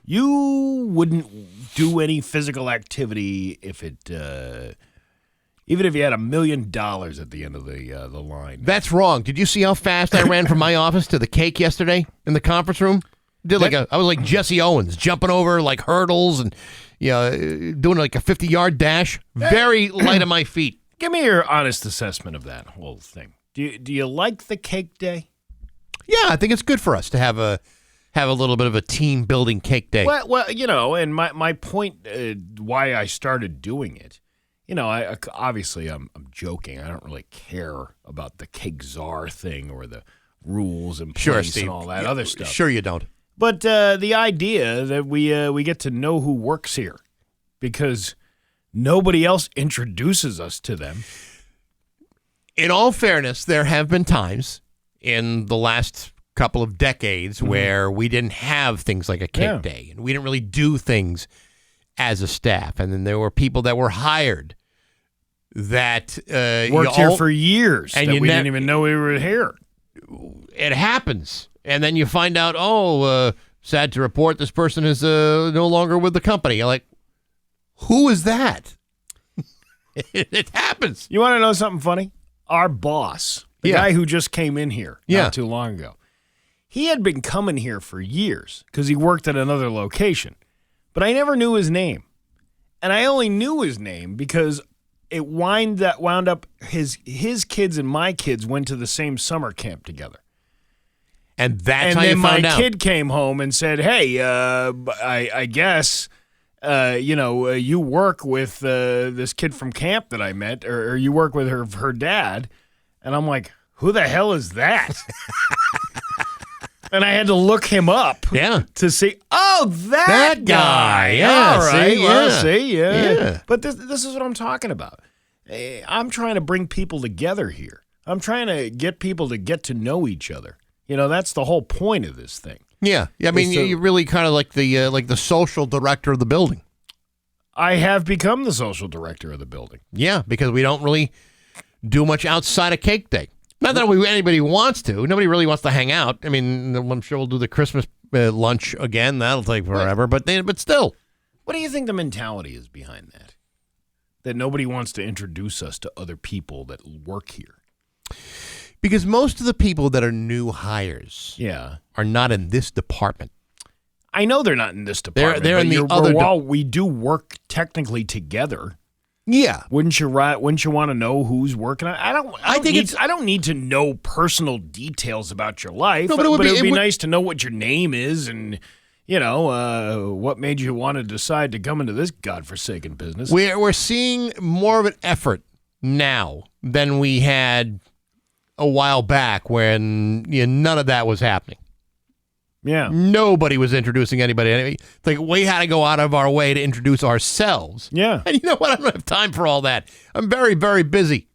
You wouldn't do any physical activity if it Even if you had $1 million at the end of the line. That's wrong. Did you see how fast I ran from my office to the cake yesterday in the conference room? I was like Jesse Owens, jumping over like hurdles and doing like a 50-yard dash. Very light on my feet. Give me your honest assessment of that whole thing. Do you like the cake day? Yeah, I think it's good for us to have a little bit of a team building cake day. Well, and my point why I started doing it, obviously I'm joking. I don't really care about the cake czar thing or the rules and place and all that other stuff. Sure you don't. But the idea that we get to know who works here because nobody else introduces us to them. In all fairness, there have been times in the last couple of decades where we didn't have things like a cake day, and we didn't really do things as a staff. And then there were people that were hired that worked here for years, and we didn't even know we were here. It happens. And then you find out, sad to report, this person is no longer with the company. You're like, who is that? It happens. You want to know something funny? Our boss, the guy who just came in here not too long ago, he had been coming here for years because he worked at another location. But I never knew his name. And I only knew his name because it wound up his kids and my kids went to the same summer camp together. And that's how you found out. And then my kid came home and said, hey, I guess, you work with this kid from camp that I met, or you work with her dad. And I'm like, who the hell is that? And I had to look him up to see, that guy. Yeah, all right. see, well, see, yeah. But this is what I'm talking about. I'm trying to bring people together here. I'm trying to get people to get to know each other. That's the whole point of this thing. Yeah. I mean, you're really kind of like the social director of the building. I have become the social director of the building. Yeah, because we don't really do much outside of cake day. Not that anybody wants to. Nobody really wants to hang out. I mean, I'm sure we'll do the Christmas lunch again. That'll take forever. But still. What do you think the mentality is behind that? That nobody wants to introduce us to other people that work here? Because most of the people that are new hires are not in this department. I know they're not in this department. They're in the other. We do work technically together. Yeah, wouldn't you want to know who's working on? I don't need to know personal details about your life. No, but it would be nice to know what your name is and what made you want to decide to come into this godforsaken business. We're seeing more of an effort now than we had a while back when none of that was happening. Yeah. Nobody was introducing anybody. It's like we had to go out of our way to introduce ourselves. Yeah. And you know what? I don't have time for all that. I'm very, very busy.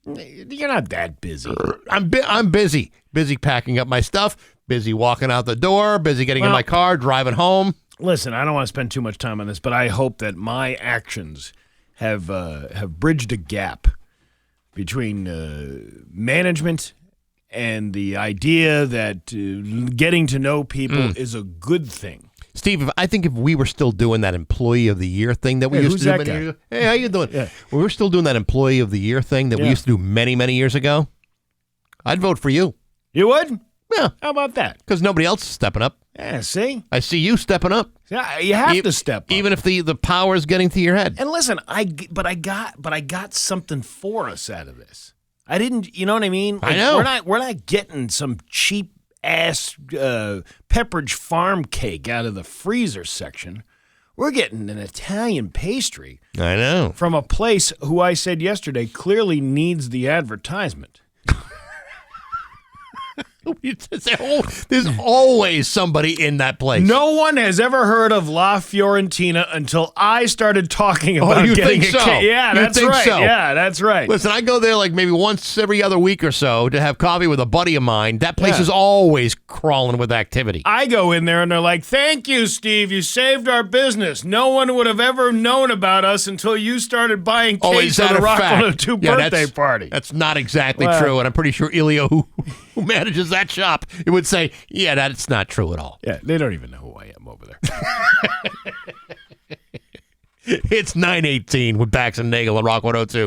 You're not that busy. I'm busy. Busy packing up my stuff, busy walking out the door, busy getting in my car, driving home. Listen, I don't want to spend too much time on this, but I hope that my actions have bridged a gap between management and the idea that getting to know people is a good thing. Steve, I think if we were still doing that Employee of the Year thing that we used to do many years ago. Hey, how you doing? Yeah. We were still doing that Employee of the Year thing that we used to do many, many years ago. I'd vote for you. You would? Yeah. How about that? Because nobody else is stepping up. Yeah, see? I see you stepping up. Yeah, you have to step up. Even if the power is getting to your head. And listen, I got something for us out of this. I didn't, you know what I mean? Like, I know. We're not getting some cheap ass Pepperidge Farm cake out of the freezer section. We're getting an Italian pastry. I know. From a place who I said yesterday clearly needs the advertisement. There's always somebody in that place. No one has ever heard of La Fiorentina until I started talking about getting a cake. Yeah, that's right. So. Yeah, that's right. Listen, I go there like maybe once every other week or so to have coffee with a buddy of mine. That place is always crawling with activity. I go in there and they're like, "Thank you, Steve. You saved our business. No one would have ever known about us until you started buying cakes for the Rock 102 birthday party." That's not exactly true, and I'm pretty sure Ilio, who manages that shop, it would say, yeah, that's not true at all. Yeah, they don't even know who I am over there. It's 9:18 with Bax and Nagle on Rock 102.